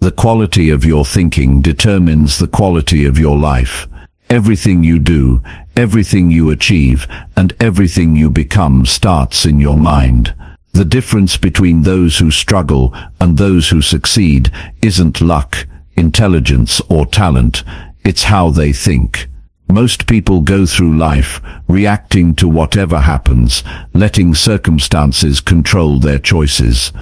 The quality of your thinking determines the quality of your life. Everything you do, everything you achieve, and everything you become starts in your mind. The difference between those who struggle and those who succeed isn't luck, intelligence, or talent. It's how they think. Most people go through life reacting to whatever happens, letting circumstances control their choices.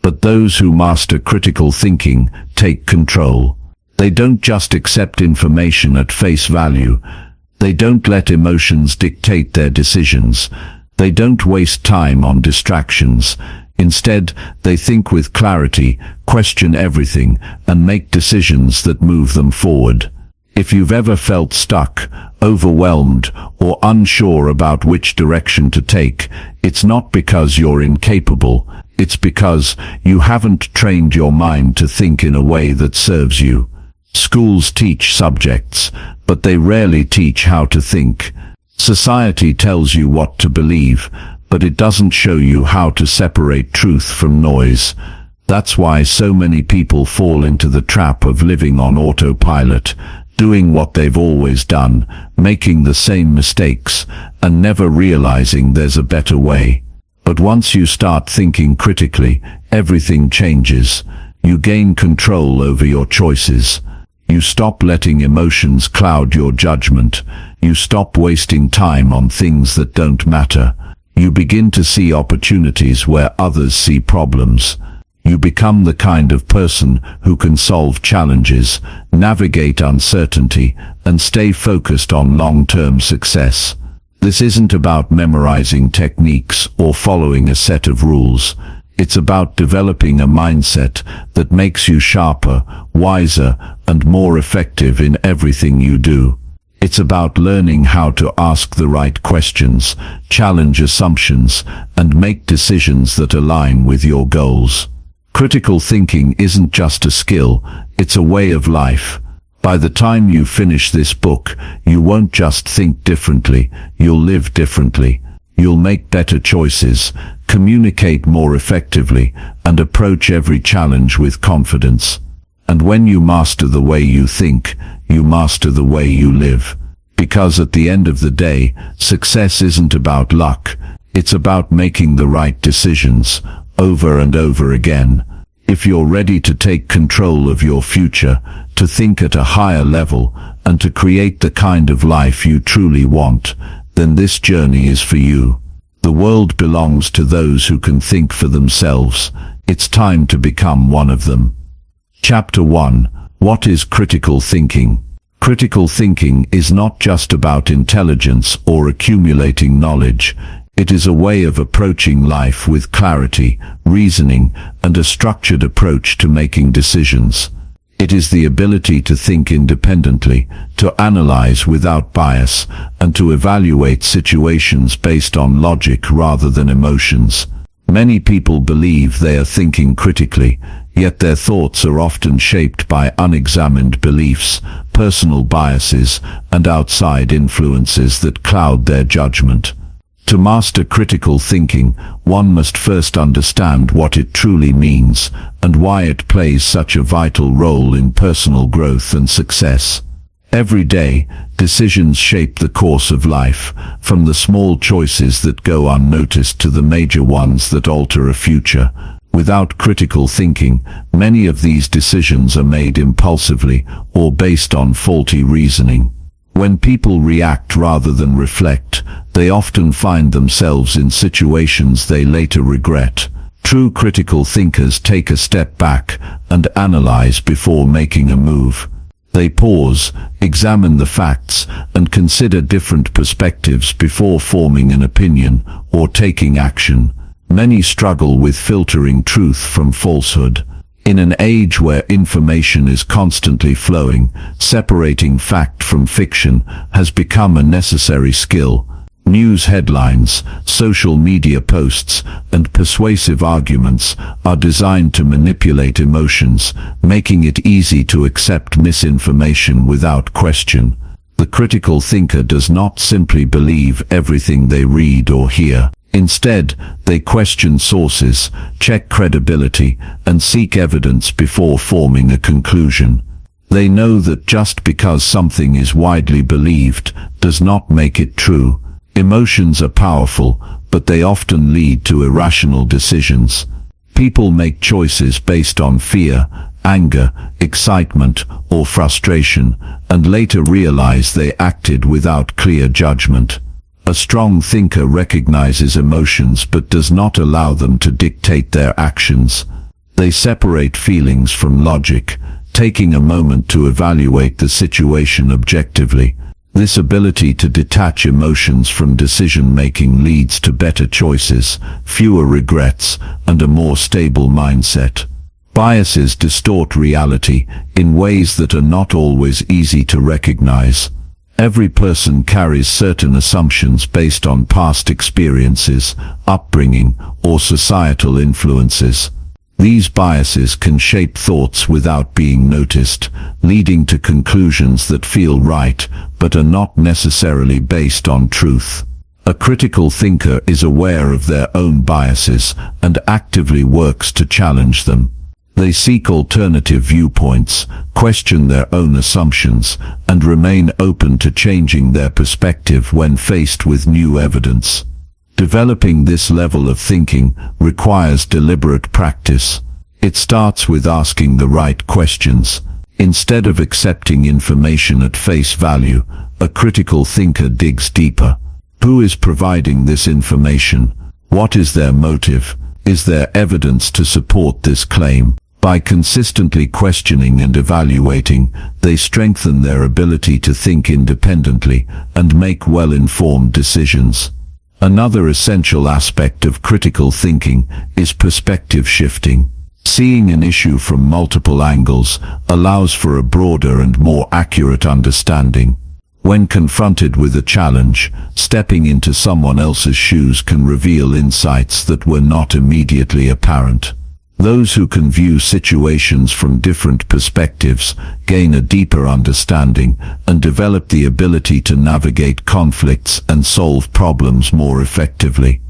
But those who master critical thinking take control. They don't just accept information at face value. They don't let emotions dictate their decisions. They don't waste time on distractions. Instead, they think with clarity, question everything, and make decisions that move them forward. If you've ever felt stuck, overwhelmed, or unsure about which direction to take, it's not because you're incapable. It's because you haven't trained your mind to think in a way that serves you. Schools teach subjects, but they rarely teach how to think. Society tells you what to believe, but it doesn't show you how to separate truth from noise. That's why so many people fall into the trap of living on autopilot, doing what they've always done, making the same mistakes, and never realizing there's a better way. But once you start thinking critically, everything changes. You gain control over your choices. You stop letting emotions cloud your judgment. You stop wasting time on things that don't matter. You begin to see opportunities where others see problems. You become the kind of person who can solve challenges, navigate uncertainty, and stay focused on long-term success. This isn't about memorizing techniques or following a set of rules. It's about developing a mindset that makes you sharper, wiser, and more effective in everything you do. It's about learning how to ask the right questions, challenge assumptions, and make decisions that align with your goals. Critical thinking isn't just a skill, it's a way of life. By the time you finish this book, you won't just think differently, you'll live differently. You'll make better choices, communicate more effectively, and approach every challenge with confidence. And when you master the way you think, you master the way you live. Because at the end of the day, success isn't about luck, it's about making the right decisions, over and over again. If you're ready to take control of your future, to think at a higher level, and to create the kind of life you truly want, then this journey is for you. The world belongs to those who can think for themselves. It's time to become one of them. Chapter 1. What is critical thinking? Critical thinking is not just about intelligence or accumulating knowledge. It is a way of approaching life with clarity, reasoning, and a structured approach to making decisions. It is the ability to think independently, to analyze without bias, and to evaluate situations based on logic rather than emotions. Many people believe they are thinking critically, yet their thoughts are often shaped by unexamined beliefs, personal biases, and outside influences that cloud their judgment. To master critical thinking, one must first understand what it truly means and why it plays such a vital role in personal growth and success. Every day, decisions shape the course of life, from the small choices that go unnoticed to the major ones that alter a future. Without critical thinking, many of these decisions are made impulsively or based on faulty reasoning. When people react rather than reflect, they often find themselves in situations they later regret. True critical thinkers take a step back and analyze before making a move. They pause, examine the facts, and consider different perspectives before forming an opinion or taking action. Many struggle with filtering truth from falsehood. In an age where information is constantly flowing, separating fact from fiction has become a necessary skill. News headlines, social media posts, and persuasive arguments are designed to manipulate emotions, making it easy to accept misinformation without question. The critical thinker does not simply believe everything they read or hear. Instead, they question sources, check credibility, and seek evidence before forming a conclusion. They know that just because something is widely believed does not make it true. Emotions are powerful, but they often lead to irrational decisions. People make choices based on fear, anger, excitement, or frustration, and later realize they acted without clear judgment. A strong thinker recognizes emotions but does not allow them to dictate their actions. They separate feelings from logic, taking a moment to evaluate the situation objectively. This ability to detach emotions from decision-making leads to better choices, fewer regrets, and a more stable mindset. Biases distort reality in ways that are not always easy to recognize. Every person carries certain assumptions based on past experiences, upbringing, or societal influences. These biases can shape thoughts without being noticed, leading to conclusions that feel right, but are not necessarily based on truth. A critical thinker is aware of their own biases and actively works to challenge them. They seek alternative viewpoints, question their own assumptions, and remain open to changing their perspective when faced with new evidence. Developing this level of thinking requires deliberate practice. It starts with asking the right questions. Instead of accepting information at face value, a critical thinker digs deeper. Who is providing this information? What is their motive? Is there evidence to support this claim? By consistently questioning and evaluating, they strengthen their ability to think independently and make well-informed decisions. Another essential aspect of critical thinking is perspective shifting. Seeing an issue from multiple angles allows for a broader and more accurate understanding. When confronted with a challenge, stepping into someone else's shoes can reveal insights that were not immediately apparent. Those who can view situations from different perspectives gain a deeper understanding and develop the ability to navigate conflicts and solve problems more effectively.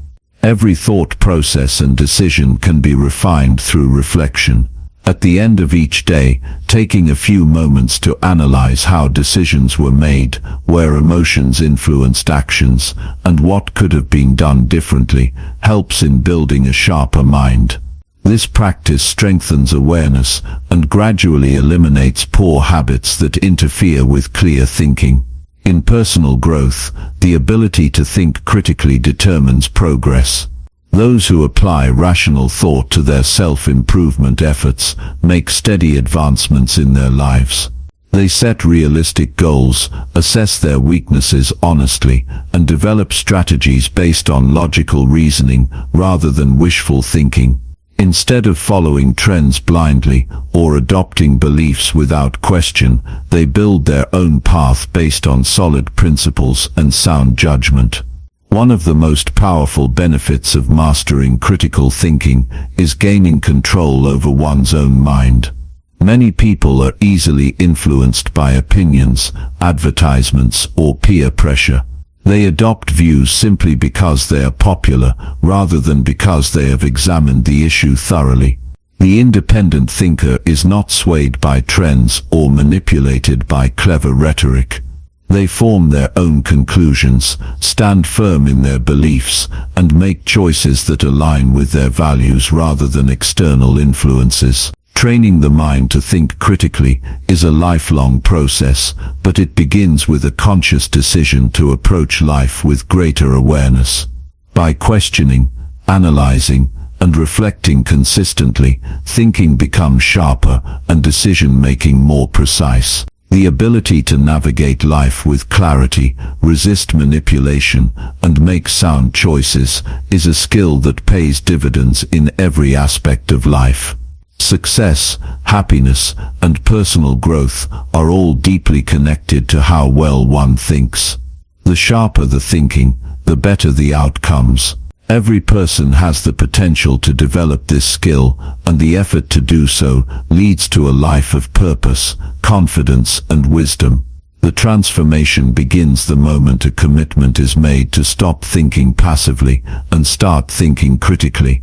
Every thought process and decision can be refined through reflection. At the end of each day, taking a few moments to analyze how decisions were made, where emotions influenced actions, and what could have been done differently, helps in building a sharper mind. This practice strengthens awareness and gradually eliminates poor habits that interfere with clear thinking. In personal growth, the ability to think critically determines progress. Those who apply rational thought to their self-improvement efforts make steady advancements in their lives. They set realistic goals, assess their weaknesses honestly, and develop strategies based on logical reasoning rather than wishful thinking. Instead of following trends blindly or adopting beliefs without question, they build their own path based on solid principles and sound judgment. One of the most powerful benefits of mastering critical thinking is gaining control over one's own mind. Many people are easily influenced by opinions, advertisements, or peer pressure. They adopt views simply because they are popular, rather than because they have examined the issue thoroughly. The independent thinker is not swayed by trends or manipulated by clever rhetoric. They form their own conclusions, stand firm in their beliefs, and make choices that align with their values rather than external influences. Training the mind to think critically is a lifelong process, but it begins with a conscious decision to approach life with greater awareness. By questioning, analyzing, and reflecting consistently, thinking becomes sharper and decision-making more precise. The ability to navigate life with clarity, resist manipulation, and make sound choices is a skill that pays dividends in every aspect of life. Success, happiness, and personal growth are all deeply connected to how well one thinks. The sharper the thinking, the better the outcomes. Every person has the potential to develop this skill, and the effort to do so leads to a life of purpose, confidence, and wisdom. The transformation begins the moment a commitment is made to stop thinking passively and start thinking critically.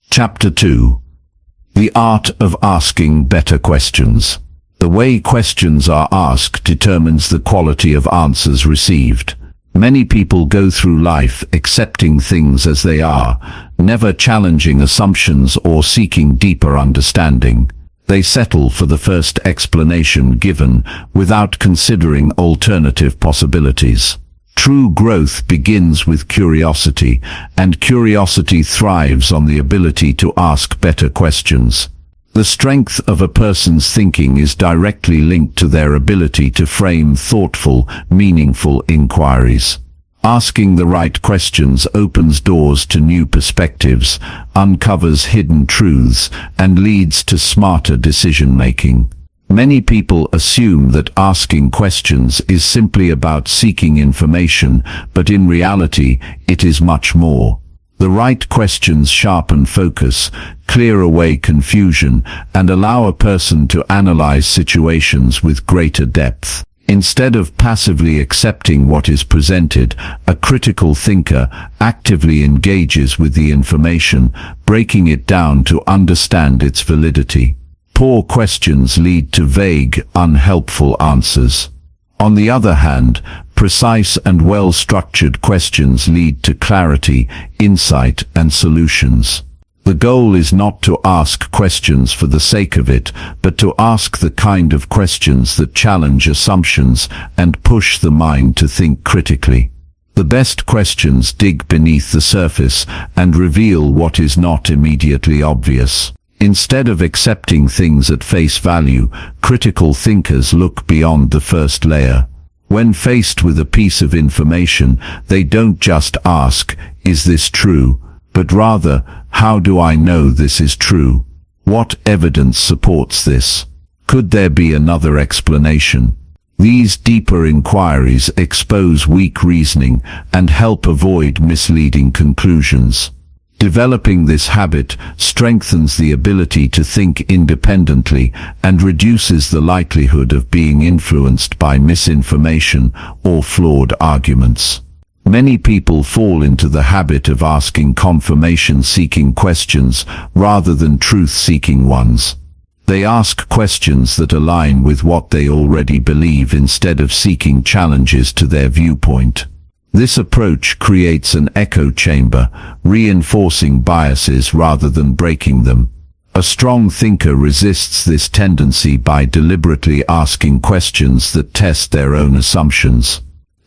Chapter 2. The art of asking better questions. The way questions are asked determines the quality of answers received. Many people go through life accepting things as they are, never challenging assumptions or seeking deeper understanding. They settle for the first explanation given without considering alternative possibilities. True growth begins with curiosity, and curiosity thrives on the ability to ask better questions. The strength of a person's thinking is directly linked to their ability to frame thoughtful, meaningful inquiries. Asking the right questions opens doors to new perspectives, uncovers hidden truths, and leads to smarter decision-making. Many people assume that asking questions is simply about seeking information, but in reality, it is much more. The right questions sharpen focus, clear away confusion, and allow a person to analyze situations with greater depth. Instead of passively accepting what is presented, a critical thinker actively engages with the information, breaking it down to understand its validity. Poor questions lead to vague, unhelpful answers. On the other hand, precise and well-structured questions lead to clarity, insight, and solutions. The goal is not to ask questions for the sake of it, but to ask the kind of questions that challenge assumptions and push the mind to think critically. The best questions dig beneath the surface and reveal what is not immediately obvious. Instead of accepting things at face value, critical thinkers look beyond the first layer. When faced with a piece of information, they don't just ask, "Is this true?" but rather, "How do I know this is true? What evidence supports this? Could there be another explanation?" These deeper inquiries expose weak reasoning and help avoid misleading conclusions. Developing this habit strengthens the ability to think independently and reduces the likelihood of being influenced by misinformation or flawed arguments. Many people fall into the habit of asking confirmation-seeking questions rather than truth-seeking ones. They ask questions that align with what they already believe instead of seeking challenges to their viewpoint. This approach creates an echo chamber, reinforcing biases rather than breaking them. A strong thinker resists this tendency by deliberately asking questions that test their own assumptions.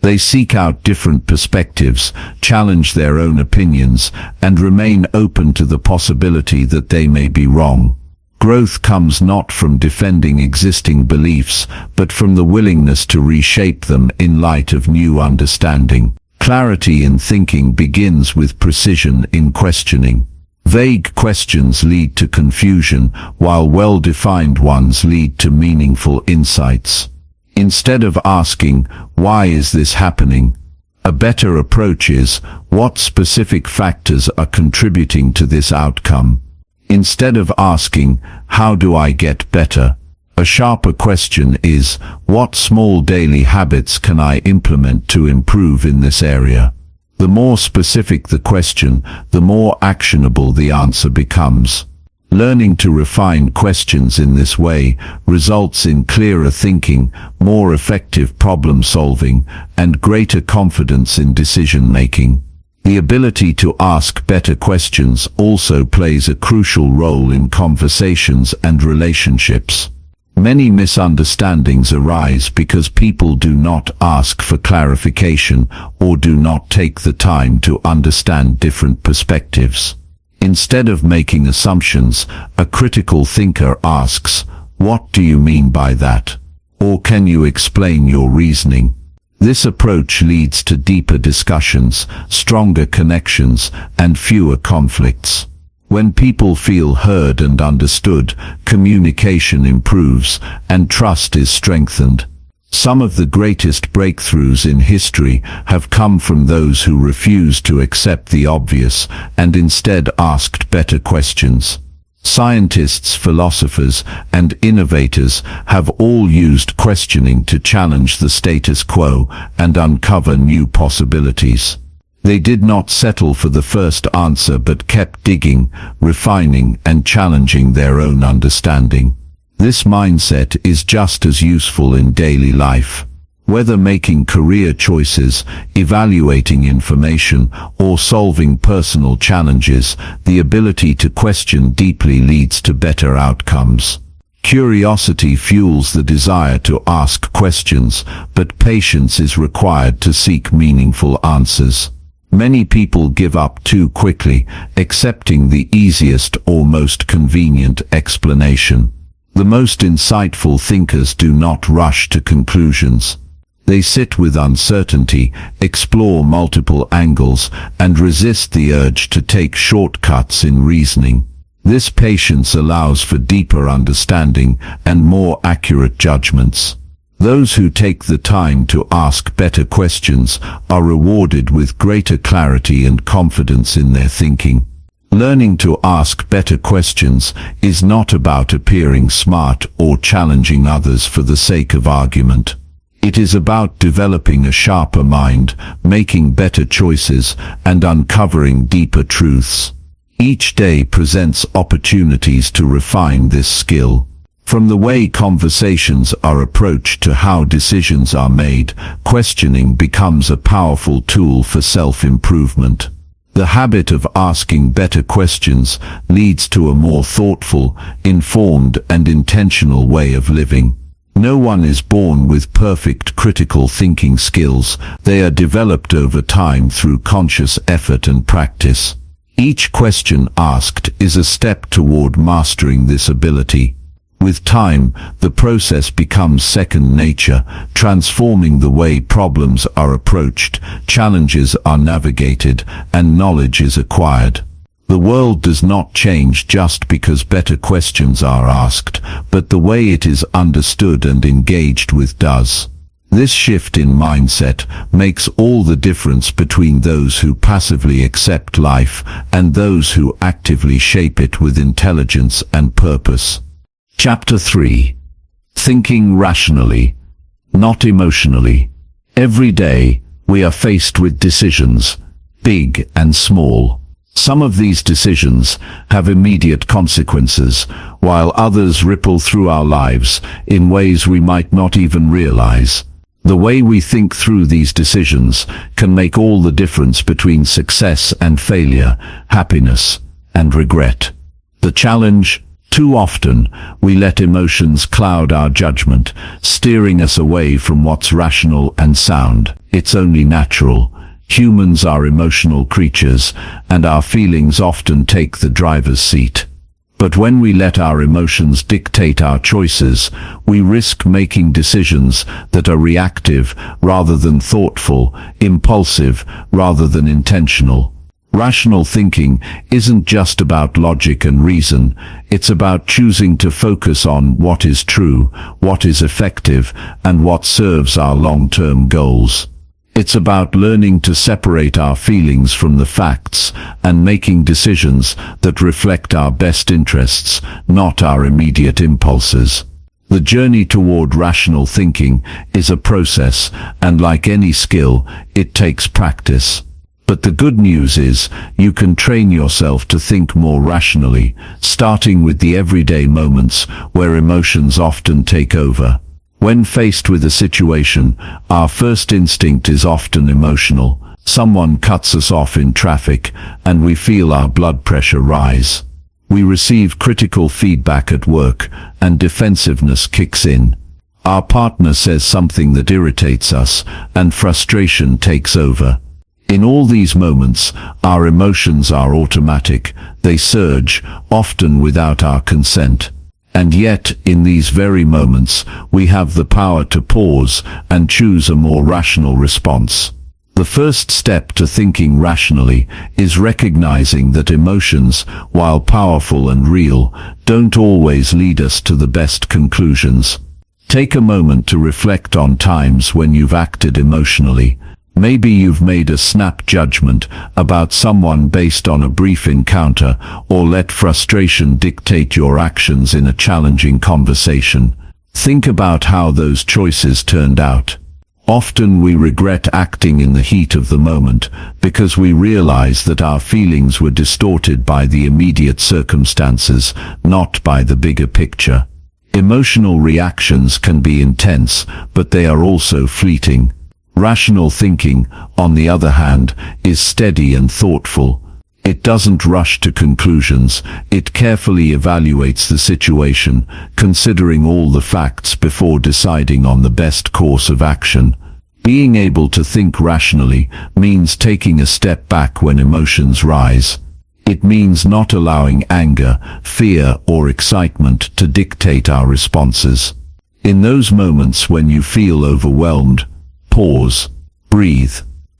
They seek out different perspectives, challenge their own opinions, and remain open to the possibility that they may be wrong. Growth comes not from defending existing beliefs, but from the willingness to reshape them in light of new understanding. Clarity in thinking begins with precision in questioning. Vague questions lead to confusion, while well-defined ones lead to meaningful insights. Instead of asking, "Why is this happening?" a better approach is, "What specific factors are contributing to this outcome?" Instead of asking, "How do I get better?" a sharper question is, "What small daily habits can I implement to improve in this area?" The more specific the question, the more actionable the answer becomes. Learning to refine questions in this way results in clearer thinking, more effective problem-solving, and greater confidence in decision-making. The ability to ask better questions also plays a crucial role in conversations and relationships. Many misunderstandings arise because people do not ask for clarification or do not take the time to understand different perspectives. Instead of making assumptions, a critical thinker asks, "What do you mean by that?" Or "Can you explain your reasoning?" This approach leads to deeper discussions, stronger connections, and fewer conflicts. When people feel heard and understood, communication improves and trust is strengthened. Some of the greatest breakthroughs in history have come from those who refused to accept the obvious and instead asked better questions. Scientists, philosophers, and innovators have all used questioning to challenge the status quo and uncover new possibilities. They did not settle for the first answer but kept digging, refining, and challenging their own understanding. This mindset is just as useful in daily life. Whether making career choices, evaluating information, or solving personal challenges, the ability to question deeply leads to better outcomes. Curiosity fuels the desire to ask questions, but patience is required to seek meaningful answers. Many people give up too quickly, accepting the easiest or most convenient explanation. The most insightful thinkers do not rush to conclusions. They sit with uncertainty, explore multiple angles, and resist the urge to take shortcuts in reasoning. This patience allows for deeper understanding and more accurate judgments. Those who take the time to ask better questions are rewarded with greater clarity and confidence in their thinking. Learning to ask better questions is not about appearing smart or challenging others for the sake of argument. It is about developing a sharper mind, making better choices, and uncovering deeper truths. Each day presents opportunities to refine this skill. From the way conversations are approached to how decisions are made, questioning becomes a powerful tool for self-improvement. The habit of asking better questions leads to a more thoughtful, informed, and intentional way of living. No one is born with perfect critical thinking skills. They are developed over time through conscious effort and practice. Each question asked is a step toward mastering this ability. With time, the process becomes second nature, transforming the way problems are approached, challenges are navigated, and knowledge is acquired. The world does not change just because better questions are asked, but the way it is understood and engaged with does. This shift in mindset makes all the difference between those who passively accept life and those who actively shape it with intelligence and purpose. Chapter 3. Thinking rationally, not emotionally. Every day, we are faced with decisions, big and small. Some of these decisions have immediate consequences, while others ripple through our lives in ways we might not even realize. The way we think through these decisions can make all the difference between success and failure, happiness and regret. The challenge: too often, we let emotions cloud our judgment, steering us away from what's rational and sound. It's only natural. Humans are emotional creatures, and our feelings often take the driver's seat. But when we let our emotions dictate our choices, we risk making decisions that are reactive rather than thoughtful, impulsive rather than intentional. Rational thinking isn't just about logic and reason. It's about choosing to focus on what is true, what is effective, and what serves our long-term goals. It's about learning to separate our feelings from the facts and making decisions that reflect our best interests, not our immediate impulses. The journey toward rational thinking is a process, and like any skill, it takes practice. But the good news is, you can train yourself to think more rationally, starting with the everyday moments where emotions often take over. When faced with a situation, our first instinct is often emotional. Someone cuts us off in traffic, and we feel our blood pressure rise. We receive critical feedback at work, and defensiveness kicks in. Our partner says something that irritates us, and frustration takes over. In all these moments, our emotions are automatic. They surge, often without our consent. And yet, in these very moments, we have the power to pause and choose a more rational response. The first step to thinking rationally is recognizing that emotions, while powerful and real, don't always lead us to the best conclusions. Take a moment to reflect on times when you've acted emotionally. Maybe you've made a snap judgment about someone based on a brief encounter, or let frustration dictate your actions in a challenging conversation. Think about how those choices turned out. Often we regret acting in the heat of the moment because we realize that our feelings were distorted by the immediate circumstances, not by the bigger picture. Emotional reactions can be intense, but they are also fleeting. Rational thinking, on the other hand, is steady and thoughtful. It doesn't rush to conclusions. It carefully evaluates the situation, considering all the facts before deciding on the best course of action. Being able to think rationally means taking a step back when emotions rise. It means not allowing anger, fear, or excitement to dictate our responses. In those moments when you feel overwhelmed, pause, breathe.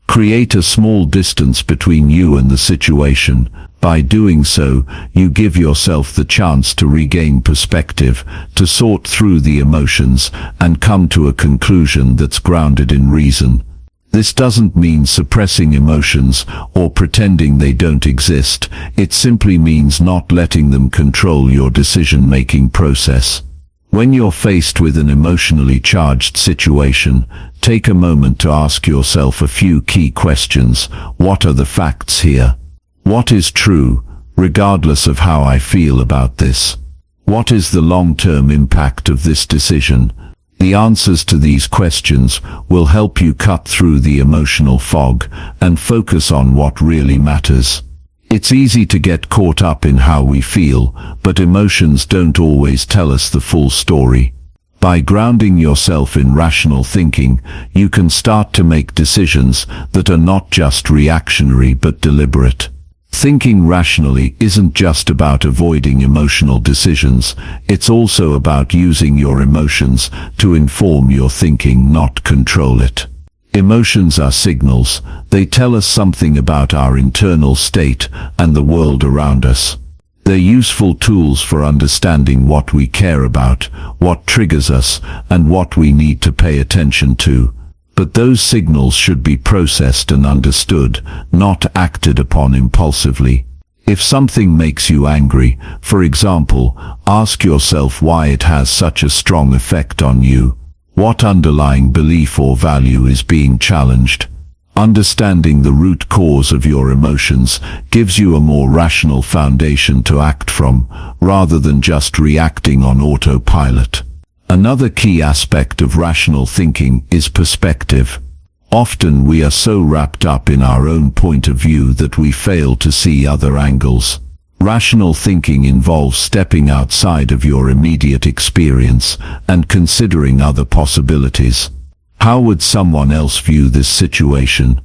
Create a small distance between you and the situation. By doing so, you give yourself the chance to regain perspective, to sort through the emotions, and come to a conclusion that's grounded in reason. This doesn't mean suppressing emotions or pretending they don't exist. It simply means not letting them control your decision-making process. When you're faced with an emotionally charged situation, take a moment to ask yourself a few key questions. What are the facts here? What is true, regardless of how I feel about this? What is the long-term impact of this decision? The answers to these questions will help you cut through the emotional fog and focus on what really matters. It's easy to get caught up in how we feel, but emotions don't always tell us the full story. By grounding yourself in rational thinking, you can start to make decisions that are not just reactionary but deliberate. Thinking rationally isn't just about avoiding emotional decisions, it's also about using your emotions to inform your thinking, not control it. Emotions are signals. They tell us something about our internal state and the world around us. They're useful tools for understanding what we care about, what triggers us, and what we need to pay attention to. But those signals should be processed and understood, not acted upon impulsively. If something makes you angry, for example, ask yourself why it has such a strong effect on you. What underlying belief or value is being challenged? Understanding the root cause of your emotions gives you a more rational foundation to act from, rather than just reacting on autopilot. Another key aspect of rational thinking is perspective. Often we are so wrapped up in our own point of view that we fail to see other angles. Rational thinking involves stepping outside of your immediate experience and considering other possibilities. How would someone else view this situation?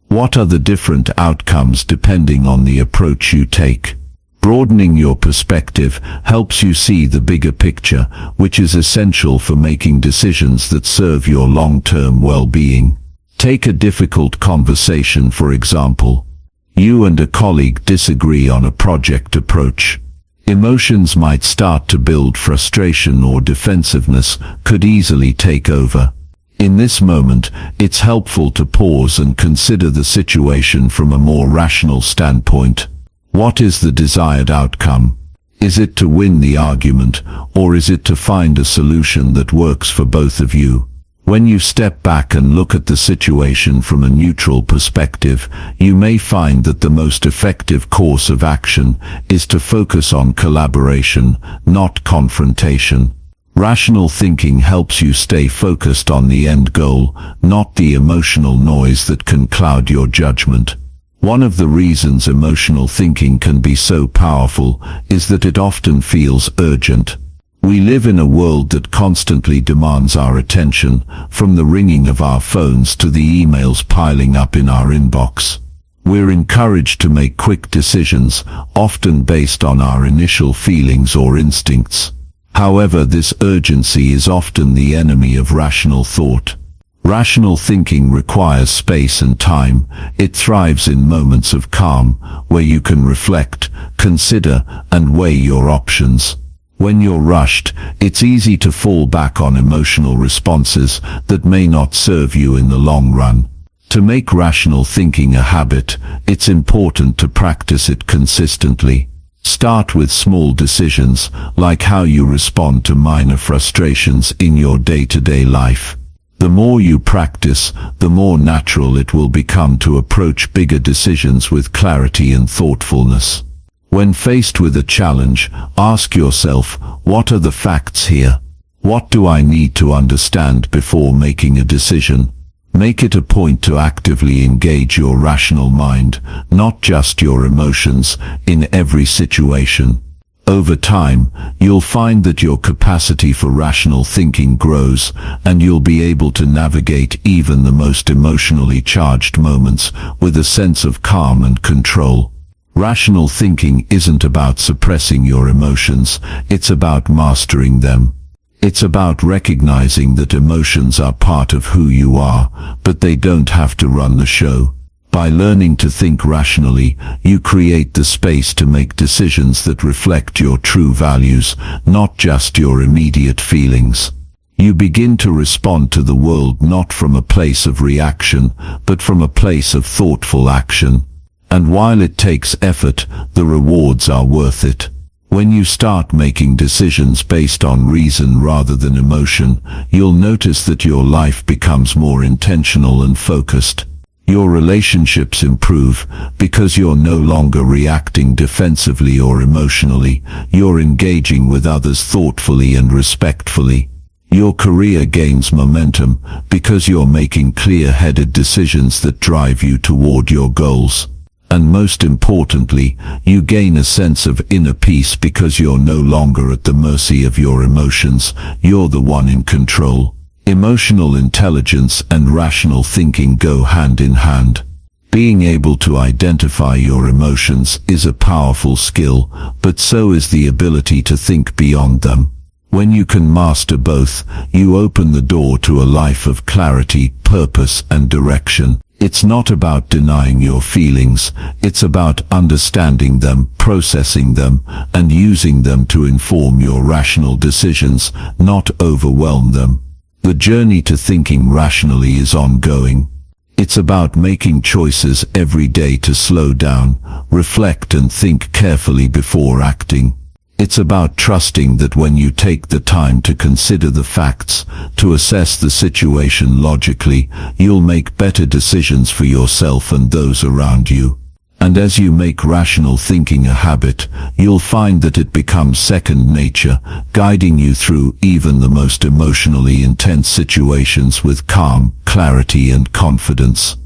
What are the different outcomes depending on the approach you take? Broadening your perspective helps you see the bigger picture, which is essential for making decisions that serve your long-term well-being. Take a difficult conversation, for example. You and a colleague disagree on a project approach. Emotions might start to build. Frustration or defensiveness could easily take over. In this moment, it's helpful to pause and consider the situation from a more rational standpoint. What is the desired outcome? Is it to win the argument, or is it to find a solution that works for both of you? When you step back and look at the situation from a neutral perspective, you may find that the most effective course of action is to focus on collaboration, not confrontation. Rational thinking helps you stay focused on the end goal, not the emotional noise that can cloud your judgment. One of the reasons emotional thinking can be so powerful is that it often feels urgent. We live in a world that constantly demands our attention, from the ringing of our phones to the emails piling up in our inbox. We're encouraged to make quick decisions, often based on our initial feelings or instincts. However, this urgency is often the enemy of rational thought. Rational thinking requires space and time. It thrives in moments of calm, where you can reflect, consider, and weigh your options. When you're rushed, it's easy to fall back on emotional responses that may not serve you in the long run. To make rational thinking a habit, it's important to practice it consistently. Start with small decisions, like how you respond to minor frustrations in your day-to-day life. The more you practice, the more natural it will become to approach bigger decisions with clarity and thoughtfulness. When faced with a challenge, ask yourself, what are the facts here? What do I need to understand before making a decision? Make it a point to actively engage your rational mind, not just your emotions, in every situation. Over time, you'll find that your capacity for rational thinking grows, and you'll be able to navigate even the most emotionally charged moments with a sense of calm and control. Rational thinking isn't about suppressing your emotions, it's about mastering them. It's about recognizing that emotions are part of who you are, but they don't have to run the show. By learning to think rationally, you create the space to make decisions that reflect your true values, not just your immediate feelings. You begin to respond to the world not from a place of reaction, but from a place of thoughtful action. And while it takes effort, the rewards are worth it. When you start making decisions based on reason rather than emotion, you'll notice that your life becomes more intentional and focused. Your relationships improve because you're no longer reacting defensively or emotionally, you're engaging with others thoughtfully and respectfully. Your career gains momentum because you're making clear-headed decisions that drive you toward your goals. And most importantly, you gain a sense of inner peace because you're no longer at the mercy of your emotions, you're the one in control. Emotional intelligence and rational thinking go hand in hand. Being able to identify your emotions is a powerful skill, but so is the ability to think beyond them. When you can master both, you open the door to a life of clarity, purpose, and direction. It's not about denying your feelings, it's about understanding them, processing them, and using them to inform your rational decisions, not overwhelm them. The journey to thinking rationally is ongoing. It's about making choices every day to slow down, reflect and think carefully before acting. It's about trusting that when you take the time to consider the facts, to assess the situation logically, you'll make better decisions for yourself and those around you. And as you make rational thinking a habit, you'll find that it becomes second nature, guiding you through even the most emotionally intense situations with calm, clarity and confidence.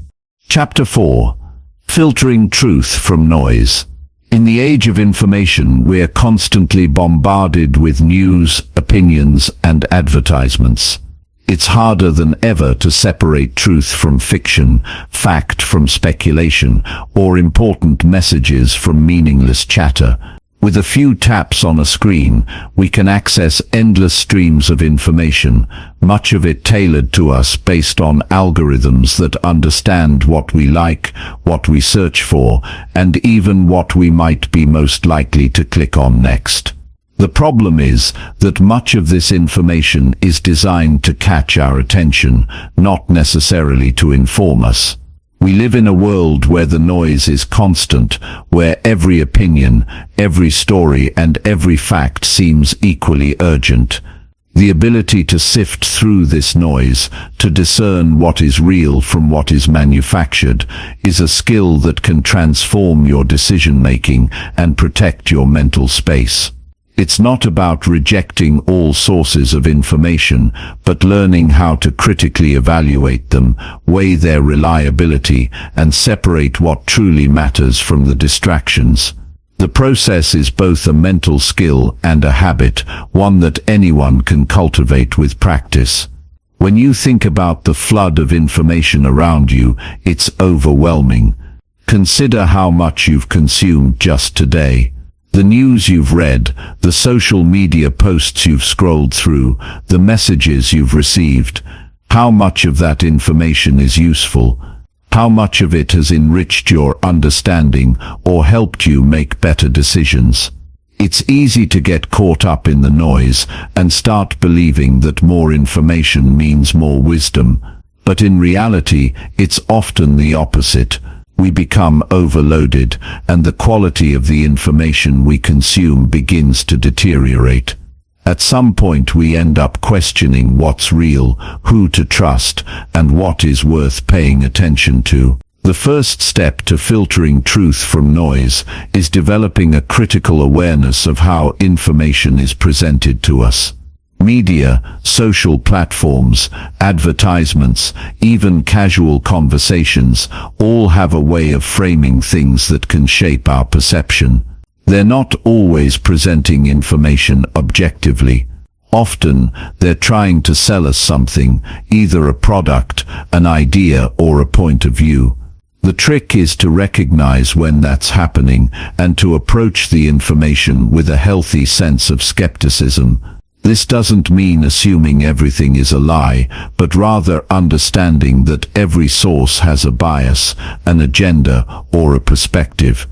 Chapter 4. Filtering truth from noise. In the age of information, we're constantly bombarded with news, opinions, and advertisements. It's harder than ever to separate truth from fiction, fact from speculation, or important messages from meaningless chatter. With a few taps on a screen, we can access endless streams of information, much of it tailored to us based on algorithms that understand what we like, what we search for, and even what we might be most likely to click on next. The problem is that much of this information is designed to catch our attention, not necessarily to inform us. We live in a world where the noise is constant, where every opinion, every story, and every fact seems equally urgent. The ability to sift through this noise, to discern what is real from what is manufactured, is a skill that can transform your decision-making and protect your mental space. It's not about rejecting all sources of information, but learning how to critically evaluate them, weigh their reliability, and separate what truly matters from the distractions. The process is both a mental skill and a habit, one that anyone can cultivate with practice. When you think about the flood of information around you, it's overwhelming. Consider how much you've consumed just today. The news you've read, the social media posts you've scrolled through, the messages you've received. How much of that information is useful? How much of it has enriched your understanding or helped you make better decisions? It's easy to get caught up in the noise and start believing that more information means more wisdom. But in reality, it's often the opposite. We become overloaded, and the quality of the information we consume begins to deteriorate. At some point we end up questioning what's real, who to trust, and what is worth paying attention to. The first step to filtering truth from noise is developing a critical awareness of how information is presented to us. Media, social platforms, advertisements, even casual conversations all have a way of framing things that can shape our perception. They're not always presenting information objectively. Often, they're trying to sell us something, either a product, an idea, or a point of view. The trick is to recognize when that's happening and to approach the information with a healthy sense of skepticism. This doesn't mean assuming everything is a lie, but rather understanding that every source has a bias, an agenda, or a perspective.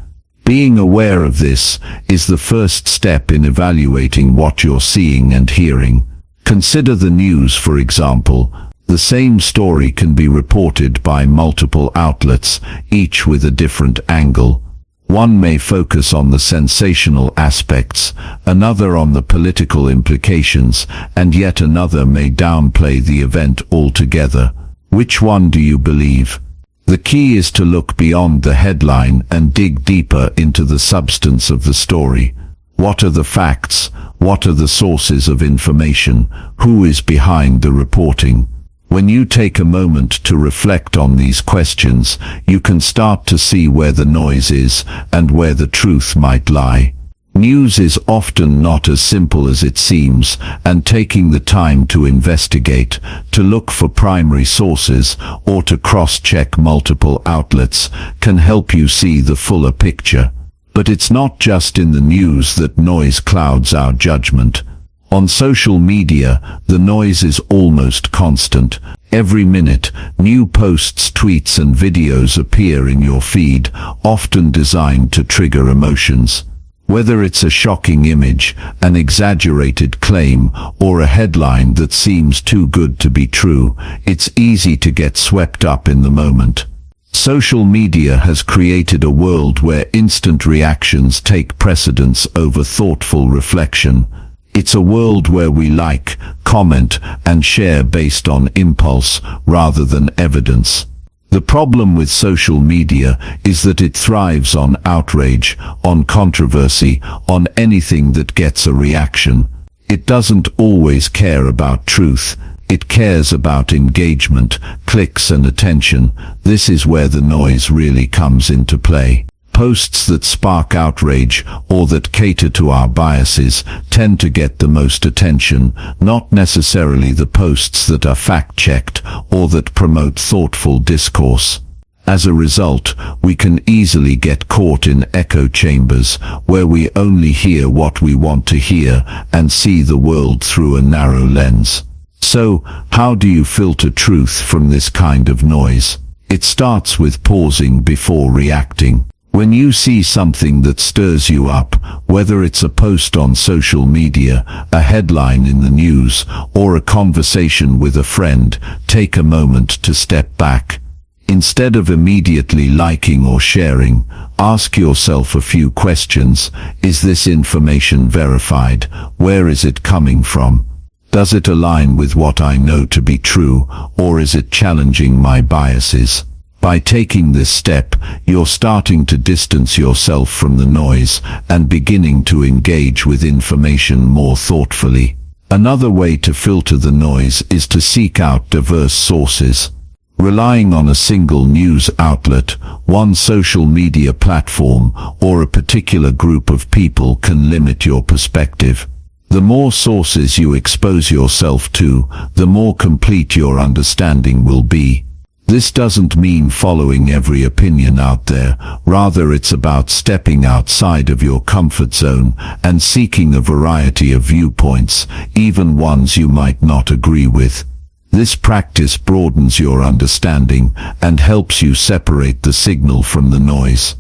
Being aware of this is the first step in evaluating what you're seeing and hearing. Consider the news, for example. The same story can be reported by multiple outlets, each with a different angle. One may focus on the sensational aspects, another on the political implications, and yet another may downplay the event altogether. Which one do you believe? The key is to look beyond the headline and dig deeper into the substance of the story. What are the facts? What are the sources of information? Who is behind the reporting? When you take a moment to reflect on these questions, you can start to see where the noise is and where the truth might lie. News is often not as simple as it seems, and taking the time to investigate, to look for primary sources, or to cross-check multiple outlets can help you see the fuller picture. But it's not just in the news that noise clouds our judgment. On social media, the noise is almost constant. Every minute, new posts, tweets, and videos appear in your feed, often designed to trigger emotions. Whether it's a shocking image, an exaggerated claim, or a headline that seems too good to be true, it's easy to get swept up in the moment. Social media has created a world where instant reactions take precedence over thoughtful reflection. It's a world where we like, comment, and share based on impulse rather than evidence. The problem with social media is that it thrives on outrage, on controversy, on anything that gets a reaction. It doesn't always care about truth. It cares about engagement, clicks, and attention. This is where the noise really comes into play. Posts that spark outrage or that cater to our biases tend to get the most attention, not necessarily the posts that are fact-checked or that promote thoughtful discourse. As a result, we can easily get caught in echo chambers where we only hear what we want to hear and see the world through a narrow lens. So, how do you filter truth from this kind of noise? It starts with pausing before reacting. When you see something that stirs you up, whether it's a post on social media, a headline in the news, or a conversation with a friend, take a moment to step back. Instead of immediately liking or sharing, ask yourself a few questions. Is this information verified? Where is it coming from? Does it align with what I know to be true, or is it challenging my biases? By taking this step, you're starting to distance yourself from the noise and beginning to engage with information more thoughtfully. Another way to filter the noise is to seek out diverse sources. Relying on a single news outlet, one social media platform, or a particular group of people can limit your perspective. The more sources you expose yourself to, the more complete your understanding will be. This doesn't mean following every opinion out there. Rather, it's about stepping outside of your comfort zone and seeking a variety of viewpoints, even ones you might not agree with. This practice broadens your understanding and helps you separate the signal from the noise.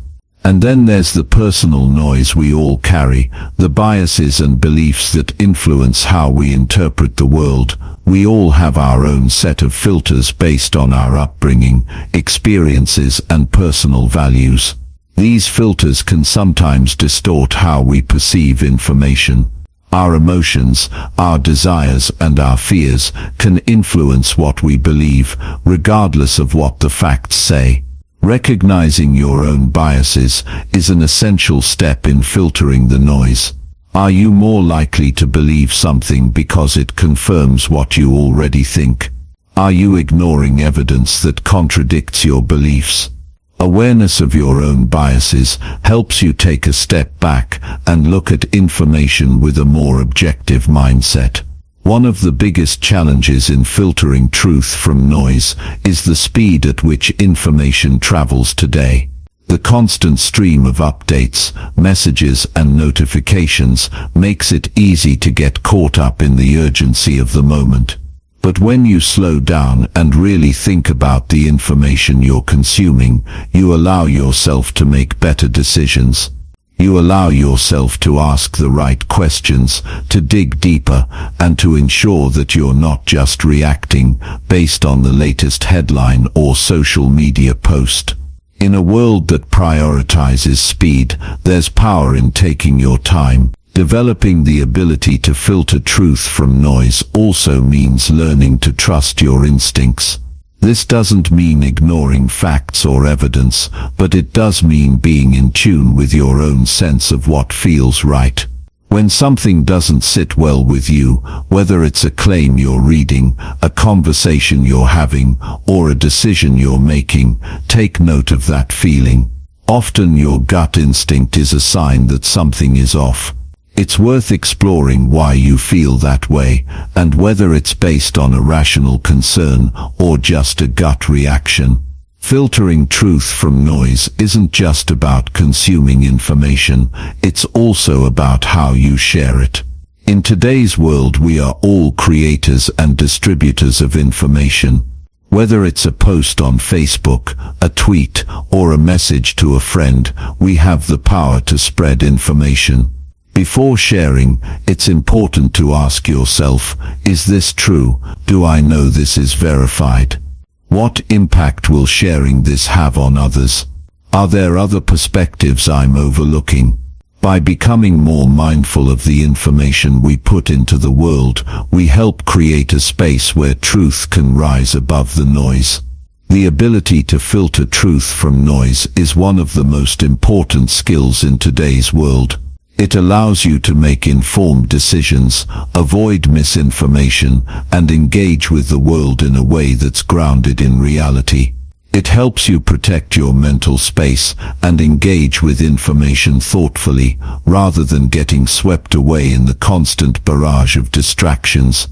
And then there's the personal noise we all carry, the biases and beliefs that influence how we interpret the world. We all have our own set of filters based on our upbringing, experiences and personal values. These filters can sometimes distort how we perceive information. Our emotions, our desires and our fears can influence what we believe, regardless of what the facts say. Recognizing your own biases is an essential step in filtering the noise. Are you more likely to believe something because it confirms what you already think? Are you ignoring evidence that contradicts your beliefs? Awareness of your own biases helps you take a step back and look at information with a more objective mindset. One of the biggest challenges in filtering truth from noise is the speed at which information travels today. The constant stream of updates, messages and notifications makes it easy to get caught up in the urgency of the moment. But when you slow down and really think about the information you're consuming, you allow yourself to make better decisions. You allow yourself to ask the right questions, to dig deeper, and to ensure that you're not just reacting based on the latest headline or social media post. In a world that prioritizes speed, there's power in taking your time. Developing the ability to filter truth from noise also means learning to trust your instincts. This doesn't mean ignoring facts or evidence, but it does mean being in tune with your own sense of what feels right. When something doesn't sit well with you, whether it's a claim you're reading, a conversation you're having, or a decision you're making, take note of that feeling. Often your gut instinct is a sign that something is off. It's worth exploring why you feel that way, and whether it's based on a rational concern or just a gut reaction. Filtering truth from noise isn't just about consuming information, it's also about how you share it. In today's world, we are all creators and distributors of information. Whether it's a post on Facebook, a tweet, or a message to a friend, we have the power to spread information. Before sharing, it's important to ask yourself, is this true? Do I know this is verified? What impact will sharing this have on others? Are there other perspectives I'm overlooking? By becoming more mindful of the information we put into the world, we help create a space where truth can rise above the noise. The ability to filter truth from noise is one of the most important skills in today's world. It allows you to make informed decisions, avoid misinformation, and engage with the world in a way that's grounded in reality. It helps you protect your mental space and engage with information thoughtfully, rather than getting swept away in the constant barrage of distractions.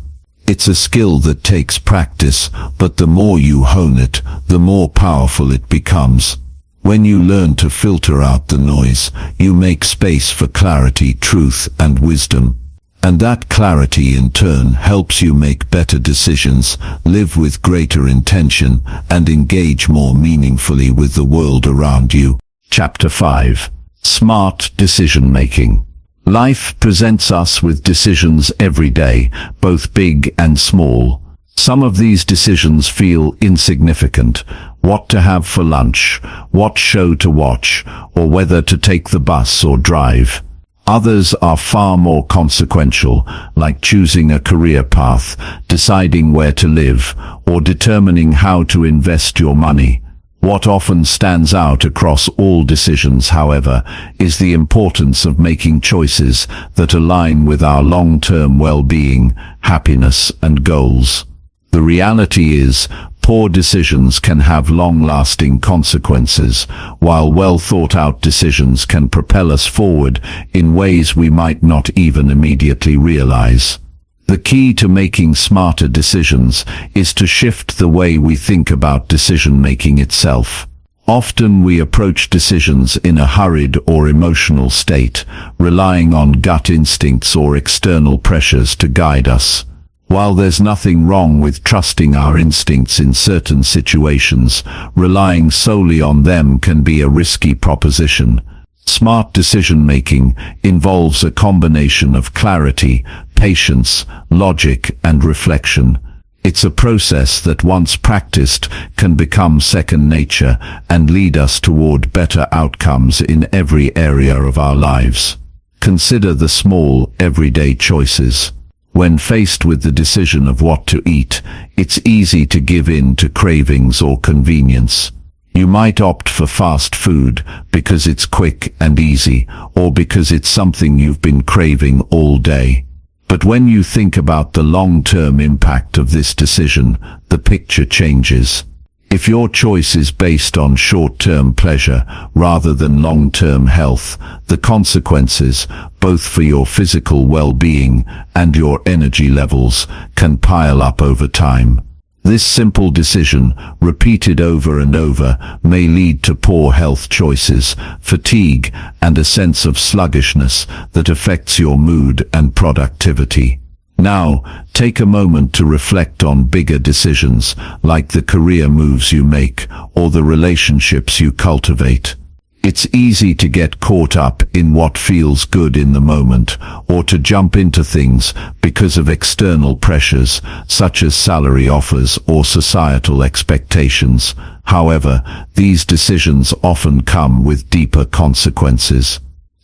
It's a skill that takes practice, but the more you hone it, the more powerful it becomes. When you learn to filter out the noise, you make space for clarity, truth, and wisdom. And that clarity in turn helps you make better decisions, live with greater intention, and engage more meaningfully with the world around you. Chapter 5. Smart Decision Making. Life presents us with decisions every day, both big and small. Some of these decisions feel insignificant. What to have for lunch, what show to watch, or whether to take the bus or drive. Others are far more consequential, like choosing a career path, deciding where to live, or determining how to invest your money. What often stands out across all decisions, however, is the importance of making choices that align with our long-term well-being, happiness, and goals. The reality is, poor decisions can have long-lasting consequences, while well-thought-out decisions can propel us forward in ways we might not even immediately realize. The key to making smarter decisions is to shift the way we think about decision-making itself. Often we approach decisions in a hurried or emotional state, relying on gut instincts or external pressures to guide us. While there's nothing wrong with trusting our instincts in certain situations, relying solely on them can be a risky proposition. Smart decision-making involves a combination of clarity, patience, logic, and reflection. It's a process that, once practiced, can become second nature and lead us toward better outcomes in every area of our lives. Consider the small, everyday choices. When faced with the decision of what to eat, it's easy to give in to cravings or convenience. You might opt for fast food because it's quick and easy, or because it's something you've been craving all day. But when you think about the long-term impact of this decision, the picture changes. If your choice is based on short-term pleasure rather than long-term health, the consequences, both for your physical well-being and your energy levels, can pile up over time. This simple decision, repeated over and over, may lead to poor health choices, fatigue, and a sense of sluggishness that affects your mood and productivity. Now, take a moment to reflect on bigger decisions, like the career moves you make or the relationships you cultivate. It's easy to get caught up in what feels good in the moment, or to jump into things because of external pressures, such as salary offers or societal expectations. However, these decisions often come with deeper consequences.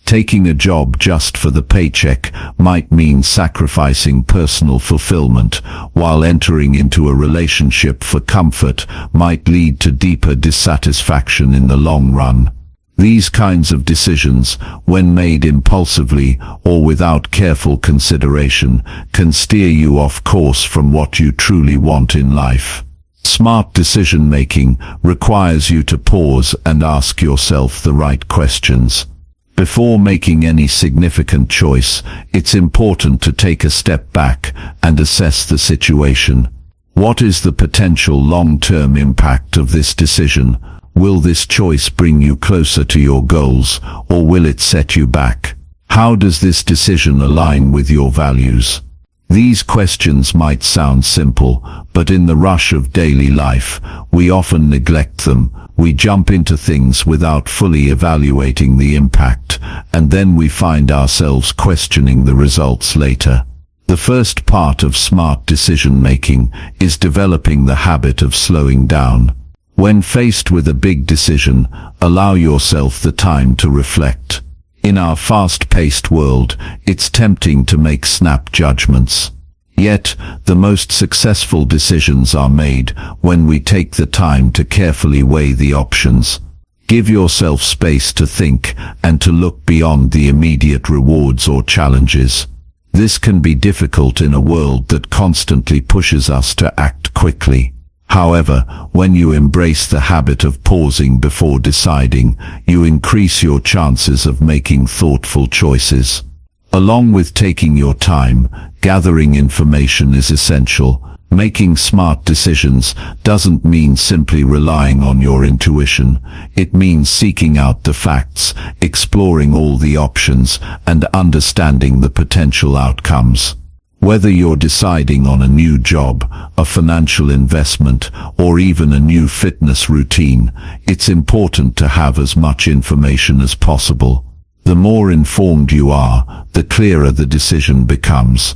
Taking a job just for the paycheck might mean sacrificing personal fulfillment, while entering into a relationship for comfort might lead to deeper dissatisfaction in the long run. These kinds of decisions, when made impulsively or without careful consideration, can steer you off course from what you truly want in life. Smart decision-making requires you to pause and ask yourself the right questions. Before making any significant choice, it's important to take a step back and assess the situation. What is the potential long-term impact of this decision? Will this choice bring you closer to your goals, or will it set you back? How does this decision align with your values? These questions might sound simple, but in the rush of daily life, we often neglect them. We jump into things without fully evaluating the impact, and then we find ourselves questioning the results later. The first part of smart decision-making is developing the habit of slowing down. When faced with a big decision, allow yourself the time to reflect. In our fast-paced world, it's tempting to make snap judgments. Yet, the most successful decisions are made when we take the time to carefully weigh the options. Give yourself space to think and to look beyond the immediate rewards or challenges. This can be difficult in a world that constantly pushes us to act quickly. However, when you embrace the habit of pausing before deciding, you increase your chances of making thoughtful choices. Along with taking your time, gathering information is essential. Making smart decisions doesn't mean simply relying on your intuition. It means seeking out the facts, exploring all the options, and understanding the potential outcomes. Whether you're deciding on a new job, a financial investment, or even a new fitness routine, it's important to have as much information as possible. The more informed you are, the clearer the decision becomes.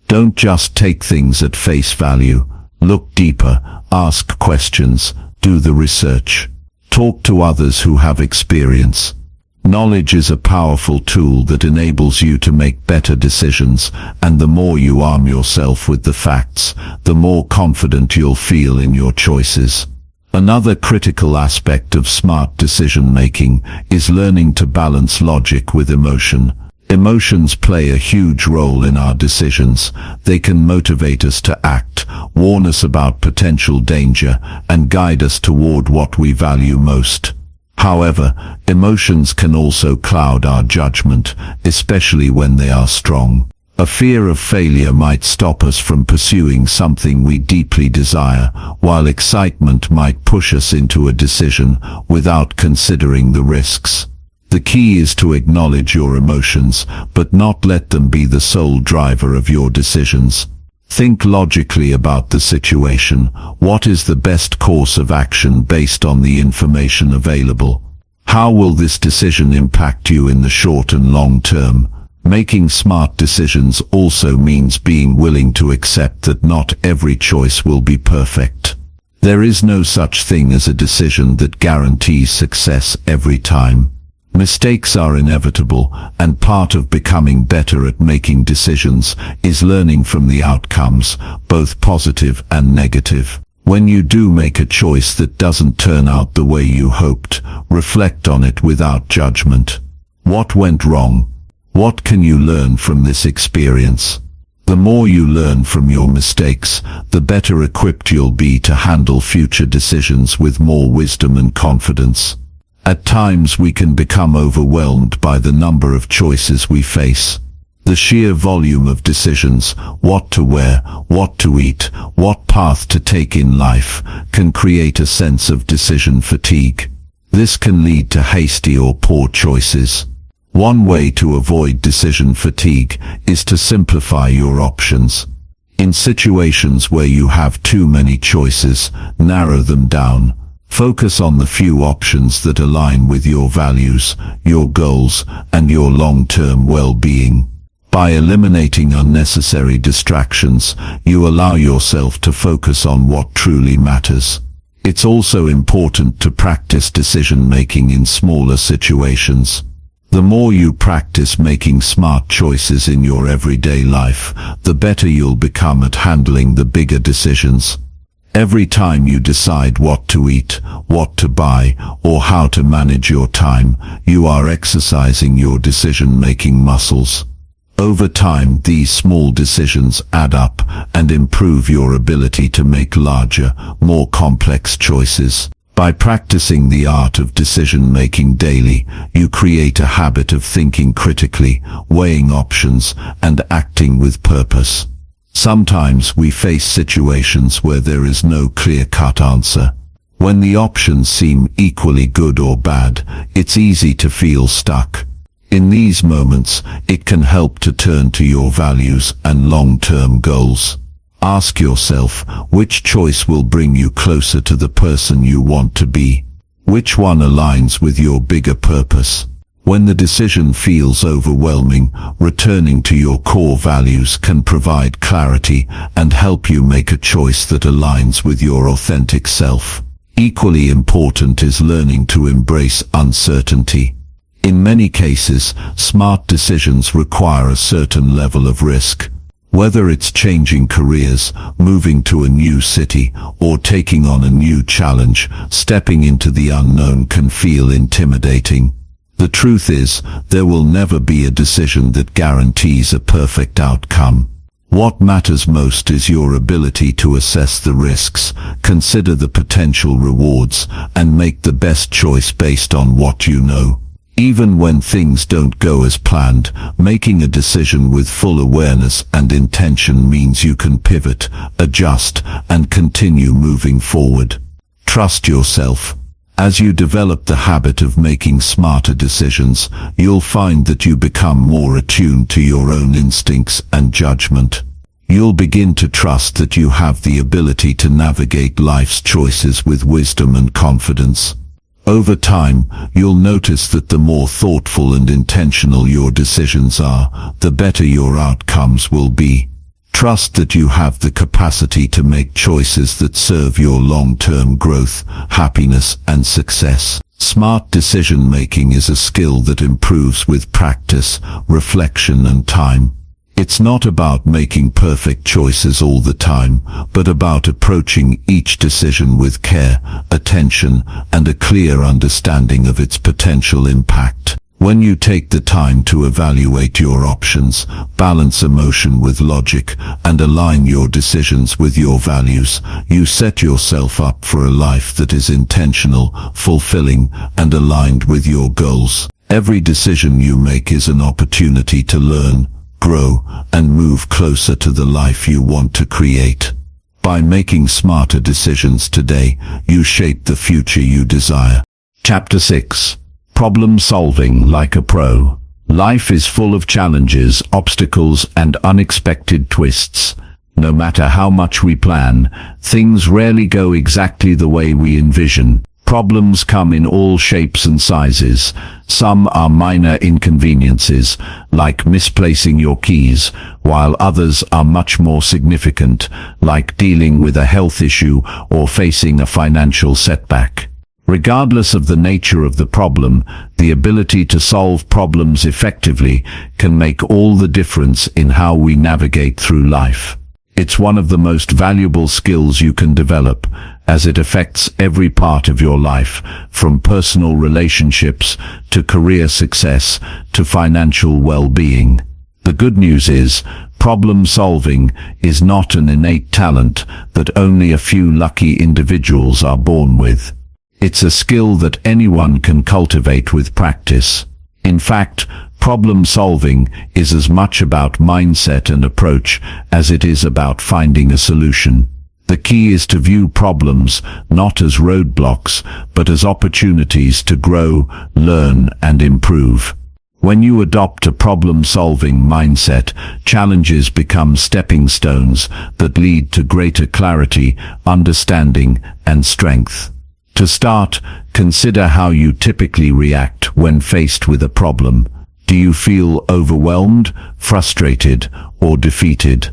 Don't just take things at face value. Look deeper, ask questions, do the research. Talk to others who have experience. Knowledge is a powerful tool that enables you to make better decisions, and the more you arm yourself with the facts, the more confident you'll feel in your choices. Another critical aspect of smart decision-making is learning to balance logic with emotion. Emotions play a huge role in our decisions. They can motivate us to act, warn us about potential danger, and guide us toward what we value most. However, emotions can also cloud our judgment, especially when they are strong. A fear of failure might stop us from pursuing something we deeply desire, while excitement might push us into a decision without considering the risks. The key is to acknowledge your emotions, but not let them be the sole driver of your decisions. Think logically about the situation. What is the best course of action based on the information available? How will this decision impact you in the short and long term? Making smart decisions also means being willing to accept that not every choice will be perfect. There is no such thing as a decision that guarantees success every time. Mistakes are inevitable, and part of becoming better at making decisions is learning from the outcomes, both positive and negative. When you do make a choice that doesn't turn out the way you hoped, reflect on it without judgment. What went wrong? What can you learn from this experience? The more you learn from your mistakes, the better equipped you'll be to handle future decisions with more wisdom and confidence. At times we can become overwhelmed by the number of choices we face. The sheer volume of decisions, what to wear, what to eat, what path to take in life, can create a sense of decision fatigue. This can lead to hasty or poor choices. One way to avoid decision fatigue is to simplify your options. In situations where you have too many choices, narrow them down. Focus on the few options that align with your values, your goals, and your long-term well-being. By eliminating unnecessary distractions, you allow yourself to focus on what truly matters. It's also important to practice decision-making in smaller situations. The more you practice making smart choices in your everyday life, the better you'll become at handling the bigger decisions. Every time you decide what to eat, what to buy, or how to manage your time, you are exercising your decision-making muscles. Over time, these small decisions add up and improve your ability to make larger, more complex choices. By practicing the art of decision-making daily, you create a habit of thinking critically, weighing options, and acting with purpose. Sometimes we face situations where there is no clear-cut answer. When the options seem equally good or bad, it's easy to feel stuck. In these moments, it can help to turn to your values and long-term goals. Ask yourself, which choice will bring you closer to the person you want to be? Which one aligns with your bigger purpose? When the decision feels overwhelming, returning to your core values can provide clarity and help you make a choice that aligns with your authentic self. Equally important is learning to embrace uncertainty. In many cases, smart decisions require a certain level of risk. Whether it's changing careers, moving to a new city, or taking on a new challenge, stepping into the unknown can feel intimidating. The truth is, there will never be a decision that guarantees a perfect outcome. What matters most is your ability to assess the risks, consider the potential rewards, and make the best choice based on what you know. Even when things don't go as planned, making a decision with full awareness and intention means you can pivot, adjust, and continue moving forward. Trust yourself. As you develop the habit of making smarter decisions, you'll find that you become more attuned to your own instincts and judgment. You'll begin to trust that you have the ability to navigate life's choices with wisdom and confidence. Over time, you'll notice that the more thoughtful and intentional your decisions are, the better your outcomes will be. Trust that you have the capacity to make choices that serve your long-term growth, happiness, and success. Smart decision-making is a skill that improves with practice, reflection, and time. It's not about making perfect choices all the time, but about approaching each decision with care, attention, and a clear understanding of its potential impact. When you take the time to evaluate your options, balance emotion with logic, and align your decisions with your values, you set yourself up for a life that is intentional, fulfilling, and aligned with your goals. Every decision you make is an opportunity to learn, grow, and move closer to the life you want to create. By making smarter decisions today, you shape the future you desire. Chapter 6. Problem solving like a pro. Life is full of challenges, obstacles, and unexpected twists. No matter how much we plan, things rarely go exactly the way we envision. Problems come in all shapes and sizes. Some are minor inconveniences, like misplacing your keys, while others are much more significant, like dealing with a health issue or facing a financial setback. Regardless of the nature of the problem, the ability to solve problems effectively can make all the difference in how we navigate through life. It's one of the most valuable skills you can develop, as it affects every part of your life, from personal relationships to career success to financial well-being. The good news is, problem solving is not an innate talent that only a few lucky individuals are born with. It's a skill that anyone can cultivate with practice. In fact, problem solving is as much about mindset and approach as it is about finding a solution. The key is to view problems not as roadblocks, but as opportunities to grow, learn, and improve. When you adopt a problem-solving mindset, challenges become stepping stones that lead to greater clarity, understanding, and strength. To start, consider how you typically react when faced with a problem. Do you feel overwhelmed, frustrated, or defeated?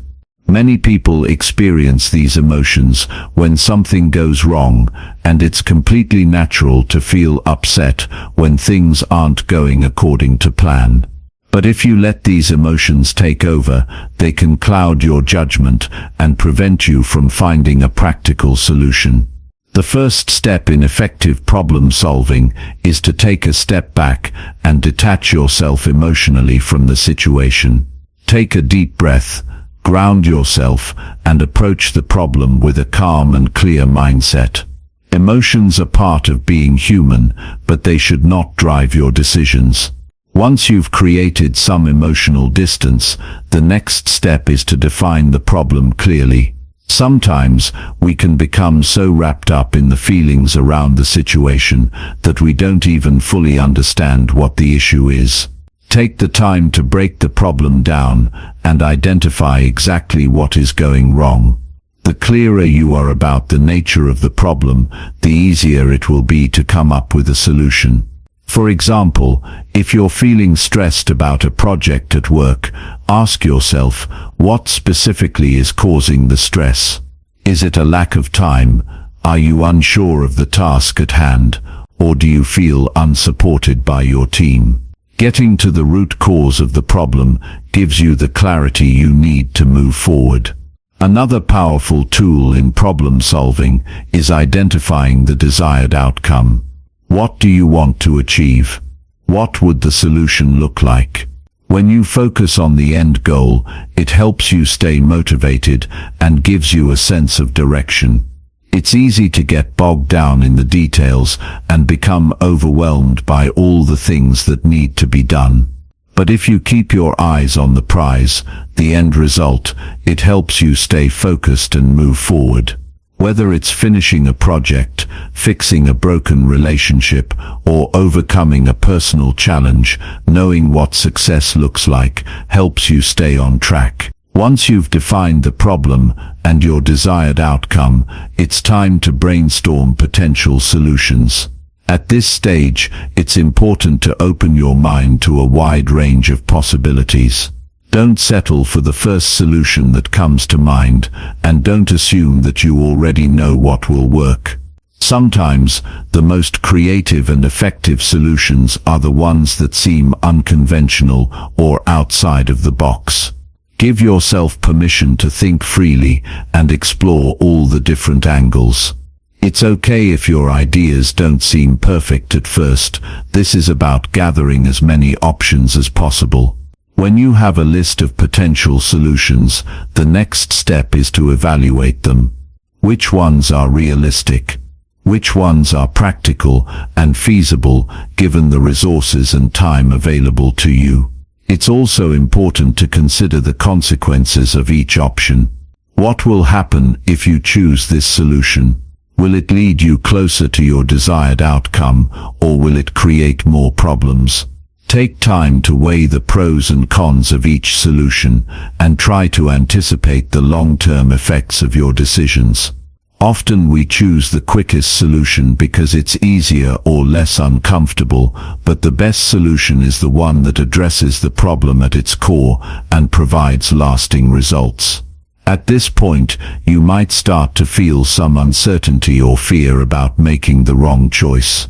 Many people experience these emotions when something goes wrong, and it's completely natural to feel upset when things aren't going according to plan. But if you let these emotions take over, they can cloud your judgment and prevent you from finding a practical solution. The first step in effective problem solving is to take a step back and detach yourself emotionally from the situation. Take a deep breath, ground yourself, and approach the problem with a calm and clear mindset. Emotions are part of being human, but they should not drive your decisions. Once you've created some emotional distance, the next step is to define the problem clearly. Sometimes we can become so wrapped up in the feelings around the situation that we don't even fully understand what the issue is. Take the time to break the problem down and identify exactly what is going wrong. The clearer you are about the nature of the problem, the easier it will be to come up with a solution. For example, if you're feeling stressed about a project at work, ask yourself, what specifically is causing the stress? Is it a lack of time? Are you unsure of the task at hand? Or do you feel unsupported by your team? Getting to the root cause of the problem gives you the clarity you need to move forward. Another powerful tool in problem solving is identifying the desired outcome. What do you want to achieve? What would the solution look like? When you focus on the end goal, it helps you stay motivated and gives you a sense of direction. It's easy to get bogged down in the details and become overwhelmed by all the things that need to be done. But if you keep your eyes on the prize, the end result, it helps you stay focused and move forward. Whether it's finishing a project, fixing a broken relationship, or overcoming a personal challenge, knowing what success looks like helps you stay on track. Once you've defined the problem and your desired outcome, it's time to brainstorm potential solutions. At this stage, it's important to open your mind to a wide range of possibilities. Don't settle for the first solution that comes to mind, and don't assume that you already know what will work. Sometimes, the most creative and effective solutions are the ones that seem unconventional or outside of the box. Give yourself permission to think freely and explore all the different angles. It's okay if your ideas don't seem perfect at first. This is about gathering as many options as possible. When you have a list of potential solutions, the next step is to evaluate them. Which ones are realistic? Which ones are practical and feasible given the resources and time available to you? It's also important to consider the consequences of each option. What will happen if you choose this solution? Will it lead you closer to your desired outcome, or will it create more problems? Take time to weigh the pros and cons of each solution and try to anticipate the long-term effects of your decisions. Often we choose the quickest solution because it's easier or less uncomfortable, but the best solution is the one that addresses the problem at its core and provides lasting results. At this point, you might start to feel some uncertainty or fear about making the wrong choice.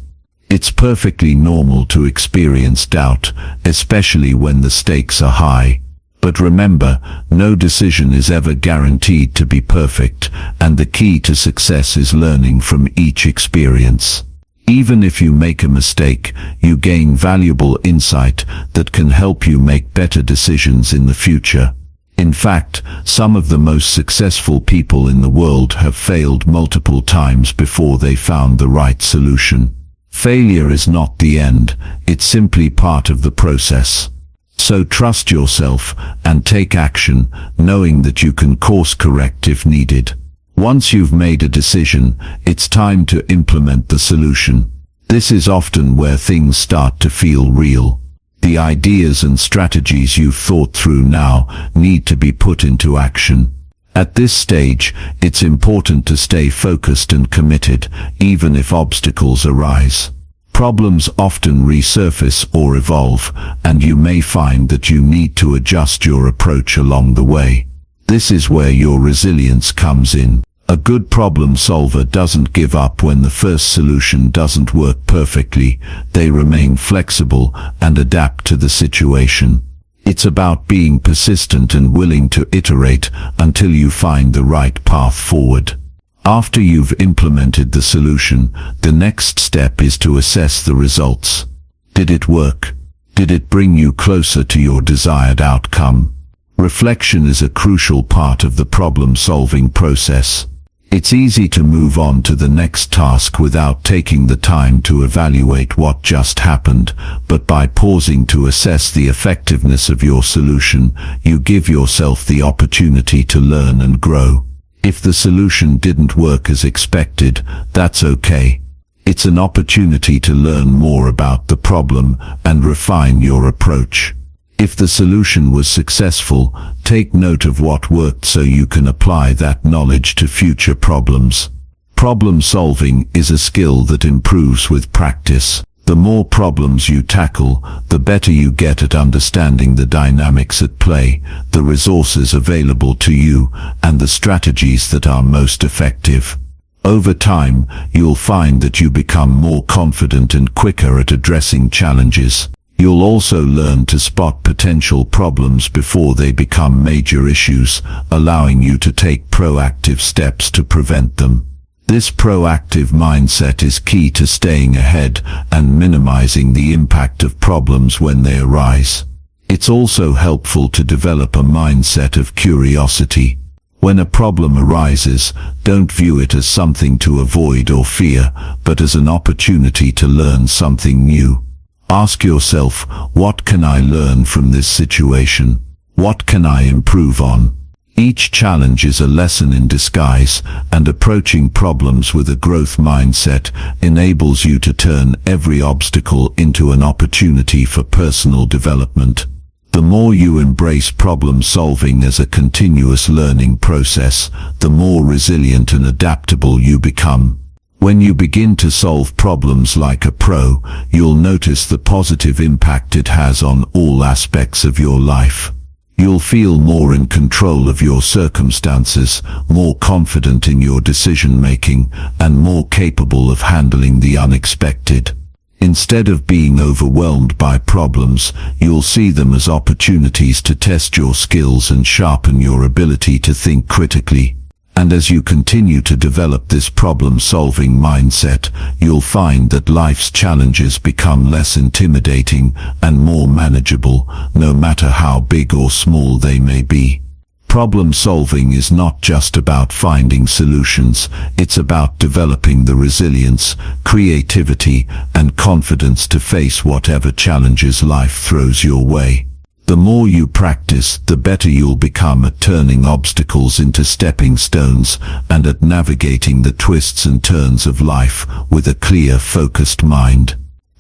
It's perfectly normal to experience doubt, especially when the stakes are high. But remember, no decision is ever guaranteed to be perfect, and the key to success is learning from each experience. Even if you make a mistake, you gain valuable insight that can help you make better decisions in the future. In fact, some of the most successful people in the world have failed multiple times before they found the right solution. Failure is not the end, it's simply part of the process. So trust yourself and take action, knowing that you can course correct if needed. Once you've made a decision, it's time to implement the solution. This is often where things start to feel real. The ideas and strategies you've thought through now need to be put into action. At this stage, it's important to stay focused and committed, even if obstacles arise. Problems often resurface or evolve, and you may find that you need to adjust your approach along the way. This is where your resilience comes in. A good problem solver doesn't give up when the first solution doesn't work perfectly. They remain flexible and adapt to the situation. It's about being persistent and willing to iterate until you find the right path forward. After you've implemented the solution, the next step is to assess the results. Did it work? Did it bring you closer to your desired outcome? Reflection is a crucial part of the problem-solving process. It's easy to move on to the next task without taking the time to evaluate what just happened, but by pausing to assess the effectiveness of your solution, you give yourself the opportunity to learn and grow. If the solution didn't work as expected, that's okay. It's an opportunity to learn more about the problem and refine your approach. If the solution was successful, take note of what worked so you can apply that knowledge to future problems. Problem solving is a skill that improves with practice. The more problems you tackle, the better you get at understanding the dynamics at play, the resources available to you, and the strategies that are most effective. Over time, you'll find that you become more confident and quicker at addressing challenges. You'll also learn to spot potential problems before they become major issues, allowing you to take proactive steps to prevent them. This proactive mindset is key to staying ahead and minimizing the impact of problems when they arise. It's also helpful to develop a mindset of curiosity. When a problem arises, don't view it as something to avoid or fear, but as an opportunity to learn something new. Ask yourself, what can I learn from this situation? What can I improve on? Each challenge is a lesson in disguise, and approaching problems with a growth mindset enables you to turn every obstacle into an opportunity for personal development. The more you embrace problem solving as a continuous learning process, the more resilient and adaptable you become. When you begin to solve problems like a pro, you'll notice the positive impact it has on all aspects of your life. You'll feel more in control of your circumstances, more confident in your decision-making, and more capable of handling the unexpected. Instead of being overwhelmed by problems, you'll see them as opportunities to test your skills and sharpen your ability to think critically. And as you continue to develop this problem-solving mindset, you'll find that life's challenges become less intimidating and more manageable, no matter how big or small they may be. Problem-solving is not just about finding solutions, it's about developing the resilience, creativity, and confidence to face whatever challenges life throws your way. The more you practice, the better you'll become at turning obstacles into stepping stones and at navigating the twists and turns of life with a clear, focused mind.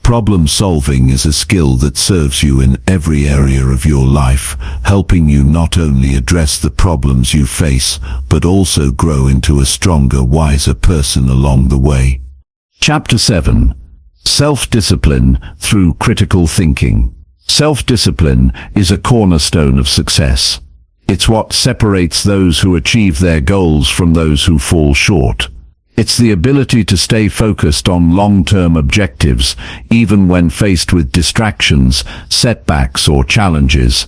Problem solving is a skill that serves you in every area of your life, helping you not only address the problems you face, but also grow into a stronger, wiser person along the way. Chapter 7. Self-discipline through critical thinking. Self-discipline is a cornerstone of success. It's what separates those who achieve their goals from those who fall short. It's the ability to stay focused on long-term objectives, even when faced with distractions, setbacks, or challenges.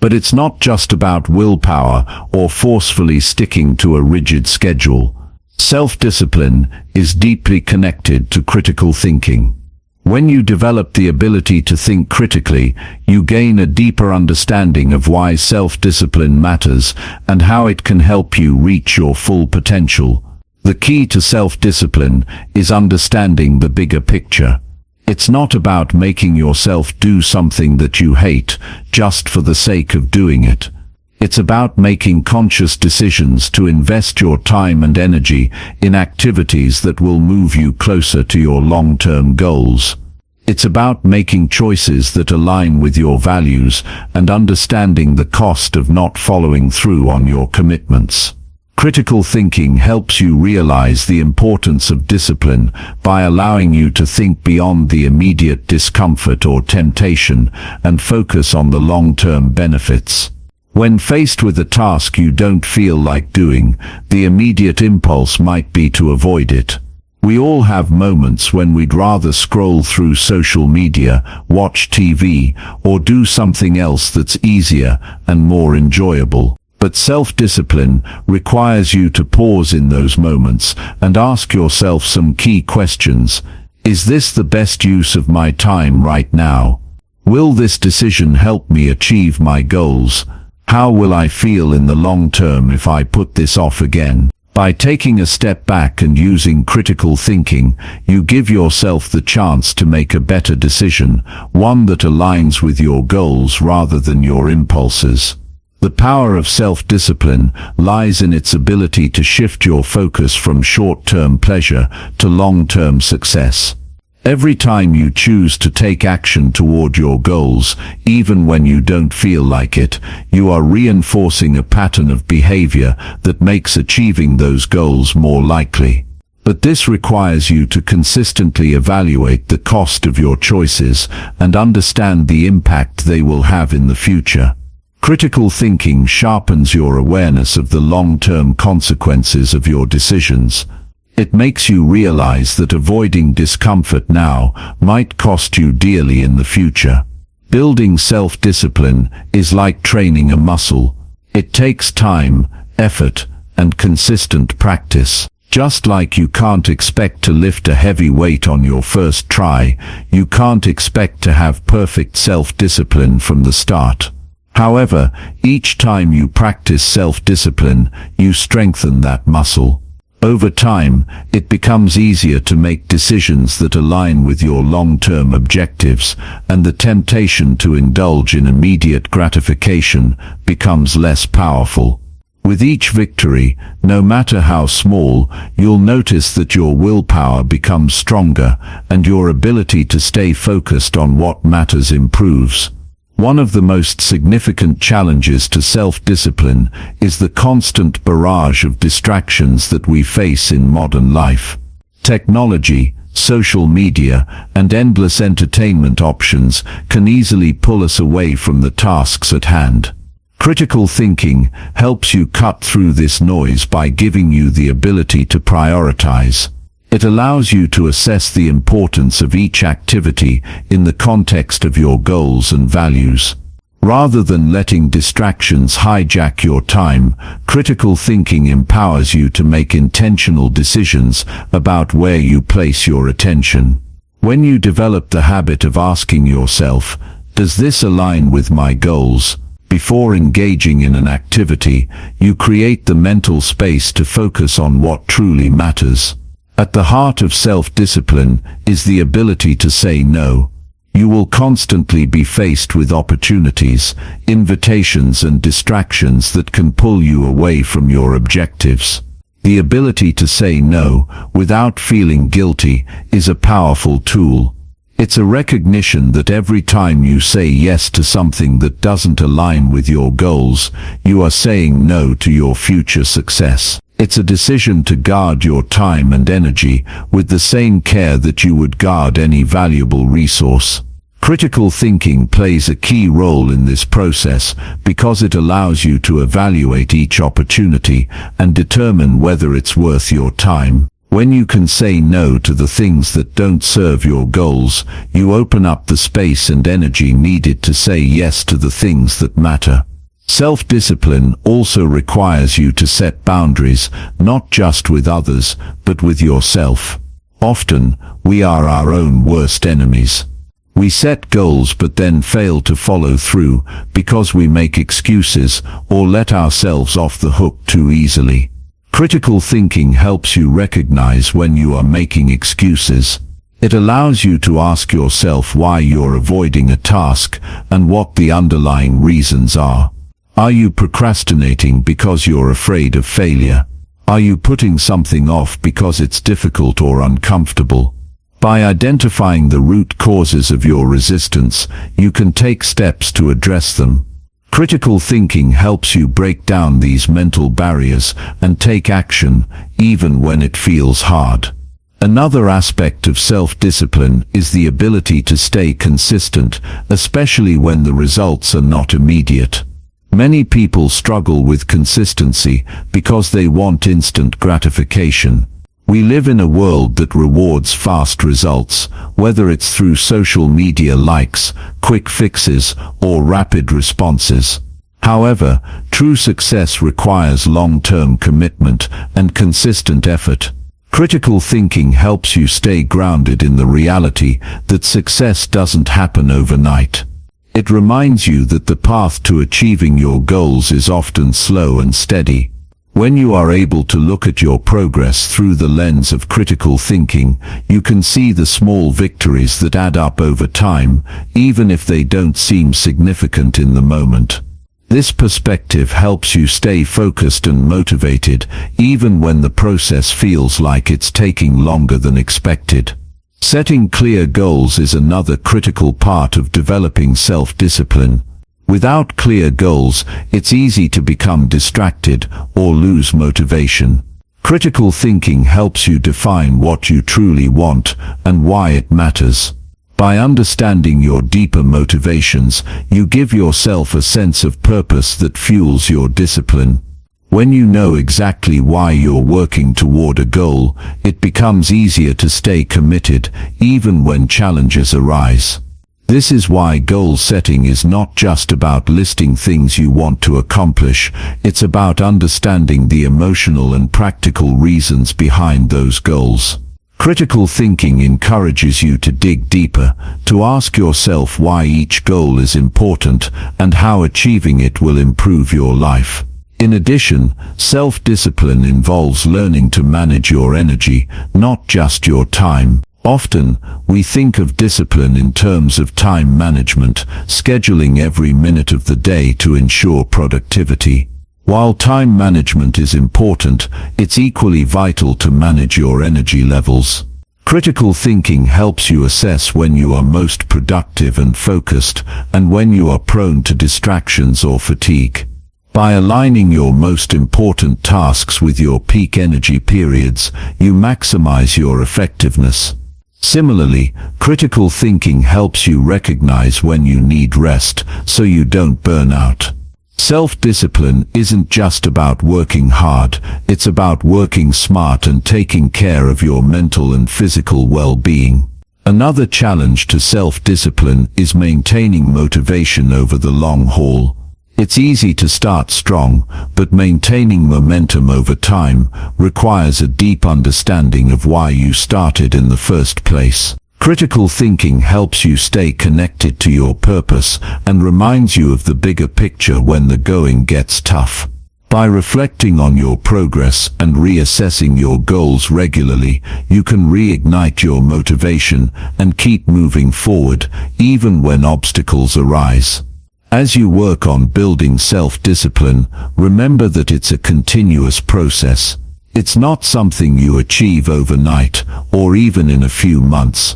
But it's not just about willpower or forcefully sticking to a rigid schedule. Self-discipline is deeply connected to critical thinking. When you develop the ability to think critically, you gain a deeper understanding of why self-discipline matters and how it can help you reach your full potential. The key to self-discipline is understanding the bigger picture. It's not about making yourself do something that you hate just for the sake of doing it. It's about making conscious decisions to invest your time and energy in activities that will move you closer to your long-term goals. It's about making choices that align with your values and understanding the cost of not following through on your commitments. Critical thinking helps you realize the importance of discipline by allowing you to think beyond the immediate discomfort or temptation and focus on the long-term benefits. When faced with a task you don't feel like doing, the immediate impulse might be to avoid it. We all have moments when we'd rather scroll through social media, watch TV, or do something else that's easier and more enjoyable. But self-discipline requires you to pause in those moments and ask yourself some key questions. Is this the best use of my time right now? Will this decision help me achieve my goals? How will I feel in the long term if I put this off again? By taking a step back and using critical thinking, you give yourself the chance to make a better decision, one that aligns with your goals rather than your impulses. The power of self-discipline lies in its ability to shift your focus from short-term pleasure to long-term success. Every time you choose to take action toward your goals, even when you don't feel like it, you are reinforcing a pattern of behavior that makes achieving those goals more likely. But this requires you to consistently evaluate the cost of your choices and understand the impact they will have in the future. Critical thinking sharpens your awareness of the long-term consequences of your decisions. It makes you realize that avoiding discomfort now might cost you dearly in the future. Building self-discipline is like training a muscle. It takes time, effort, and consistent practice. Just like you can't expect to lift a heavy weight on your first try, you can't expect to have perfect self-discipline from the start. However, each time you practice self-discipline, you strengthen that muscle. Over time, it becomes easier to make decisions that align with your long-term objectives, and the temptation to indulge in immediate gratification becomes less powerful. With each victory, no matter how small, you'll notice that your willpower becomes stronger, and your ability to stay focused on what matters improves. One of the most significant challenges to self-discipline is the constant barrage of distractions that we face in modern life. Technology, social media, and endless entertainment options can easily pull us away from the tasks at hand. Critical thinking helps you cut through this noise by giving you the ability to prioritize. It allows you to assess the importance of each activity in the context of your goals and values. Rather than letting distractions hijack your time, critical thinking empowers you to make intentional decisions about where you place your attention. When you develop the habit of asking yourself, "Does this align with my goals?" before engaging in an activity, you create the mental space to focus on what truly matters. At the heart of self-discipline is the ability to say no. You will constantly be faced with opportunities, invitations, and distractions that can pull you away from your objectives. The ability to say no without feeling guilty is a powerful tool. It's a recognition that every time you say yes to something that doesn't align with your goals, you are saying no to your future success. It's a decision to guard your time and energy with the same care that you would guard any valuable resource. Critical thinking plays a key role in this process because it allows you to evaluate each opportunity and determine whether it's worth your time. When you can say no to the things that don't serve your goals, you open up the space and energy needed to say yes to the things that matter. Self-discipline also requires you to set boundaries, not just with others, but with yourself. Often, we are our own worst enemies. We set goals but then fail to follow through because we make excuses or let ourselves off the hook too easily. Critical thinking helps you recognize when you are making excuses. It allows you to ask yourself why you're avoiding a task and what the underlying reasons are. Are you procrastinating because you're afraid of failure? Are you putting something off because it's difficult or uncomfortable? By identifying the root causes of your resistance, you can take steps to address them. Critical thinking helps you break down these mental barriers and take action, even when it feels hard. Another aspect of self-discipline is the ability to stay consistent, especially when the results are not immediate. Many people struggle with consistency because they want instant gratification. We live in a world that rewards fast results, whether it's through social media likes, quick fixes, or rapid responses. However, true success requires long-term commitment and consistent effort. Critical thinking helps you stay grounded in the reality that success doesn't happen overnight. It reminds you that the path to achieving your goals is often slow and steady. When you are able to look at your progress through the lens of critical thinking, you can see the small victories that add up over time, even if they don't seem significant in the moment. This perspective helps you stay focused and motivated, even when the process feels like it's taking longer than expected. Setting clear goals is another critical part of developing self-discipline. Without clear goals, it's easy to become distracted or lose motivation. Critical thinking helps you define what you truly want and why it matters. By understanding your deeper motivations, you give yourself a sense of purpose that fuels your discipline. When you know exactly why you're working toward a goal, it becomes easier to stay committed, even when challenges arise. This is why goal setting is not just about listing things you want to accomplish, it's about understanding the emotional and practical reasons behind those goals. Critical thinking encourages you to dig deeper, to ask yourself why each goal is important and how achieving it will improve your life. In addition, self-discipline involves learning to manage your energy, not just your time. Often, we think of discipline in terms of time management, scheduling every minute of the day to ensure productivity. While time management is important, it's equally vital to manage your energy levels. Critical thinking helps you assess when you are most productive and focused, and when you are prone to distractions or fatigue. By aligning your most important tasks with your peak energy periods, you maximize your effectiveness. Similarly, critical thinking helps you recognize when you need rest so you don't burn out. Self-discipline isn't just about working hard, it's about working smart and taking care of your mental and physical well-being. Another challenge to self-discipline is maintaining motivation over the long haul. It's easy to start strong, but maintaining momentum over time requires a deep understanding of why you started in the first place. Critical thinking helps you stay connected to your purpose and reminds you of the bigger picture when the going gets tough. By reflecting on your progress and reassessing your goals regularly, you can reignite your motivation and keep moving forward, even when obstacles arise. As you work on building self-discipline, remember that it's a continuous process. It's not something you achieve overnight or even in a few months.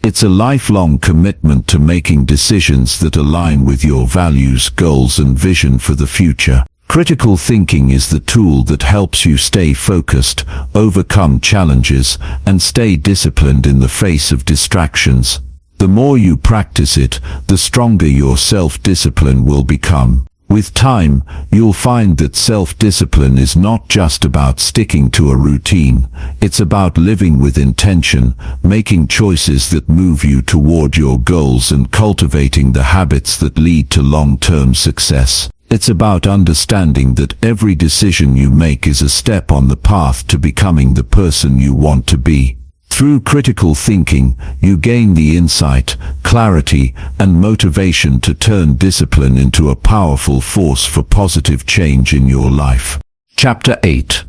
It's a lifelong commitment to making decisions that align with your values, goals, and vision for the future. Critical thinking is the tool that helps you stay focused, overcome challenges, and stay disciplined in the face of distractions. The more you practice it, the stronger your self-discipline will become. With time, you'll find that self-discipline is not just about sticking to a routine. It's about living with intention, making choices that move you toward your goals, and cultivating the habits that lead to long-term success. It's about understanding that every decision you make is a step on the path to becoming the person you want to be. Through critical thinking, you gain the insight, clarity, and motivation to turn discipline into a powerful force for positive change in your life. Chapter 8.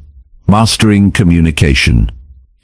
Mastering Communication.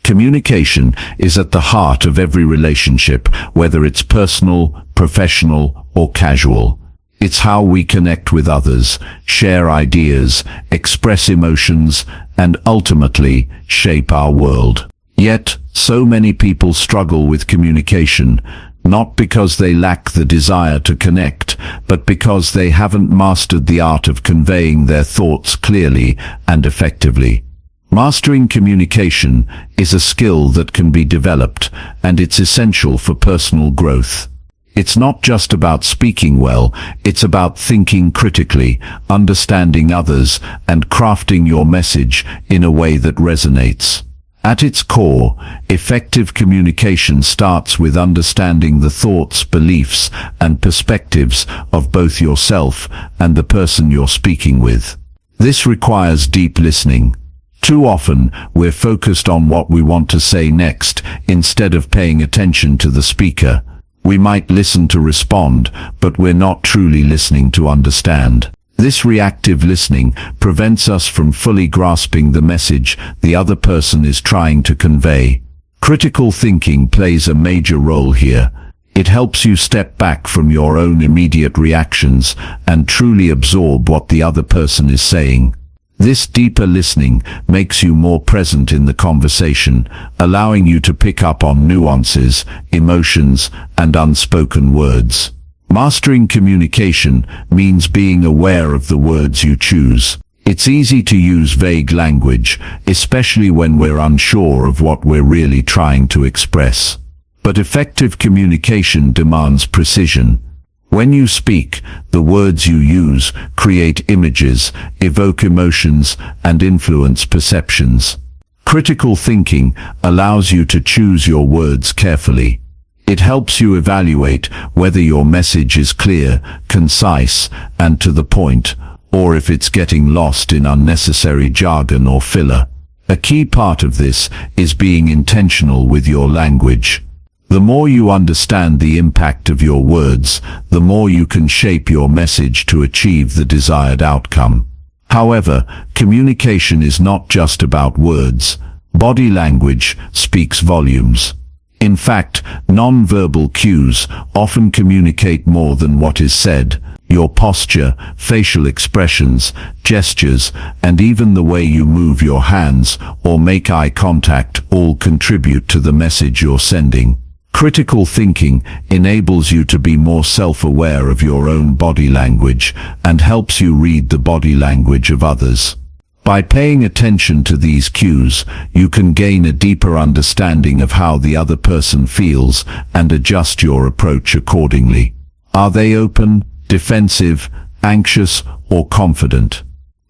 Communication is at the heart of every relationship, whether it's personal, professional, or casual. It's how we connect with others, share ideas, express emotions, and ultimately shape our world. Yet, so many people struggle with communication, not because they lack the desire to connect, but because they haven't mastered the art of conveying their thoughts clearly and effectively. Mastering communication is a skill that can be developed, and it's essential for personal growth. It's not just about speaking well, it's about thinking critically, understanding others, and crafting your message in a way that resonates. At its core, effective communication starts with understanding the thoughts, beliefs, and perspectives of both yourself and the person you're speaking with. This requires deep listening. Too often, we're focused on what we want to say next, instead of paying attention to the speaker. We might listen to respond, but we're not truly listening to understand. This reactive listening prevents us from fully grasping the message the other person is trying to convey. Critical thinking plays a major role here. It helps you step back from your own immediate reactions and truly absorb what the other person is saying. This deeper listening makes you more present in the conversation, allowing you to pick up on nuances, emotions, and unspoken words. Mastering communication means being aware of the words you choose. It's easy to use vague language, especially when we're unsure of what we're really trying to express. But effective communication demands precision. When you speak, the words you use create images, evoke emotions, and influence perceptions. Critical thinking allows you to choose your words carefully. It helps you evaluate whether your message is clear, concise, and to the point, or if it's getting lost in unnecessary jargon or filler. A key part of this is being intentional with your language. The more you understand the impact of your words, the more you can shape your message to achieve the desired outcome. However, communication is not just about words. Body language speaks volumes. In fact, non-verbal cues often communicate more than what is said. Your posture, facial expressions, gestures, and even the way you move your hands or make eye contact all contribute to the message you're sending. Critical thinking enables you to be more self-aware of your own body language and helps you read the body language of others. By paying attention to these cues, you can gain a deeper understanding of how the other person feels and adjust your approach accordingly. Are they open, defensive, anxious, or confident?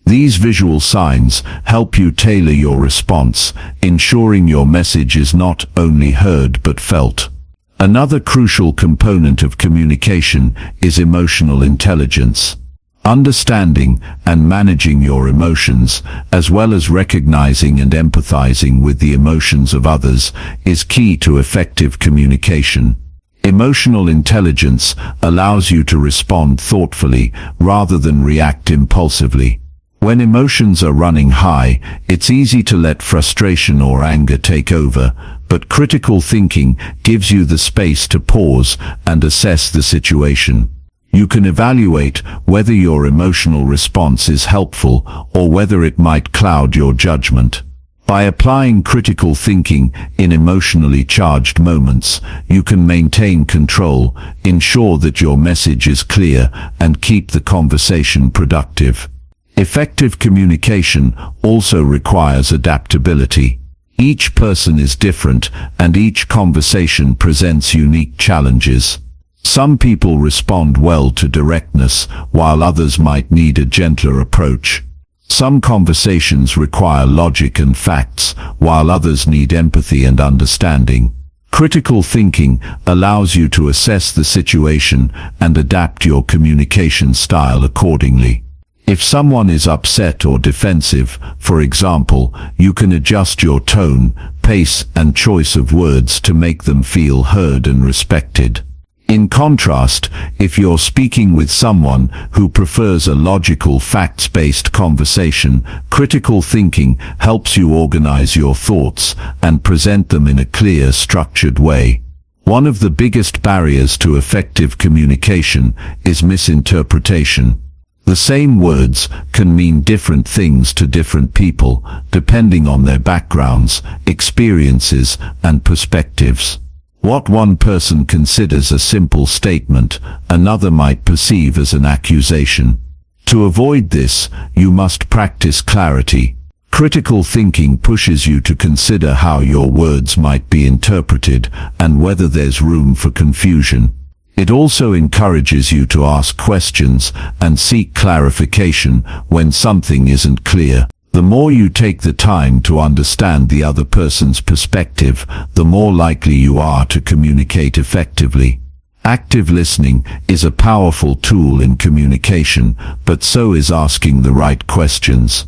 These visual signs help you tailor your response, ensuring your message is not only heard but felt. Another crucial component of communication is emotional intelligence. Understanding and managing your emotions, as well as recognizing and empathizing with the emotions of others, is key to effective communication. Emotional intelligence allows you to respond thoughtfully rather than react impulsively. When emotions are running high, it's easy to let frustration or anger take over, but critical thinking gives you the space to pause and assess the situation. You can evaluate whether your emotional response is helpful or whether it might cloud your judgment. By applying critical thinking in emotionally charged moments, you can maintain control, ensure that your message is clear, and keep the conversation productive. Effective communication also requires adaptability. Each person is different, and each conversation presents unique challenges. Some people respond well to directness, while others might need a gentler approach. Some conversations require logic and facts, while others need empathy and understanding. Critical thinking allows you to assess the situation and adapt your communication style accordingly. If someone is upset or defensive, for example, you can adjust your tone, pace, and choice of words to make them feel heard and respected. In contrast, if you're speaking with someone who prefers a logical, facts-based conversation, critical thinking helps you organize your thoughts and present them in a clear, structured way. One of the biggest barriers to effective communication is misinterpretation. The same words can mean different things to different people, depending on their backgrounds, experiences, and perspectives. What one person considers a simple statement, another might perceive as an accusation. To avoid this, you must practice clarity. Critical thinking pushes you to consider how your words might be interpreted and whether there's room for confusion. It also encourages you to ask questions and seek clarification when something isn't clear. The more you take the time to understand the other person's perspective, the more likely you are to communicate effectively. Active listening is a powerful tool in communication, but so is asking the right questions.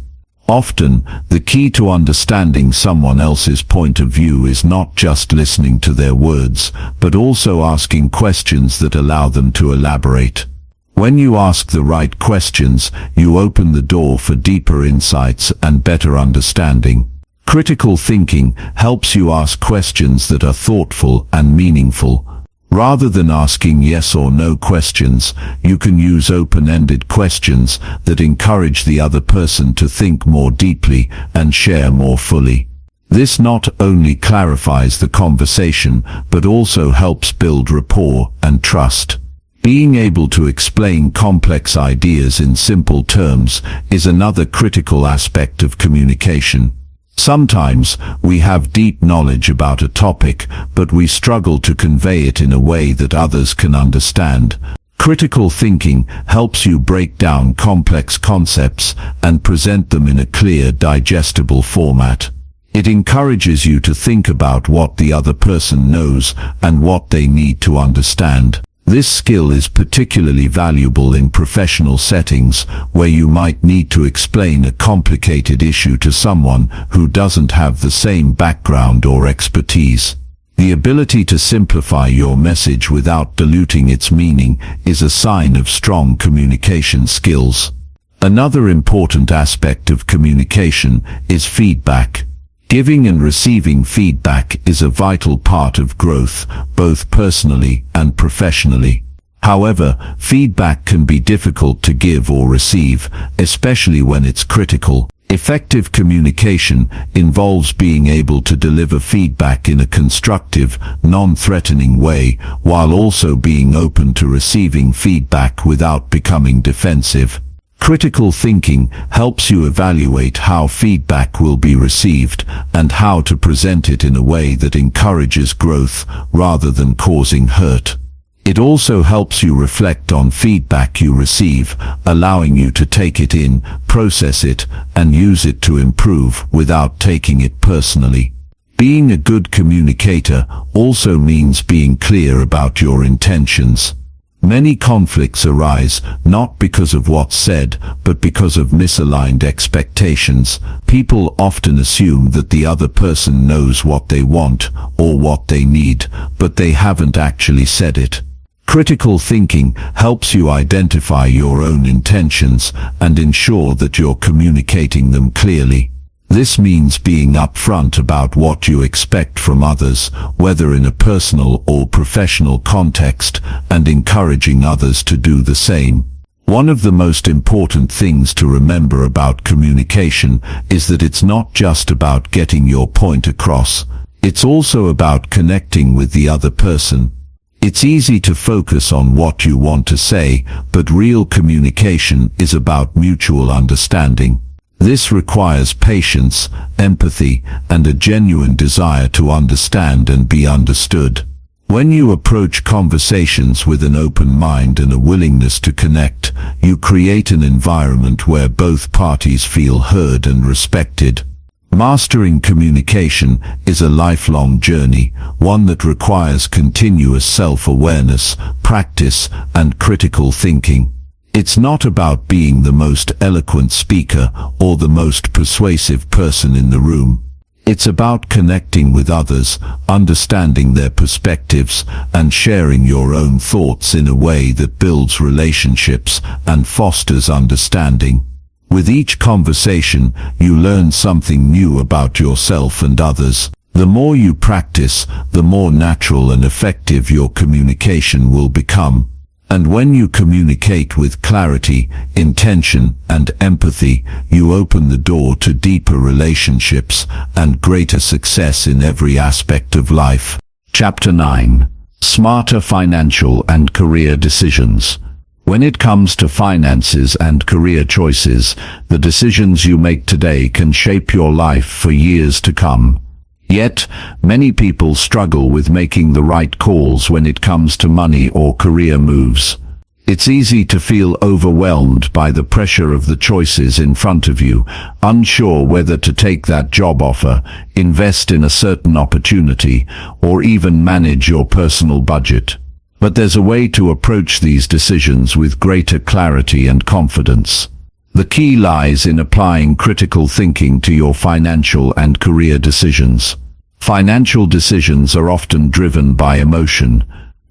Often, the key to understanding someone else's point of view is not just listening to their words, but also asking questions that allow them to elaborate. When you ask the right questions, you open the door for deeper insights and better understanding. Critical thinking helps you ask questions that are thoughtful and meaningful. Rather than asking yes or no questions, you can use open-ended questions that encourage the other person to think more deeply and share more fully. This not only clarifies the conversation, but also helps build rapport and trust. Being able to explain complex ideas in simple terms is another critical aspect of communication. Sometimes we have deep knowledge about a topic, but we struggle to convey it in a way that others can understand. Critical thinking helps you break down complex concepts and present them in a clear, digestible format. It encourages you to think about what the other person knows and what they need to understand. This skill is particularly valuable in professional settings where you might need to explain a complicated issue to someone who doesn't have the same background or expertise. The ability to simplify your message without diluting its meaning is a sign of strong communication skills. Another important aspect of communication is feedback. Giving and receiving feedback is a vital part of growth, both personally and professionally. However, feedback can be difficult to give or receive, especially when it's critical. Effective communication involves being able to deliver feedback in a constructive, non-threatening way, while also being open to receiving feedback without becoming defensive. Critical thinking helps you evaluate how feedback will be received and how to present it in a way that encourages growth rather than causing hurt. It also helps you reflect on feedback you receive, allowing you to take it in, process it, and use it to improve without taking it personally. Being a good communicator also means being clear about your intentions. Many conflicts arise not because of what's said, but because of misaligned expectations. People often assume that the other person knows what they want or what they need, but they haven't actually said it. Critical thinking helps you identify your own intentions and ensure that you're communicating them clearly. This means being upfront about what you expect from others, whether in a personal or professional context, and encouraging others to do the same. One of the most important things to remember about communication is that it's not just about getting your point across. It's also about connecting with the other person. It's easy to focus on what you want to say, but real communication is about mutual understanding. This requires patience, empathy, and a genuine desire to understand and be understood. When you approach conversations with an open mind and a willingness to connect, you create an environment where both parties feel heard and respected. Mastering communication is a lifelong journey, one that requires continuous self-awareness, practice, and critical thinking. It's not about being the most eloquent speaker or the most persuasive person in the room. It's about connecting with others, understanding their perspectives, and sharing your own thoughts in a way that builds relationships and fosters understanding. With each conversation, you learn something new about yourself and others. The more you practice, the more natural and effective your communication will become. And when you communicate with clarity, intention, and empathy, you open the door to deeper relationships and greater success in every aspect of life. Chapter 9. Smarter Financial and Career Decisions. When it comes to finances and career choices, the decisions you make today can shape your life for years to come. Yet, many people struggle with making the right calls when it comes to money or career moves. It's easy to feel overwhelmed by the pressure of the choices in front of you, unsure whether to take that job offer, invest in a certain opportunity, or even manage your personal budget. But there's a way to approach these decisions with greater clarity and confidence. The key lies in applying critical thinking to your financial and career decisions. Financial decisions are often driven by emotion.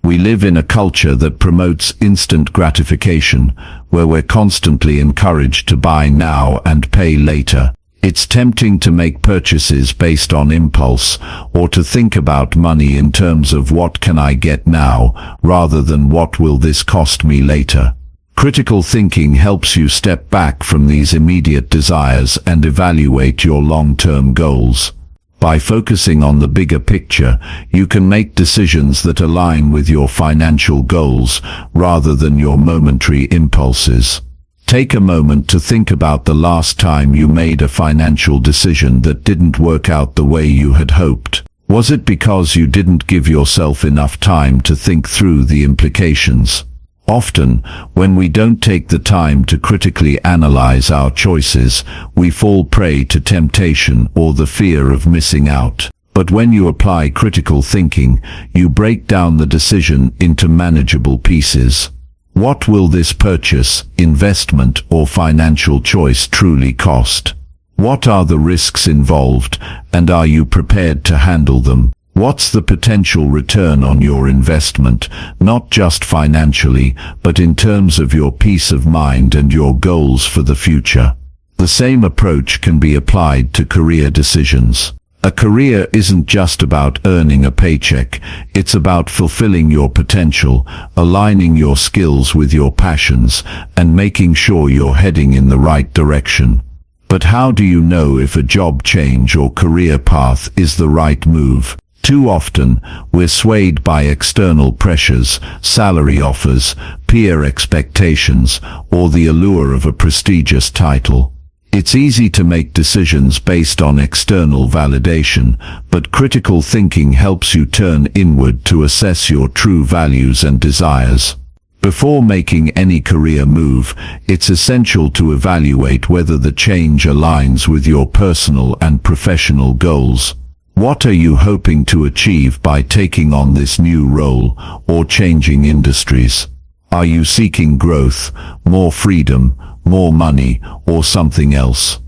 We live in a culture that promotes instant gratification, where we're constantly encouraged to buy now and pay later. It's tempting to make purchases based on impulse, or to think about money in terms of what can I get now, rather than what will this cost me later. Critical thinking helps you step back from these immediate desires and evaluate your long-term goals. By focusing on the bigger picture, you can make decisions that align with your financial goals rather than your momentary impulses. Take a moment to think about the last time you made a financial decision that didn't work out the way you had hoped. Was it because you didn't give yourself enough time to think through the implications? Often, when we don't take the time to critically analyze our choices, we fall prey to temptation or the fear of missing out. But when you apply critical thinking, you break down the decision into manageable pieces. What will this purchase, investment, or financial choice truly cost? What are the risks involved, and are you prepared to handle them? What's the potential return on your investment, not just financially, but in terms of your peace of mind and your goals for the future? The same approach can be applied to career decisions. A career isn't just about earning a paycheck, it's about fulfilling your potential, aligning your skills with your passions, and making sure you're heading in the right direction. But how do you know if a job change or career path is the right move? Too often, we're swayed by external pressures, salary offers, peer expectations, or the allure of a prestigious title. It's easy to make decisions based on external validation, but critical thinking helps you turn inward to assess your true values and desires. Before making any career move, it's essential to evaluate whether the change aligns with your personal and professional goals. What are you hoping to achieve by taking on this new role or changing industries? Are you seeking growth, more freedom, more money, or something else?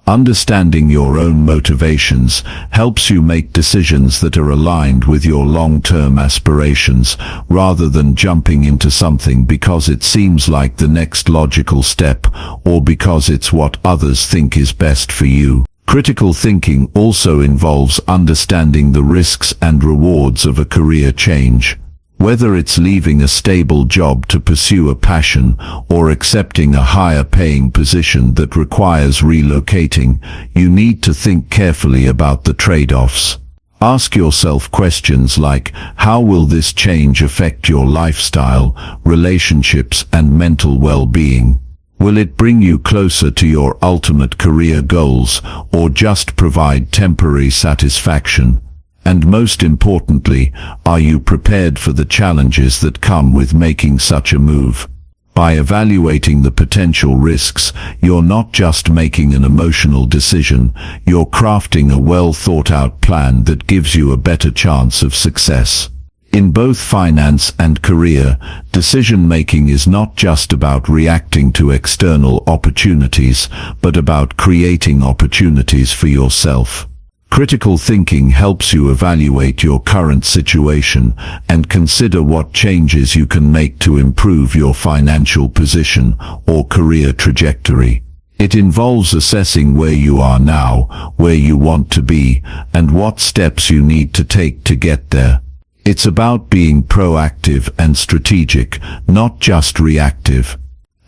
Understanding your own motivations helps you make decisions that are aligned with your long-term aspirations, rather than jumping into something because it seems like the next logical step, or because it's what others think is best for you. Critical thinking also involves understanding the risks and rewards of a career change. Whether it's leaving a stable job to pursue a passion or accepting a higher paying position that requires relocating, you need to think carefully about the trade-offs. Ask yourself questions like, how will this change affect your lifestyle, relationships, and mental well-being? Will it bring you closer to your ultimate career goals, or just provide temporary satisfaction? And most importantly, are you prepared for the challenges that come with making such a move? By evaluating the potential risks, you're not just making an emotional decision, you're crafting a well-thought-out plan that gives you a better chance of success. In both finance and career, decision-making is not just about reacting to external opportunities, but about creating opportunities for yourself. Critical thinking helps you evaluate your current situation and consider what changes you can make to improve your financial position or career trajectory. It involves assessing where you are now, where you want to be, and what steps you need to take to get there. It's about being proactive and strategic, not just reactive.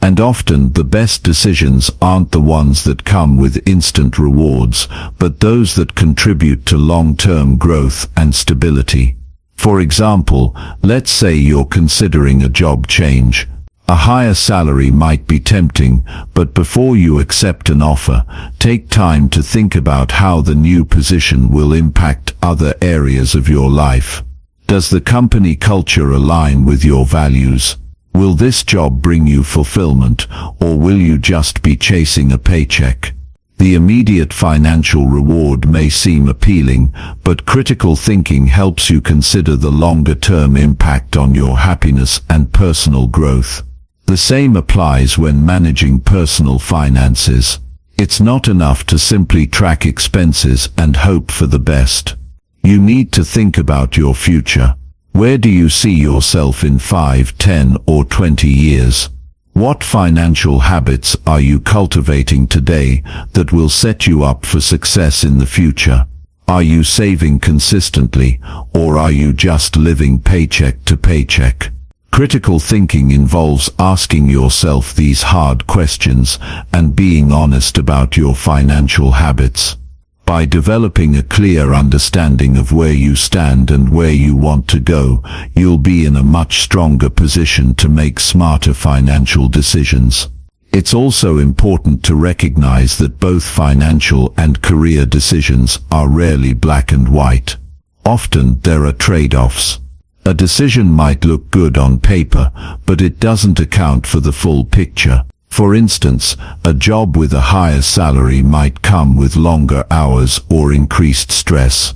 And often the best decisions aren't the ones that come with instant rewards, but those that contribute to long-term growth and stability. For example, let's say you're considering a job change. A higher salary might be tempting, but before you accept an offer, take time to think about how the new position will impact other areas of your life. Does the company culture align with your values? Will this job bring you fulfillment, or will you just be chasing a paycheck? The immediate financial reward may seem appealing, but critical thinking helps you consider the longer-term impact on your happiness and personal growth. The same applies when managing personal finances. It's not enough to simply track expenses and hope for the best. You need to think about your future. Where do you see yourself in 5, 10, or 20 years? What financial habits are you cultivating today that will set you up for success in the future? Are you saving consistently, or are you just living paycheck to paycheck? Critical thinking involves asking yourself these hard questions and being honest about your financial habits. By developing a clear understanding of where you stand and where you want to go, you'll be in a much stronger position to make smarter financial decisions. It's also important to recognize that both financial and career decisions are rarely black and white. Often there are trade-offs. A decision might look good on paper, but it doesn't account for the full picture. For instance, a job with a higher salary might come with longer hours or increased stress.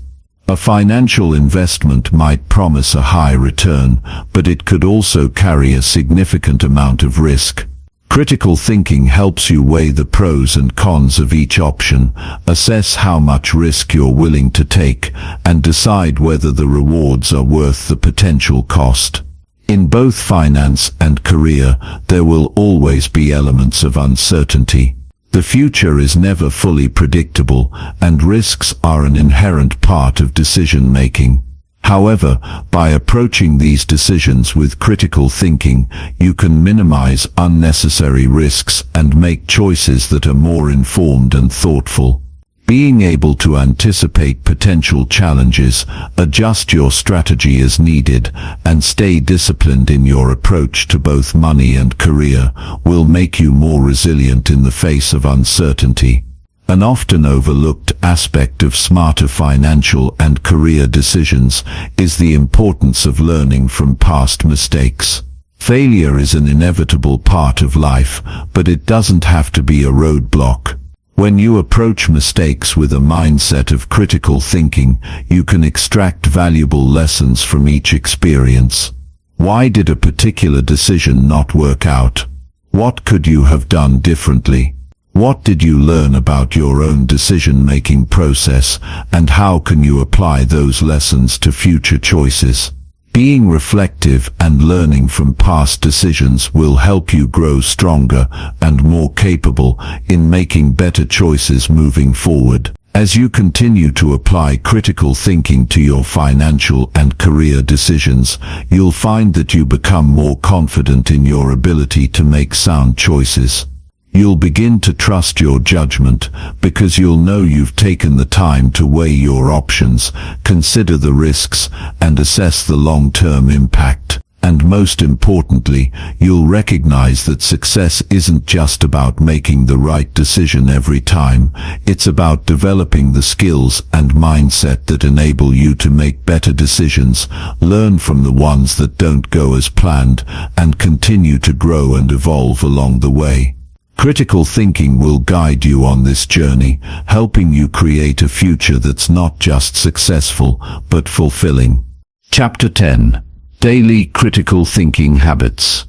A financial investment might promise a high return, but it could also carry a significant amount of risk. Critical thinking helps you weigh the pros and cons of each option, assess how much risk you're willing to take, and decide whether the rewards are worth the potential cost. In both finance and career, there will always be elements of uncertainty. The future is never fully predictable, and risks are an inherent part of decision-making. However, by approaching these decisions with critical thinking, you can minimize unnecessary risks and make choices that are more informed and thoughtful. Being able to anticipate potential challenges, adjust your strategy as needed, and stay disciplined in your approach to both money and career will make you more resilient in the face of uncertainty. An often overlooked aspect of smarter financial and career decisions is the importance of learning from past mistakes. Failure is an inevitable part of life, but it doesn't have to be a roadblock. When you approach mistakes with a mindset of critical thinking, you can extract valuable lessons from each experience. Why did a particular decision not work out? What could you have done differently? What did you learn about your own decision-making process, and how can you apply those lessons to future choices? Being reflective and learning from past decisions will help you grow stronger and more capable in making better choices moving forward. As you continue to apply critical thinking to your financial and career decisions, you'll find that you become more confident in your ability to make sound choices. You'll begin to trust your judgment because you'll know you've taken the time to weigh your options, consider the risks, and assess the long-term impact. And most importantly, you'll recognize that success isn't just about making the right decision every time. It's about developing the skills and mindset that enable you to make better decisions, learn from the ones that don't go as planned, and continue to grow and evolve along the way. Critical thinking will guide you on this journey, helping you create a future that's not just successful, but fulfilling. Chapter 10. Daily critical thinking habits.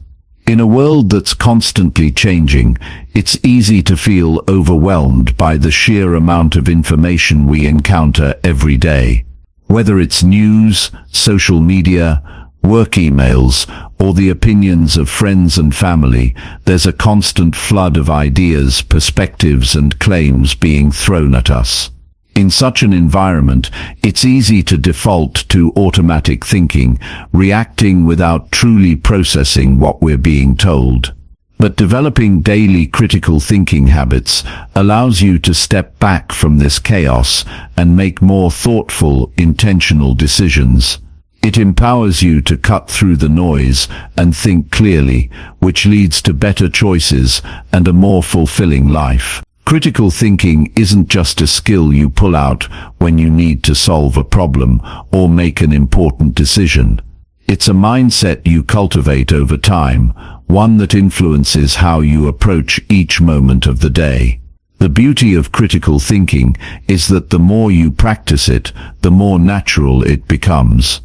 In a world that's constantly changing, it's easy to feel overwhelmed by the sheer amount of information we encounter every day. Whether it's news, social media, work emails, or the opinions of friends and family, there's a constant flood of ideas, perspectives, and claims being thrown at us. In such an environment, it's easy to default to automatic thinking, reacting without truly processing what we're being told. But developing daily critical thinking habits allows you to step back from this chaos and make more thoughtful, intentional decisions. It empowers you to cut through the noise and think clearly, which leads to better choices and a more fulfilling life. Critical thinking isn't just a skill you pull out when you need to solve a problem or make an important decision. It's a mindset you cultivate over time, one that influences how you approach each moment of the day. The beauty of critical thinking is that the more you practice it, the more natural it becomes.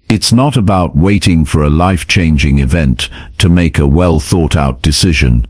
It's not about waiting for a life-changing event to make a well-thought-out decision.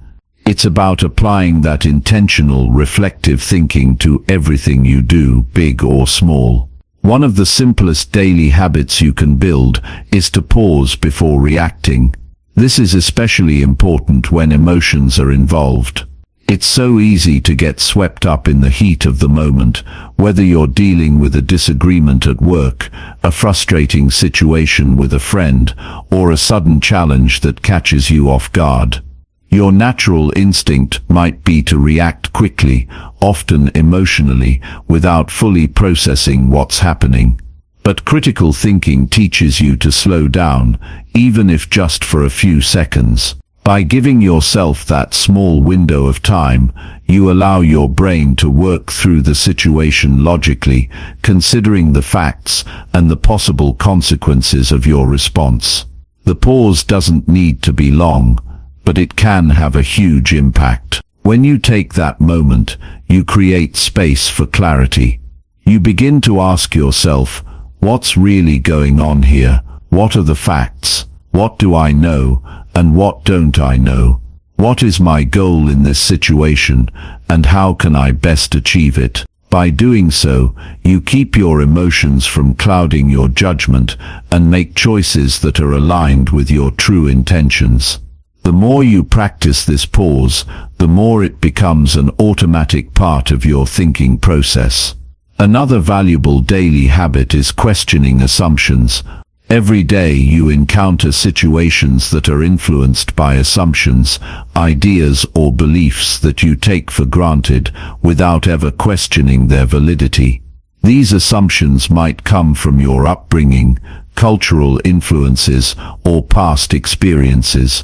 It's about applying that intentional, reflective thinking to everything you do, big or small. One of the simplest daily habits you can build is to pause before reacting. This is especially important when emotions are involved. It's so easy to get swept up in the heat of the moment, whether you're dealing with a disagreement at work, a frustrating situation with a friend, or a sudden challenge that catches you off guard. Your natural instinct might be to react quickly, often emotionally, without fully processing what's happening. But critical thinking teaches you to slow down, even if just for a few seconds. By giving yourself that small window of time, you allow your brain to work through the situation logically, considering the facts and the possible consequences of your response. The pause doesn't need to be long, but it can have a huge impact. When you take that moment, you create space for clarity. You begin to ask yourself, what's really going on here? What are the facts? What do I know? And what don't I know? What is my goal in this situation? And how can I best achieve it? By doing so, you keep your emotions from clouding your judgment and make choices that are aligned with your true intentions. The more you practice this pause, the more it becomes an automatic part of your thinking process. Another valuable daily habit is questioning assumptions. Every day you encounter situations that are influenced by assumptions, ideas or beliefs that you take for granted without ever questioning their validity. These assumptions might come from your upbringing, cultural influences, or past experiences.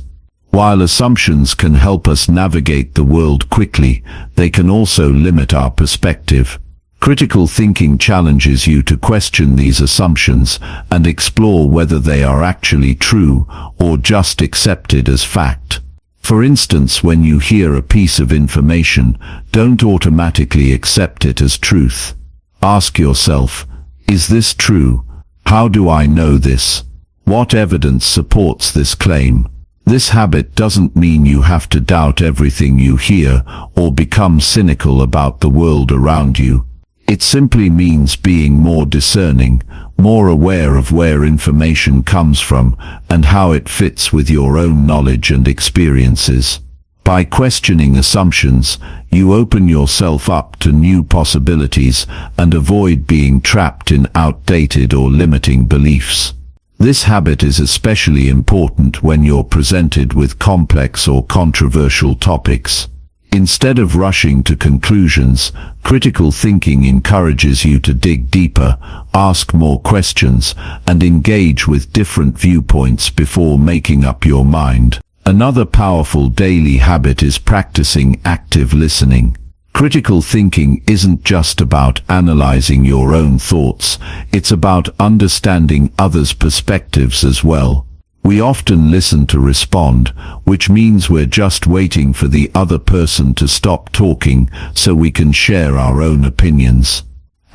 While assumptions can help us navigate the world quickly, they can also limit our perspective. Critical thinking challenges you to question these assumptions and explore whether they are actually true or just accepted as fact. For instance, when you hear a piece of information, don't automatically accept it as truth. Ask yourself, is this true? How do I know this? What evidence supports this claim? This habit doesn't mean you have to doubt everything you hear or become cynical about the world around you. It simply means being more discerning, more aware of where information comes from and how it fits with your own knowledge and experiences. By questioning assumptions, you open yourself up to new possibilities and avoid being trapped in outdated or limiting beliefs. This habit is especially important when you're presented with complex or controversial topics. Instead of rushing to conclusions, critical thinking encourages you to dig deeper, ask more questions, and engage with different viewpoints before making up your mind. Another powerful daily habit is practicing active listening. Critical thinking isn't just about analyzing your own thoughts, it's about understanding others' perspectives as well. We often listen to respond, which means we're just waiting for the other person to stop talking so we can share our own opinions.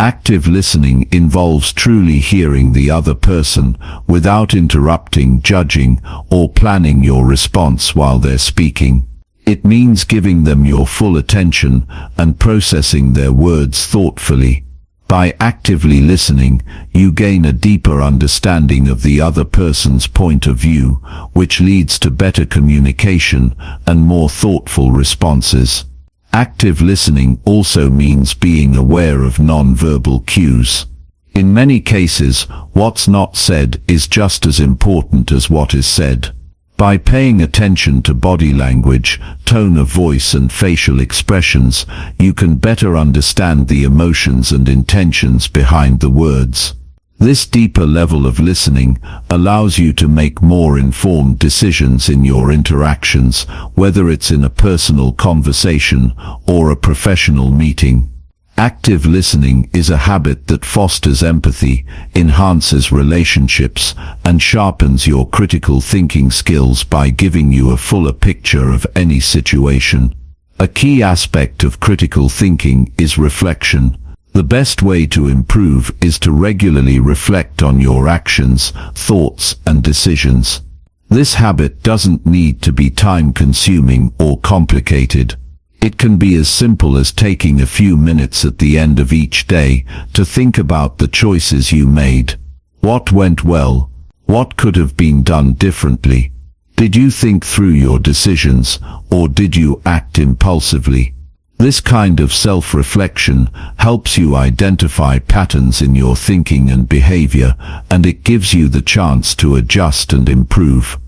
Active listening involves truly hearing the other person without interrupting, judging, or planning your response while they're speaking. It means giving them your full attention and processing their words thoughtfully. By actively listening, you gain a deeper understanding of the other person's point of view, which leads to better communication and more thoughtful responses. Active listening also means being aware of non-verbal cues. In many cases, what's not said is just as important as what is said. By paying attention to body language, tone of voice and facial expressions, you can better understand the emotions and intentions behind the words. This deeper level of listening allows you to make more informed decisions in your interactions, whether it's in a personal conversation or a professional meeting. Active listening is a habit that fosters empathy, enhances relationships, and sharpens your critical thinking skills by giving you a fuller picture of any situation. A key aspect of critical thinking is reflection. The best way to improve is to regularly reflect on your actions, thoughts, and decisions. This habit doesn't need to be time-consuming or complicated. It can be as simple as taking a few minutes at the end of each day to think about the choices you made. What went well? What could have been done differently? Did you think through your decisions, or did you act impulsively? This kind of self-reflection helps you identify patterns in your thinking and behavior, and it gives you the chance to adjust and improve.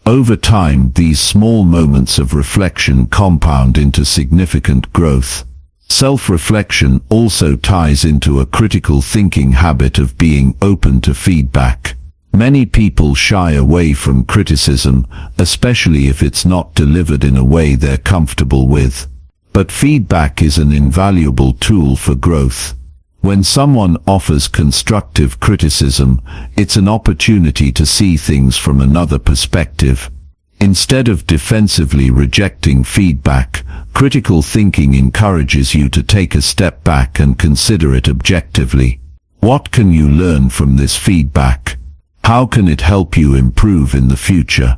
Over time, these small moments of reflection compound into significant growth. Self-reflection also ties into a critical thinking habit of being open to feedback. Many people shy away from criticism, especially if it's not delivered in a way they're comfortable with. But feedback is an invaluable tool for growth. When someone offers constructive criticism, it's an opportunity to see things from another perspective. Instead of defensively rejecting feedback, critical thinking encourages you to take a step back and consider it objectively. What can you learn from this feedback? How can it help you improve in the future?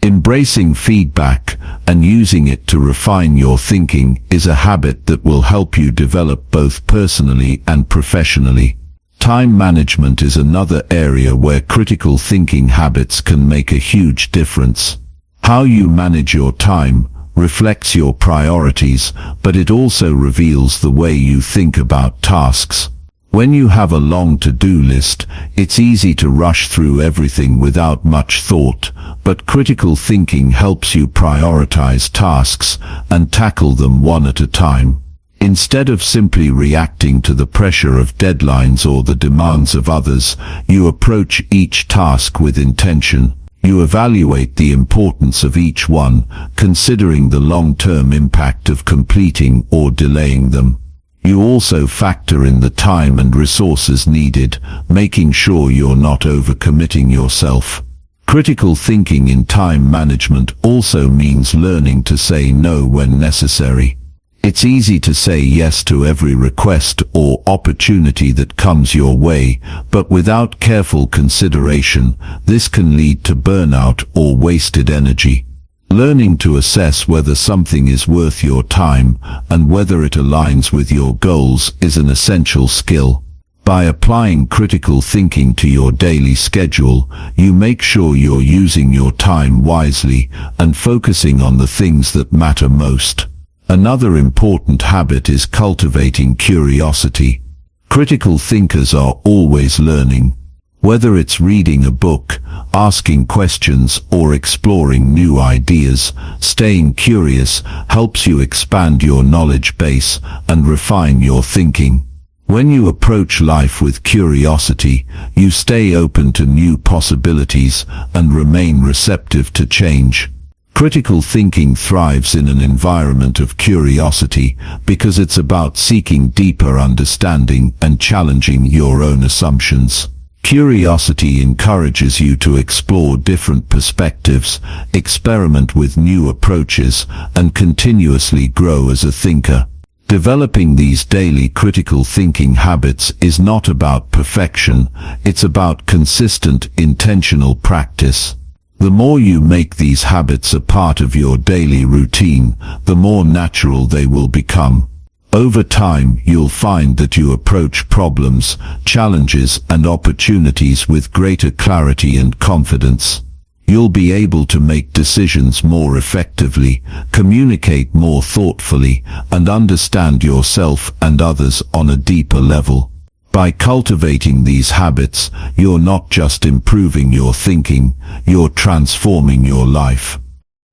Embracing feedback and using it to refine your thinking is a habit that will help you develop both personally and professionally. Time management is another area where critical thinking habits can make a huge difference. How you manage your time reflects your priorities, but it also reveals the way you think about tasks. When you have a long to-do list, it's easy to rush through everything without much thought, but critical thinking helps you prioritize tasks and tackle them one at a time. Instead of simply reacting to the pressure of deadlines or the demands of others, you approach each task with intention. You evaluate the importance of each one, considering the long-term impact of completing or delaying them. You also factor in the time and resources needed, making sure you're not overcommitting yourself. Critical thinking in time management also means learning to say no when necessary. It's easy to say yes to every request or opportunity that comes your way, but without careful consideration, this can lead to burnout or wasted energy. Learning to assess whether something is worth your time and whether it aligns with your goals is an essential skill. By applying critical thinking to your daily schedule, you make sure you're using your time wisely and focusing on the things that matter most. Another important habit is cultivating curiosity. Critical thinkers are always learning. Whether it's reading a book, asking questions, or exploring new ideas, staying curious helps you expand your knowledge base and refine your thinking. When you approach life with curiosity, you stay open to new possibilities and remain receptive to change. Critical thinking thrives in an environment of curiosity because it's about seeking deeper understanding and challenging your own assumptions. Curiosity encourages you to explore different perspectives, experiment with new approaches, and continuously grow as a thinker. Developing these daily critical thinking habits is not about perfection, it's about consistent, intentional practice. The more you make these habits a part of your daily routine, the more natural they will become. Over time, you'll find that you approach problems, challenges, and opportunities with greater clarity and confidence. You'll be able to make decisions more effectively, communicate more thoughtfully, and understand yourself and others on a deeper level. By cultivating these habits, you're not just improving your thinking, you're transforming your life.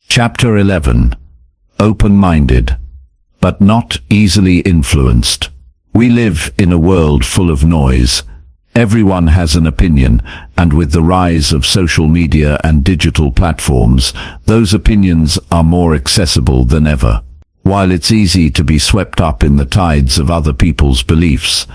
Chapter 11. Open-minded, but not easily influenced. We live in a world full of noise. Everyone has an opinion, and with the rise of social media and digital platforms, those opinions are more accessible than ever. While it's easy to be swept up in the tides of other people's beliefs,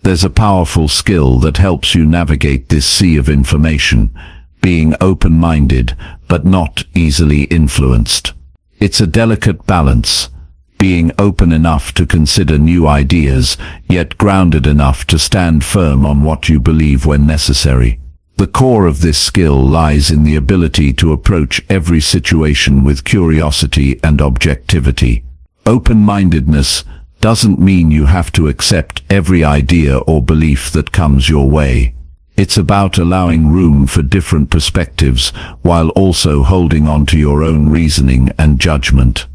there's a powerful skill that helps you navigate this sea of information, being open-minded, but not easily influenced. It's a delicate balance, being open enough to consider new ideas, yet grounded enough to stand firm on what you believe when necessary. The core of this skill lies in the ability to approach every situation with curiosity and objectivity. Open-mindedness doesn't mean you have to accept every idea or belief that comes your way. It's about allowing room for different perspectives while also holding on to your own reasoning and judgment.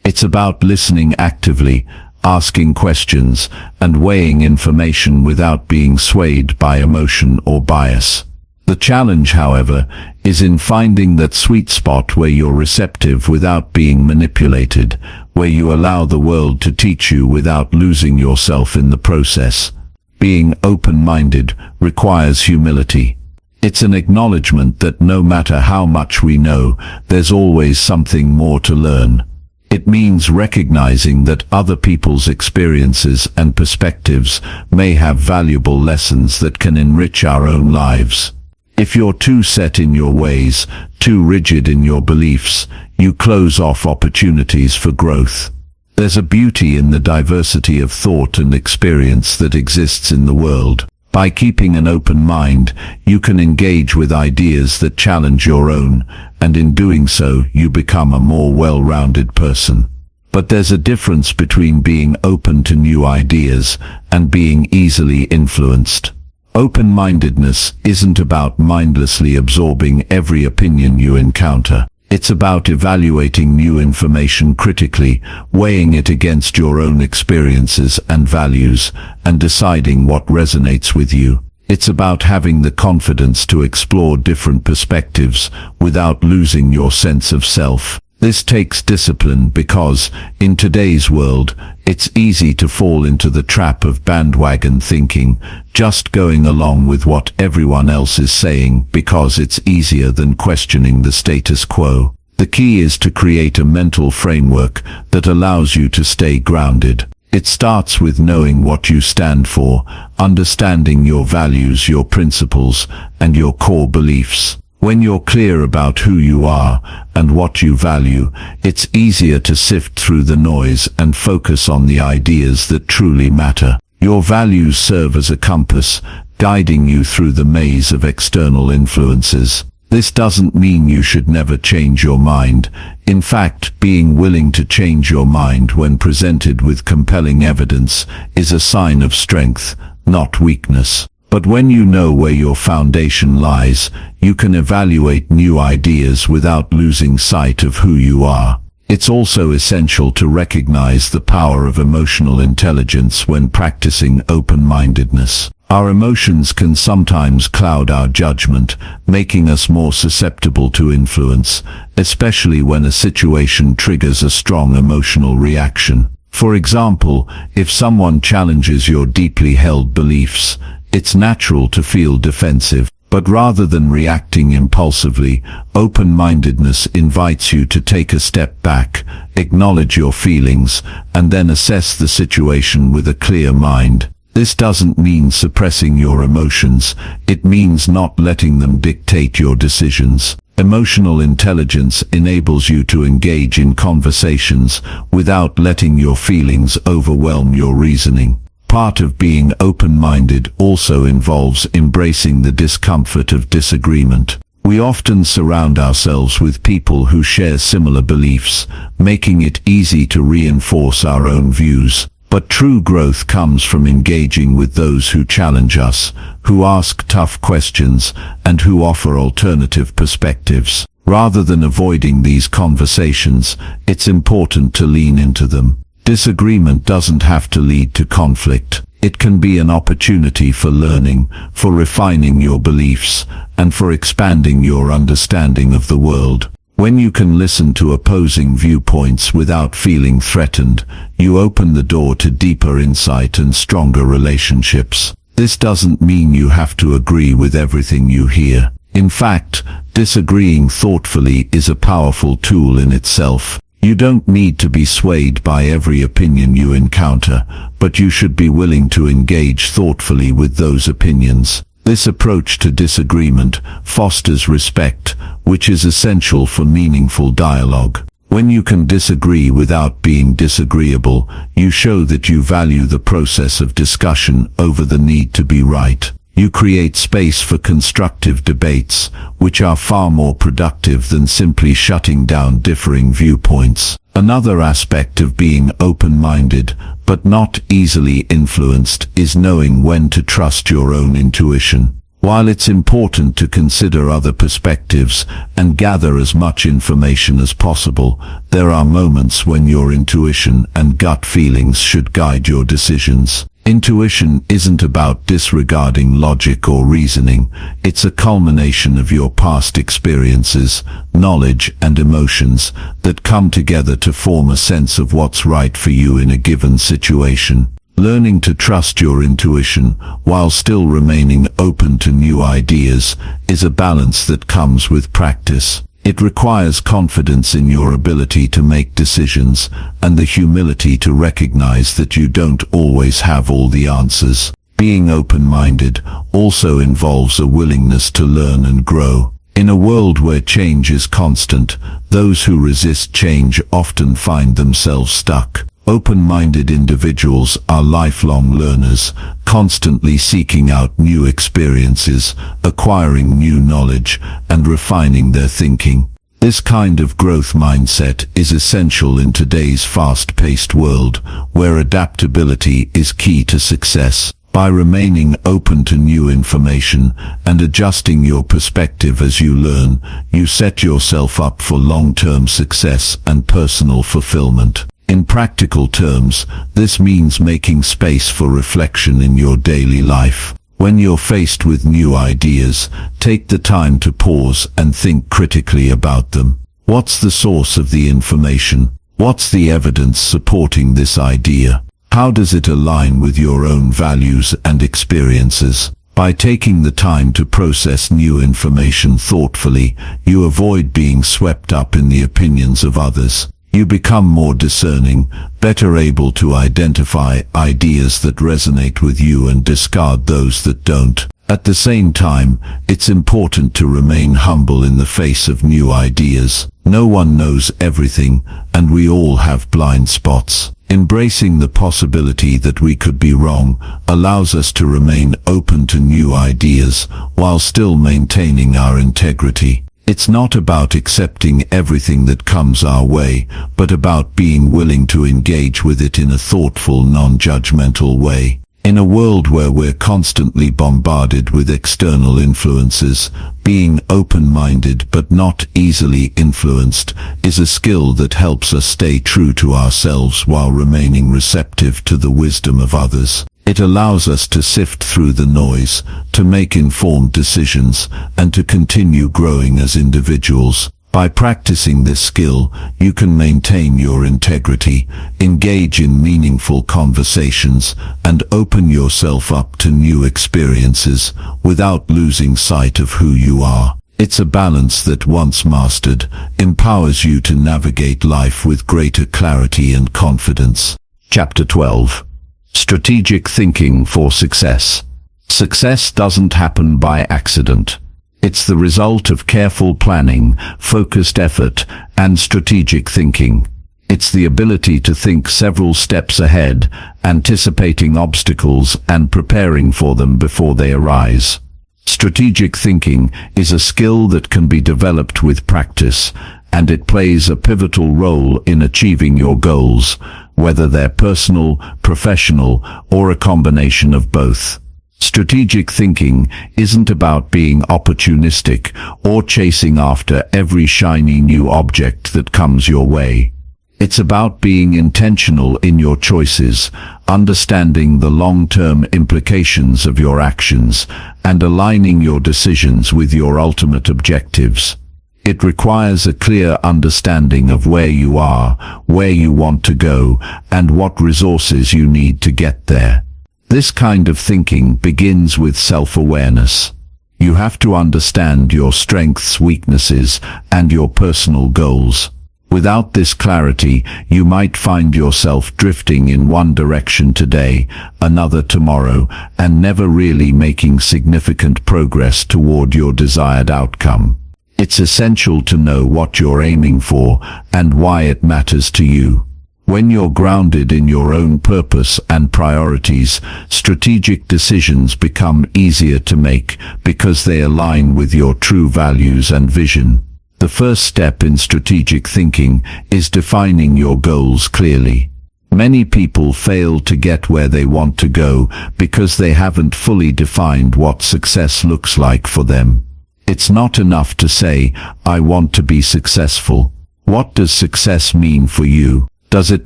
It's about listening actively, asking questions, and weighing information without being swayed by emotion or bias. The challenge, however, is in finding that sweet spot where you're receptive without being manipulated, where you allow the world to teach you without losing yourself in the process. Being open-minded requires humility. It's an acknowledgement that no matter how much we know, there's always something more to learn. It means recognizing that other people's experiences and perspectives may have valuable lessons that can enrich our own lives. If you're too set in your ways, too rigid in your beliefs, you close off opportunities for growth. There's a beauty in the diversity of thought and experience that exists in the world. By keeping an open mind, you can engage with ideas that challenge your own, and in doing so, you become a more well-rounded person. But there's a difference between being open to new ideas and being easily influenced. Open-mindedness isn't about mindlessly absorbing every opinion you encounter. It's about evaluating new information critically, weighing it against your own experiences and values, and deciding what resonates with you. It's about having the confidence to explore different perspectives without losing your sense of self. This takes discipline because, in today's world, it's easy to fall into the trap of bandwagon thinking, just going along with what everyone else is saying because it's easier than questioning the status quo. The key is to create a mental framework that allows you to stay grounded. It starts with knowing what you stand for, understanding your values, your principles, and your core beliefs. When you're clear about who you are and what you value, it's easier to sift through the noise and focus on the ideas that truly matter. Your values serve as a compass, guiding you through the maze of external influences. This doesn't mean you should never change your mind. In fact, being willing to change your mind when presented with compelling evidence is a sign of strength, not weakness. But when you know where your foundation lies, you can evaluate new ideas without losing sight of who you are. It's also essential to recognize the power of emotional intelligence when practicing open-mindedness. Our emotions can sometimes cloud our judgment, making us more susceptible to influence, especially when a situation triggers a strong emotional reaction. For example, if someone challenges your deeply held beliefs, it's natural to feel defensive. But rather than reacting impulsively, open-mindedness invites you to take a step back, acknowledge your feelings, and then assess the situation with a clear mind. This doesn't mean suppressing your emotions, it means not letting them dictate your decisions. Emotional intelligence enables you to engage in conversations without letting your feelings overwhelm your reasoning. Part of being open-minded also involves embracing the discomfort of disagreement. We often surround ourselves with people who share similar beliefs, making it easy to reinforce our own views. But true growth comes from engaging with those who challenge us, who ask tough questions, and who offer alternative perspectives. Rather than avoiding these conversations, it's important to lean into them. Disagreement doesn't have to lead to conflict. It can be an opportunity for learning, for refining your beliefs, and for expanding your understanding of the world. When you can listen to opposing viewpoints without feeling threatened, you open the door to deeper insight and stronger relationships. This doesn't mean you have to agree with everything you hear. In fact, disagreeing thoughtfully is a powerful tool in itself. You don't need to be swayed by every opinion you encounter, but you should be willing to engage thoughtfully with those opinions. This approach to disagreement fosters respect, which is essential for meaningful dialogue. When you can disagree without being disagreeable, you show that you value the process of discussion over the need to be right. You create space for constructive debates, which are far more productive than simply shutting down differing viewpoints. Another aspect of being open-minded, but not easily influenced, is knowing when to trust your own intuition. While it's important to consider other perspectives and gather as much information as possible, there are moments when your intuition and gut feelings should guide your decisions. Intuition isn't about disregarding logic or reasoning. It's a culmination of your past experiences, knowledge, and emotions that come together to form a sense of what's right for you in a given situation. Learning to trust your intuition while still remaining open to new ideas is a balance that comes with practice. It requires confidence in your ability to make decisions and the humility to recognize that you don't always have all the answers. Being open-minded also involves a willingness to learn and grow. In a world where change is constant, those who resist change often find themselves stuck. Open-minded individuals are lifelong learners, constantly seeking out new experiences, acquiring new knowledge, and refining their thinking. This kind of growth mindset is essential in today's fast-paced world, where adaptability is key to success. By remaining open to new information and adjusting your perspective as you learn, you set yourself up for long-term success and personal fulfillment. In practical terms, this means making space for reflection in your daily life. When you're faced with new ideas, take the time to pause and think critically about them. What's the source of the information? What's the evidence supporting this idea? How does it align with your own values and experiences? By taking the time to process new information thoughtfully, you avoid being swept up in the opinions of others. You become more discerning, better able to identify ideas that resonate with you and discard those that don't. At the same time, it's important to remain humble in the face of new ideas. No one knows everything, and we all have blind spots. Embracing the possibility that we could be wrong allows us to remain open to new ideas while still maintaining our integrity. It's not about accepting everything that comes our way, but about being willing to engage with it in a thoughtful, non-judgmental way. In a world where we're constantly bombarded with external influences, being open-minded but not easily influenced is a skill that helps us stay true to ourselves while remaining receptive to the wisdom of others. It allows us to sift through the noise, to make informed decisions, and to continue growing as individuals. By practicing this skill, you can maintain your integrity, engage in meaningful conversations, and open yourself up to new experiences without losing sight of who you are. It's a balance that, once mastered, empowers you to navigate life with greater clarity and confidence. Chapter 12. Strategic Thinking for Success. Success doesn't happen by accident. It's the result of careful planning, focused effort, and strategic thinking. It's the ability to think several steps ahead, anticipating obstacles and preparing for them before they arise. Strategic thinking is a skill that can be developed with practice, and it plays a pivotal role in achieving your goals, whether they're personal, professional, or a combination of both. Strategic thinking isn't about being opportunistic or chasing after every shiny new object that comes your way. It's about being intentional in your choices, understanding the long-term implications of your actions, and aligning your decisions with your ultimate objectives. It requires a clear understanding of where you are, where you want to go, and what resources you need to get there. This kind of thinking begins with self-awareness. You have to understand your strengths, weaknesses, and your personal goals. Without this clarity, you might find yourself drifting in one direction today, another tomorrow, and never really making significant progress toward your desired outcome. It's essential to know what you're aiming for and why it matters to you. When you're grounded in your own purpose and priorities, strategic decisions become easier to make because they align with your true values and vision. The first step in strategic thinking is defining your goals clearly. Many people fail to get where they want to go because they haven't fully defined what success looks like for them. It's not enough to say, "I want to be successful." What does success mean for you? Does it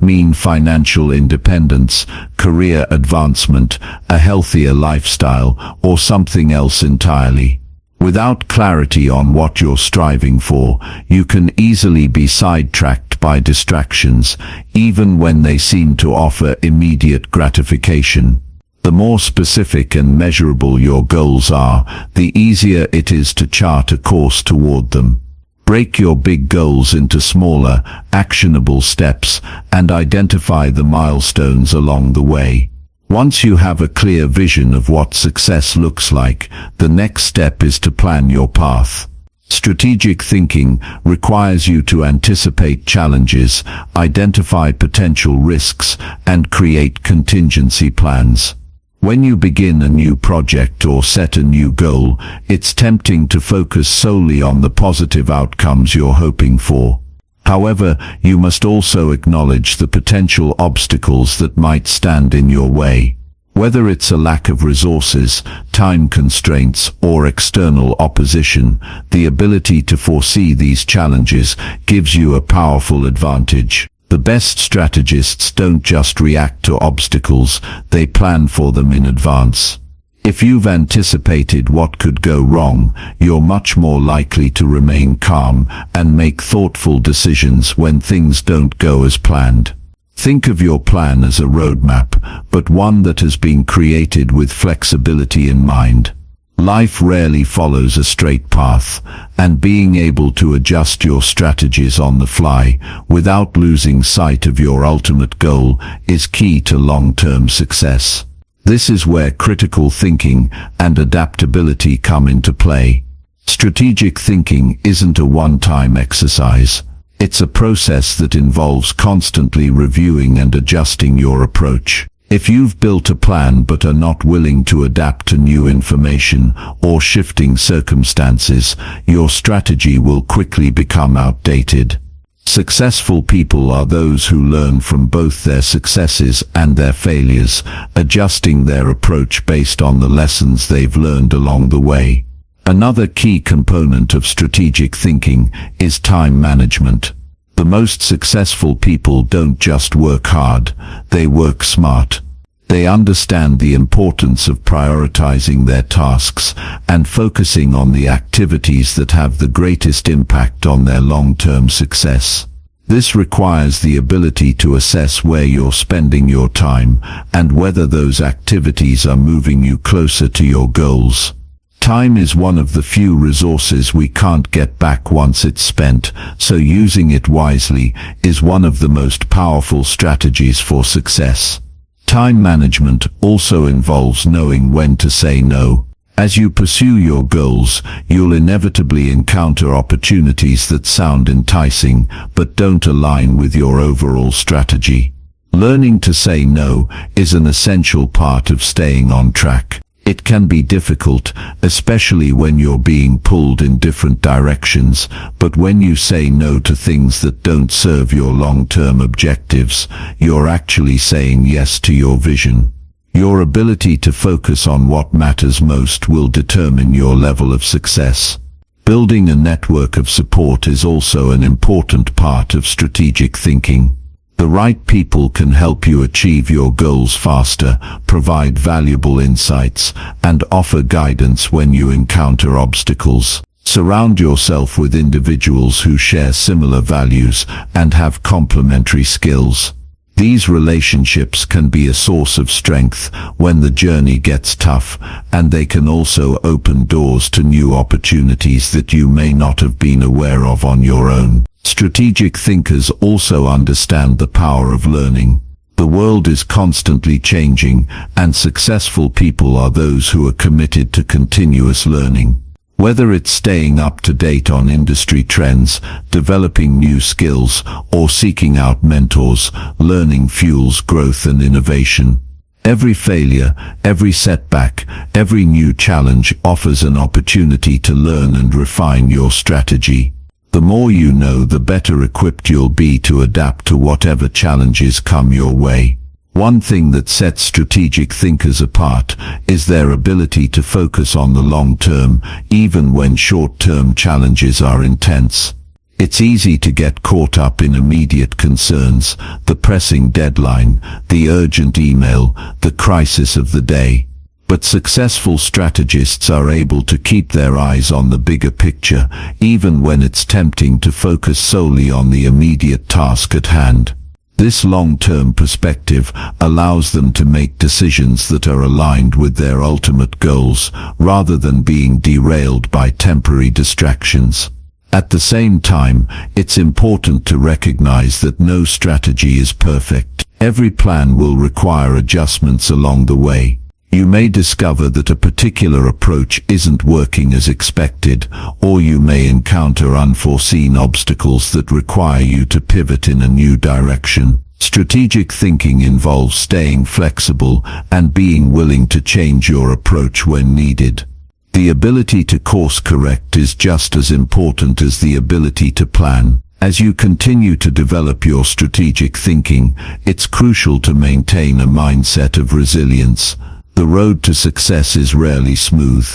mean financial independence, career advancement, a healthier lifestyle, or something else entirely? Without clarity on what you're striving for, you can easily be sidetracked by distractions, even when they seem to offer immediate gratification. The more specific and measurable your goals are, the easier it is to chart a course toward them. Break your big goals into smaller, actionable steps and identify the milestones along the way. Once you have a clear vision of what success looks like, the next step is to plan your path. Strategic thinking requires you to anticipate challenges, identify potential risks, and create contingency plans. When you begin a new project or set a new goal, it's tempting to focus solely on the positive outcomes you're hoping for. However, you must also acknowledge the potential obstacles that might stand in your way. Whether it's a lack of resources, time constraints, or external opposition, the ability to foresee these challenges gives you a powerful advantage. The best strategists don't just react to obstacles, they plan for them in advance. If you've anticipated what could go wrong, you're much more likely to remain calm and make thoughtful decisions when things don't go as planned. Think of your plan as a roadmap, but one that has been created with flexibility in mind. Life rarely follows a straight path, and being able to adjust your strategies on the fly without losing sight of your ultimate goal is key to long-term success. This is where critical thinking and adaptability come into play. Strategic thinking isn't a one-time exercise. It's a process that involves constantly reviewing and adjusting your approach. If you've built a plan but are not willing to adapt to new information or shifting circumstances, your strategy will quickly become outdated. Successful people are those who learn from both their successes and their failures, adjusting their approach based on the lessons they've learned along the way. Another key component of strategic thinking is time management. The most successful people don't just work hard, they work smart. They understand the importance of prioritizing their tasks and focusing on the activities that have the greatest impact on their long-term success. This requires the ability to assess where you're spending your time and whether those activities are moving you closer to your goals. Time is one of the few resources we can't get back once it's spent, so using it wisely is one of the most powerful strategies for success. Time management also involves knowing when to say no. As you pursue your goals, you'll inevitably encounter opportunities that sound enticing but don't align with your overall strategy. Learning to say no is an essential part of staying on track. It can be difficult, especially when you're being pulled in different directions, but when you say no to things that don't serve your long-term objectives, you're actually saying yes to your vision. Your ability to focus on what matters most will determine your level of success. Building a network of support is also an important part of strategic thinking. The right people can help you achieve your goals faster, provide valuable insights, and offer guidance when you encounter obstacles. Surround yourself with individuals who share similar values and have complementary skills. These relationships can be a source of strength when the journey gets tough, and they can also open doors to new opportunities that you may not have been aware of on your own. Strategic thinkers also understand the power of learning. The world is constantly changing, and successful people are those who are committed to continuous learning. Whether it's staying up to date on industry trends, developing new skills, or seeking out mentors, learning fuels growth and innovation. Every failure, every setback, every new challenge offers an opportunity to learn and refine your strategy. The more you know, the better equipped you'll be to adapt to whatever challenges come your way. One thing that sets strategic thinkers apart is their ability to focus on the long term, even when short-term challenges are intense. It's easy to get caught up in immediate concerns, the pressing deadline, the urgent email, the crisis of the day. But successful strategists are able to keep their eyes on the bigger picture, even when it's tempting to focus solely on the immediate task at hand. This long-term perspective allows them to make decisions that are aligned with their ultimate goals, rather than being derailed by temporary distractions. At the same time, it's important to recognize that no strategy is perfect. Every plan will require adjustments along the way. You may discover that a particular approach isn't working as expected, or you may encounter unforeseen obstacles that require you to pivot in a new direction. Strategic thinking involves staying flexible and being willing to change your approach when needed. The ability to course correct is just as important as the ability to plan. As you continue to develop your strategic thinking, it's crucial to maintain a mindset of resilience. The road to success is rarely smooth.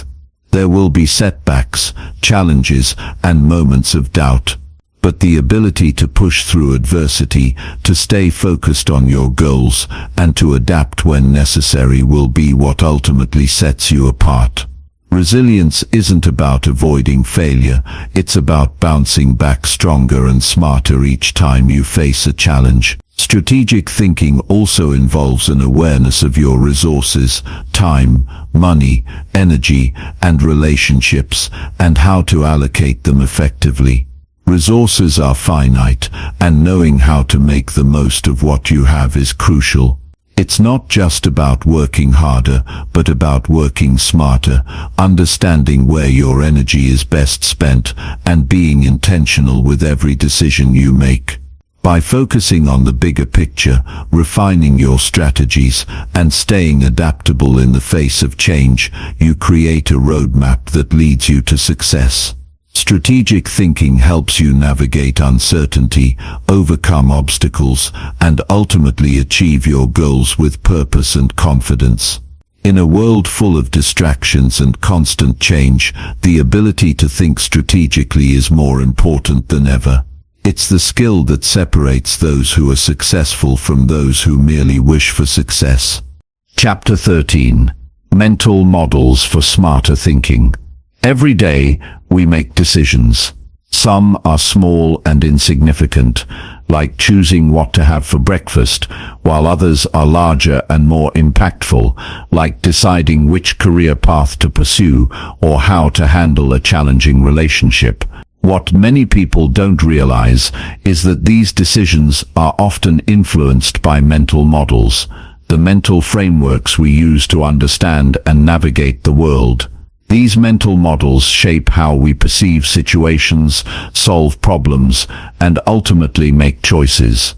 There will be setbacks, challenges, and moments of doubt. But the ability to push through adversity, to stay focused on your goals, and to adapt when necessary will be what ultimately sets you apart. Resilience isn't about avoiding failure, it's about bouncing back stronger and smarter each time you face a challenge. Strategic thinking also involves an awareness of your resources, time, money, energy, and relationships, and how to allocate them effectively. Resources are finite, and knowing how to make the most of what you have is crucial. It's not just about working harder, but about working smarter, understanding where your energy is best spent, and being intentional with every decision you make. By focusing on the bigger picture, refining your strategies, and staying adaptable in the face of change, you create a roadmap that leads you to success. Strategic thinking helps you navigate uncertainty, overcome obstacles, and ultimately achieve your goals with purpose and confidence. In a world full of distractions and constant change, the ability to think strategically is more important than ever. It's the skill that separates those who are successful from those who merely wish for success. Chapter 13. Mental Models for Smarter Thinking. Every day, we make decisions. Some are small and insignificant, like choosing what to have for breakfast, while others are larger and more impactful, like deciding which career path to pursue or how to handle a challenging relationship. What many people don't realize is that these decisions are often influenced by mental models, the mental frameworks we use to understand and navigate the world. These mental models shape how we perceive situations, solve problems, and ultimately make choices.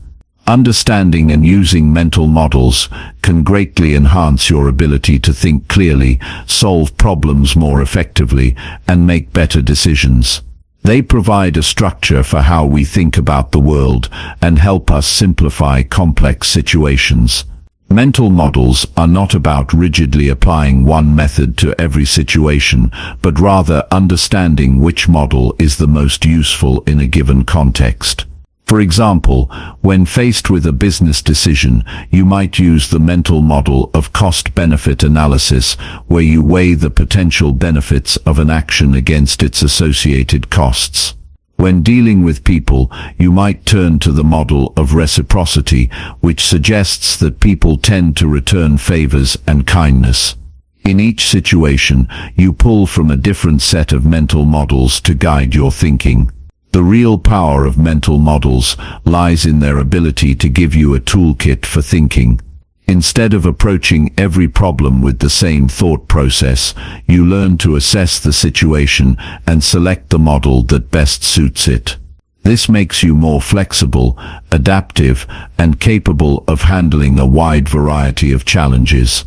Understanding and using mental models can greatly enhance your ability to think clearly, solve problems more effectively, and make better decisions. They provide a structure for how we think about the world and help us simplify complex situations. Mental models are not about rigidly applying one method to every situation, but rather understanding which model is the most useful in a given context. For example, when faced with a business decision, you might use the mental model of cost-benefit analysis, where you weigh the potential benefits of an action against its associated costs. When dealing with people, you might turn to the model of reciprocity, which suggests that people tend to return favors and kindness. In each situation, you pull from a different set of mental models to guide your thinking. The real power of mental models lies in their ability to give you a toolkit for thinking. Instead of approaching every problem with the same thought process, you learn to assess the situation and select the model that best suits it. This makes you more flexible, adaptive, and capable of handling a wide variety of challenges.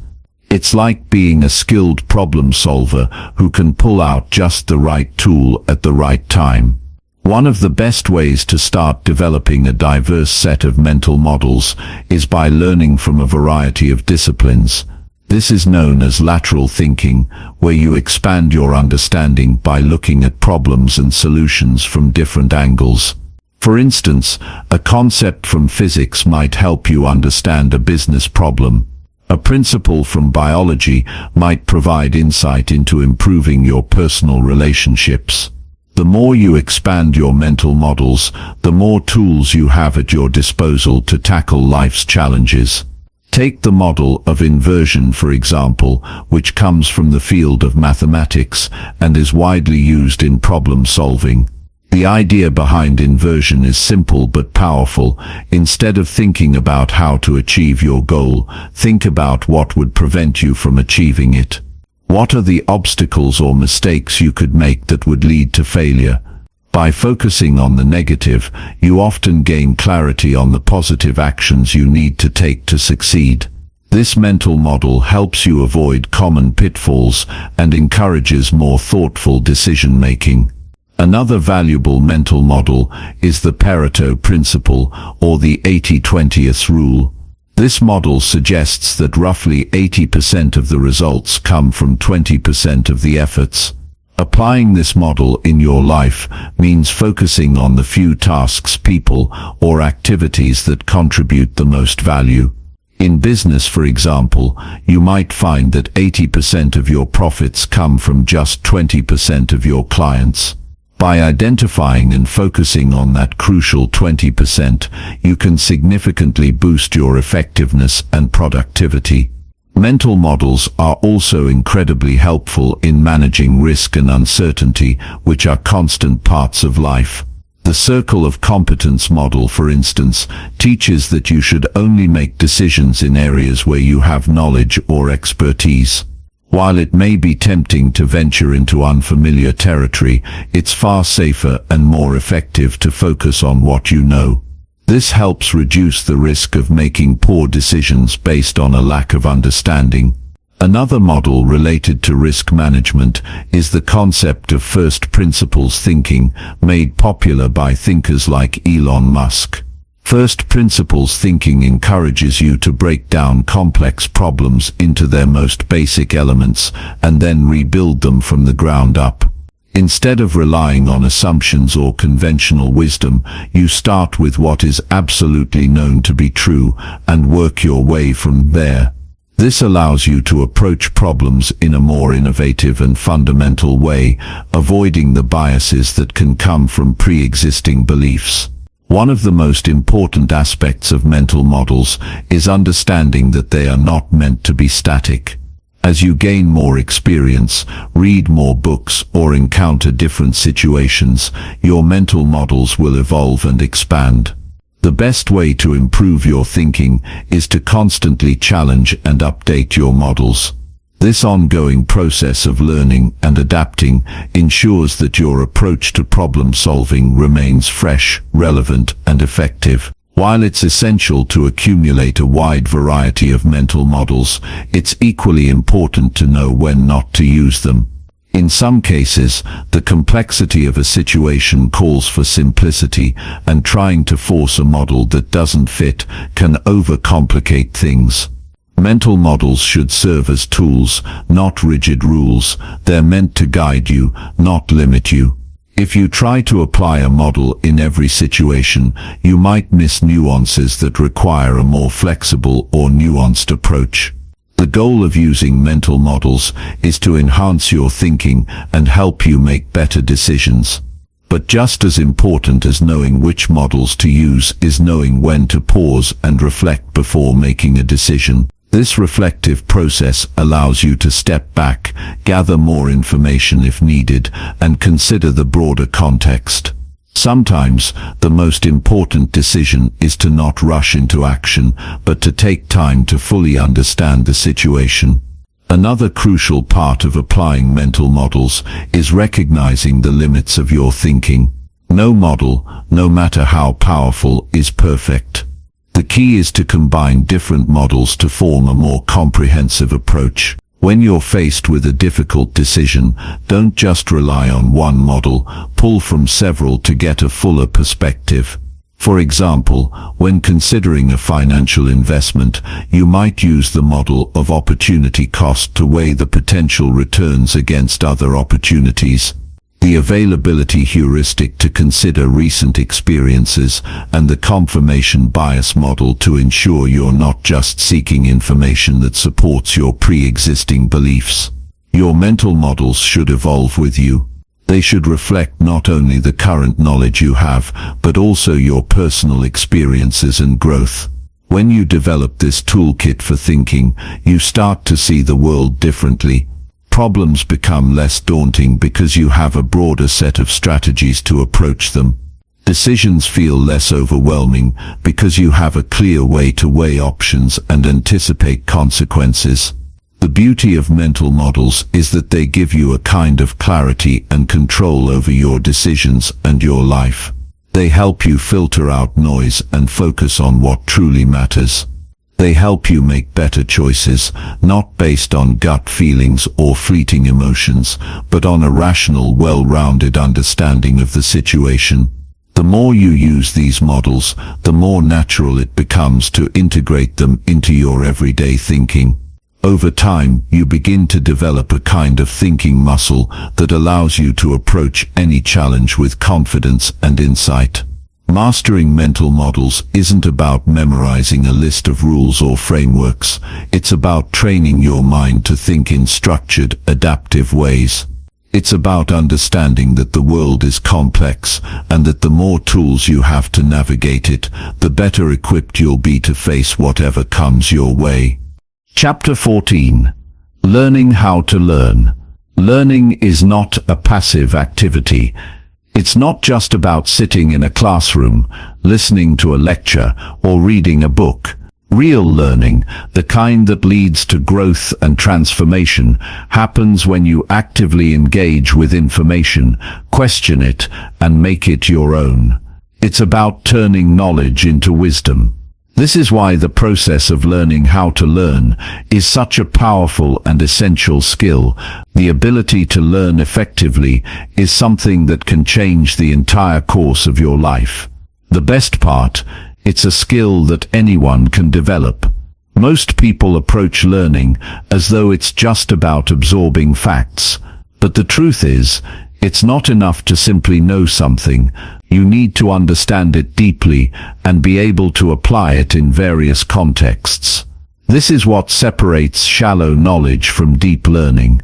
It's like being a skilled problem solver who can pull out just the right tool at the right time. One of the best ways to start developing a diverse set of mental models is by learning from a variety of disciplines. This is known as lateral thinking, where you expand your understanding by looking at problems and solutions from different angles. For instance, a concept from physics might help you understand a business problem. A principle from biology might provide insight into improving your personal relationships. The more you expand your mental models, the more tools you have at your disposal to tackle life's challenges. Take the model of inversion, for example, which comes from the field of mathematics and is widely used in problem solving. The idea behind inversion is simple but powerful. Instead of thinking about how to achieve your goal, think about what would prevent you from achieving it. What are the obstacles or mistakes you could make that would lead to failure? By focusing on the negative, you often gain clarity on the positive actions you need to take to succeed. This mental model helps you avoid common pitfalls and encourages more thoughtful decision-making. Another valuable mental model is the Pareto principle, or the 80-20 rule. This model suggests that roughly 80% of the results come from 20% of the efforts. Applying this model in your life means focusing on the few tasks, people, or activities that contribute the most value. In business, for example, you might find that 80% of your profits come from just 20% of your clients. By identifying and focusing on that crucial 20%, you can significantly boost your effectiveness and productivity. Mental models are also incredibly helpful in managing risk and uncertainty, which are constant parts of life. The circle of competence model, for instance, teaches that you should only make decisions in areas where you have knowledge or expertise. While it may be tempting to venture into unfamiliar territory, it's far safer and more effective to focus on what you know. This helps reduce the risk of making poor decisions based on a lack of understanding. Another model related to risk management is the concept of first principles thinking, made popular by thinkers like Elon Musk. First principles thinking encourages you to break down complex problems into their most basic elements and then rebuild them from the ground up. Instead of relying on assumptions or conventional wisdom, you start with what is absolutely known to be true and work your way from there. This allows you to approach problems in a more innovative and fundamental way, avoiding the biases that can come from pre-existing beliefs. One of the most important aspects of mental models is understanding that they are not meant to be static. As you gain more experience, read more books, or encounter different situations, your mental models will evolve and expand. The best way to improve your thinking is to constantly challenge and update your models. This ongoing process of learning and adapting ensures that your approach to problem solving remains fresh, relevant, and effective. While it's essential to accumulate a wide variety of mental models, it's equally important to know when not to use them. In some cases, the complexity of a situation calls for simplicity, and trying to force a model that doesn't fit can overcomplicate things. Mental models should serve as tools, not rigid rules. They're meant to guide you, not limit you. If you try to apply a model in every situation, you might miss nuances that require a more flexible or nuanced approach. The goal of using mental models is to enhance your thinking and help you make better decisions. But just as important as knowing which models to use is knowing when to pause and reflect before making a decision. This reflective process allows you to step back, gather more information if needed, and consider the broader context. Sometimes, the most important decision is to not rush into action, but to take time to fully understand the situation. Another crucial part of applying mental models is recognizing the limits of your thinking. No model, no matter how powerful, is perfect. The key is to combine different models to form a more comprehensive approach. When you're faced with a difficult decision, don't just rely on one model, pull from several to get a fuller perspective. For example, when considering a financial investment, you might use the model of opportunity cost to weigh the potential returns against other opportunities. The availability heuristic to consider recent experiences, and the confirmation bias model to ensure you're not just seeking information that supports your pre-existing beliefs. Your mental models should evolve with you. They should reflect not only the current knowledge you have, but also your personal experiences and growth. When you develop this toolkit for thinking, you start to see the world differently. Problems become less daunting because you have a broader set of strategies to approach them. Decisions feel less overwhelming because you have a clear way to weigh options and anticipate consequences. The beauty of mental models is that they give you a kind of clarity and control over your decisions and your life. They help you filter out noise and focus on what truly matters. They help you make better choices, not based on gut feelings or fleeting emotions, but on a rational, well-rounded understanding of the situation. The more you use these models, the more natural it becomes to integrate them into your everyday thinking. Over time, you begin to develop a kind of thinking muscle that allows you to approach any challenge with confidence and insight. Mastering mental models isn't about memorizing a list of rules or frameworks. It's about training your mind to think in structured, adaptive ways. It's about understanding that the world is complex, and that the more tools you have to navigate it, the better equipped you'll be to face whatever comes your way. Chapter 14. Learning how to learn. Learning is not a passive activity. It's not just about sitting in a classroom, listening to a lecture, or reading a book. Real learning, the kind that leads to growth and transformation, happens when you actively engage with information, question it, and make it your own. It's about turning knowledge into wisdom. This is why the process of learning how to learn is such a powerful and essential skill. The ability to learn effectively is something that can change the entire course of your life. The best part, it's a skill that anyone can develop. Most people approach learning as though it's just about absorbing facts. But the truth is, it's not enough to simply know something. You need to understand it deeply and be able to apply it in various contexts. This is what separates shallow knowledge from deep learning.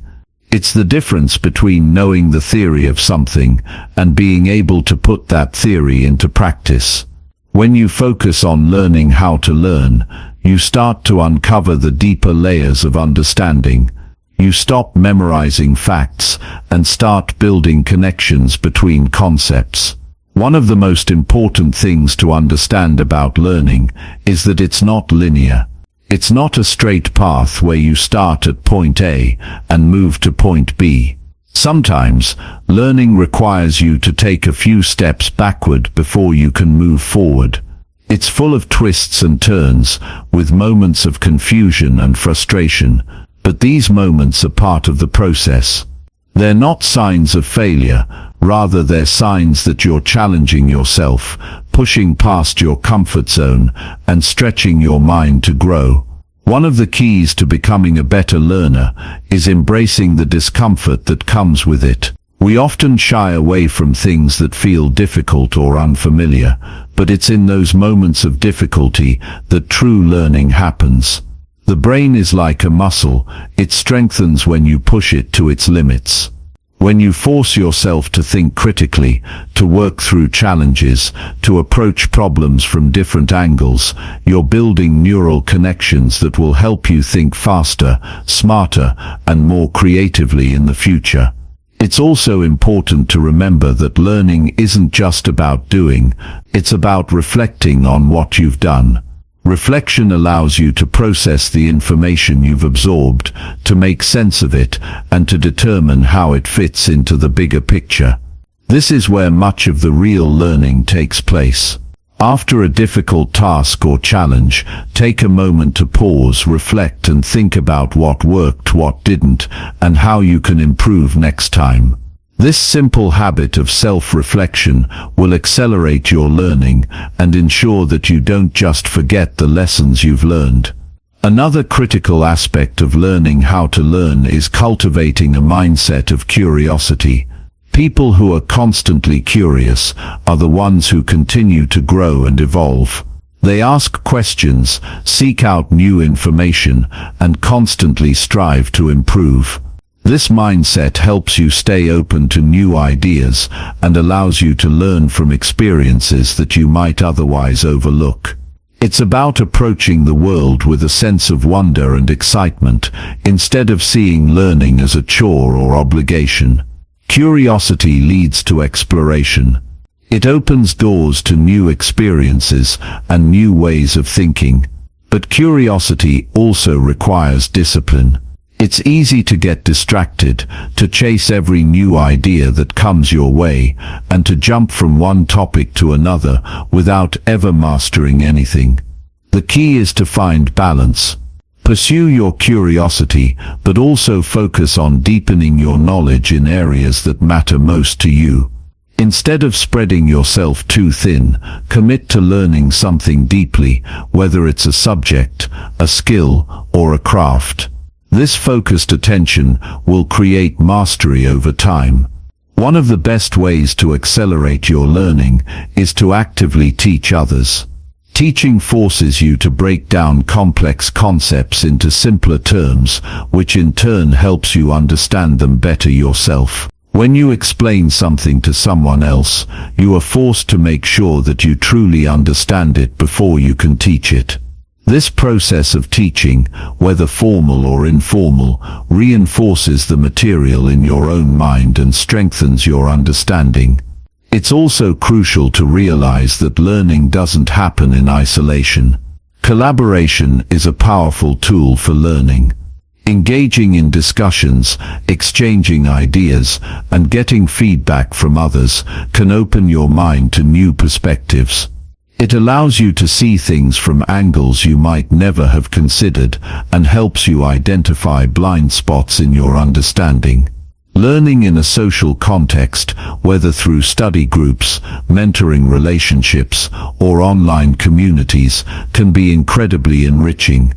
It's the difference between knowing the theory of something and being able to put that theory into practice. When you focus on learning how to learn, you start to uncover the deeper layers of understanding. You stop memorizing facts and start building connections between concepts. One of the most important things to understand about learning is that it's not linear. It's not a straight path where you start at point A and move to point B. Sometimes, learning requires you to take a few steps backward before you can move forward. It's full of twists and turns, with moments of confusion and frustration, but these moments are part of the process. They're not signs of failure, rather they're signs that you're challenging yourself, pushing past your comfort zone, and stretching your mind to grow. One of the keys to becoming a better learner is embracing the discomfort that comes with it. We often shy away from things that feel difficult or unfamiliar, but it's in those moments of difficulty that true learning happens. The brain is like a muscle, it strengthens when you push it to its limits. When you force yourself to think critically, to work through challenges, to approach problems from different angles, you're building neural connections that will help you think faster, smarter, and more creatively in the future. It's also important to remember that learning isn't just about doing, it's about reflecting on what you've done. Reflection allows you to process the information you've absorbed, to make sense of it, and to determine how it fits into the bigger picture. This is where much of the real learning takes place. After a difficult task or challenge, take a moment to pause, reflect, and think about what worked, what didn't, and how you can improve next time. This simple habit of self-reflection will accelerate your learning and ensure that you don't just forget the lessons you've learned. Another critical aspect of learning how to learn is cultivating a mindset of curiosity. People who are constantly curious are the ones who continue to grow and evolve. They ask questions, seek out new information, and constantly strive to improve. This mindset helps you stay open to new ideas and allows you to learn from experiences that you might otherwise overlook. It's about approaching the world with a sense of wonder and excitement, instead of seeing learning as a chore or obligation. Curiosity leads to exploration. It opens doors to new experiences and new ways of thinking. But curiosity also requires discipline. It's easy to get distracted, to chase every new idea that comes your way, and to jump from one topic to another without ever mastering anything. The key is to find balance. Pursue your curiosity, but also focus on deepening your knowledge in areas that matter most to you. Instead of spreading yourself too thin, commit to learning something deeply, whether it's a subject, a skill, or a craft. This focused attention will create mastery over time. One of the best ways to accelerate your learning is to actively teach others. Teaching forces you to break down complex concepts into simpler terms, which in turn helps you understand them better yourself. When you explain something to someone else, you are forced to make sure that you truly understand it before you can teach it. This process of teaching, whether formal or informal, reinforces the material in your own mind and strengthens your understanding. It's also crucial to realize that learning doesn't happen in isolation. Collaboration is a powerful tool for learning. Engaging in discussions, exchanging ideas, and getting feedback from others can open your mind to new perspectives. It allows you to see things from angles you might never have considered and helps you identify blind spots in your understanding. Learning in a social context, whether through study groups, mentoring relationships, or online communities, can be incredibly enriching.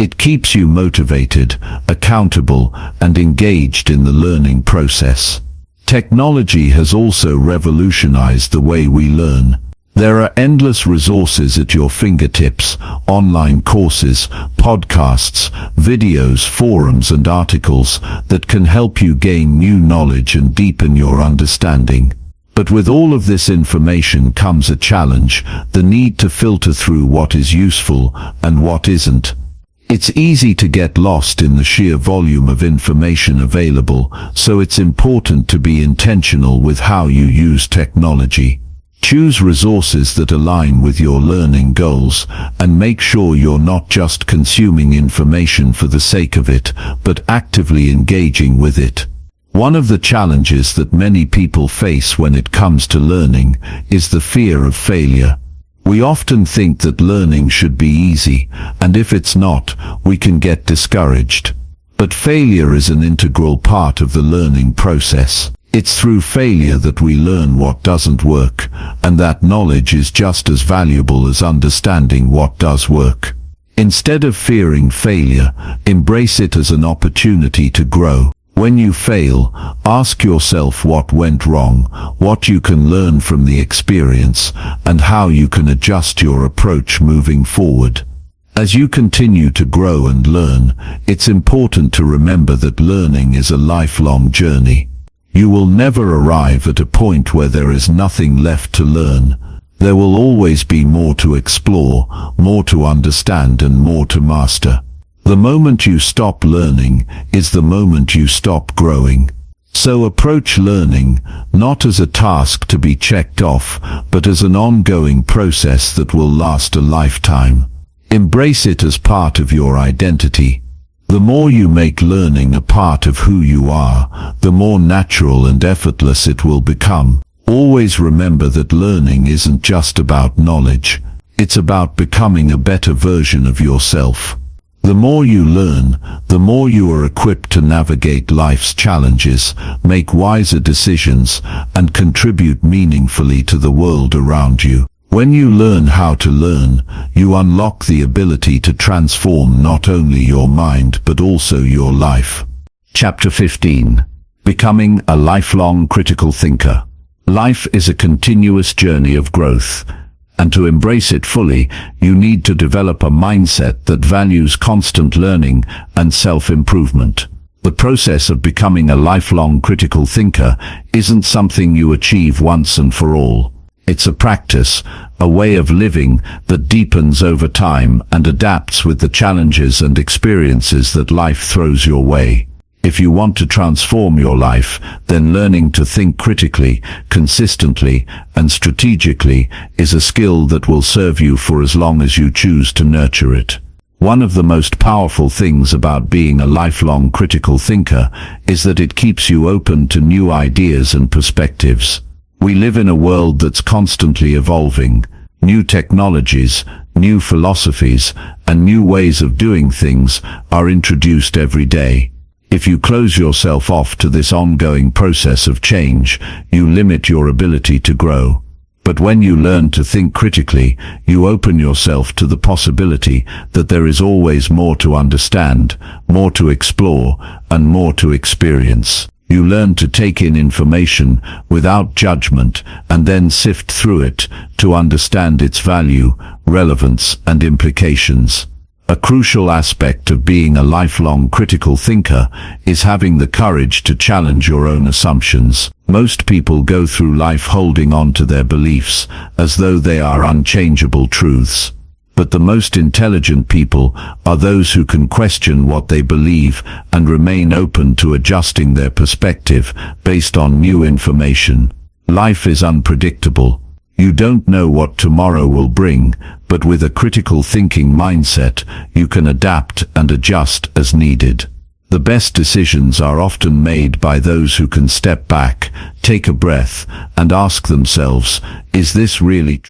It keeps you motivated, accountable, and engaged in the learning process. Technology has also revolutionized the way we learn. There are endless resources at your fingertips: online courses, podcasts, videos, forums, and articles that can help you gain new knowledge and deepen your understanding. But with all of this information comes a challenge: the need to filter through what is useful and what isn't. It's easy to get lost in the sheer volume of information available, so it's important to be intentional with how you use technology. Choose resources that align with your learning goals, and make sure you're not just consuming information for the sake of it, but actively engaging with it. One of the challenges that many people face when it comes to learning is the fear of failure. We often think that learning should be easy, and if it's not, we can get discouraged. But failure is an integral part of the learning process. It's through failure that we learn what doesn't work, and that knowledge is just as valuable as understanding what does work. Instead of fearing failure, embrace it as an opportunity to grow. When you fail, ask yourself what went wrong, what you can learn from the experience, and how you can adjust your approach moving forward. As you continue to grow and learn, it's important to remember that learning is a lifelong journey. You will never arrive at a point where there is nothing left to learn. There will always be more to explore, more to understand, and more to master. The moment you stop learning is the moment you stop growing. So approach learning not as a task to be checked off, but as an ongoing process that will last a lifetime. Embrace it as part of your identity. The more you make learning a part of who you are, the more natural and effortless it will become. Always remember that learning isn't just about knowledge. It's about becoming a better version of yourself. The more you learn, the more you are equipped to navigate life's challenges, make wiser decisions, and contribute meaningfully to the world around you. When you learn how to learn, you unlock the ability to transform not only your mind but also your life. Chapter 15. Becoming a lifelong critical thinker. Life is a continuous journey of growth, and to embrace it fully, you need to develop a mindset that values constant learning and self-improvement. The process of becoming a lifelong critical thinker isn't something you achieve once and for all. It's a practice, a way of living that deepens over time and adapts with the challenges and experiences that life throws your way. If you want to transform your life, then learning to think critically, consistently, and strategically is a skill that will serve you for as long as you choose to nurture it. One of the most powerful things about being a lifelong critical thinker is that it keeps you open to new ideas and perspectives. We live in a world that's constantly evolving. New technologies, new philosophies, and new ways of doing things are introduced every day. If you close yourself off to this ongoing process of change, you limit your ability to grow. But when you learn to think critically, you open yourself to the possibility that there is always more to understand, more to explore, and more to experience. You learn to take in information without judgment and then sift through it to understand its value, relevance, and implications. A crucial aspect of being a lifelong critical thinker is having the courage to challenge your own assumptions. Most people go through life holding on to their beliefs as though they are unchangeable truths. But the most intelligent people are those who can question what they believe and remain open to adjusting their perspective based on new information. Life is unpredictable. You don't know what tomorrow will bring, but with a critical thinking mindset, you can adapt and adjust as needed. The best decisions are often made by those who can step back, take a breath, and ask themselves, is this really true?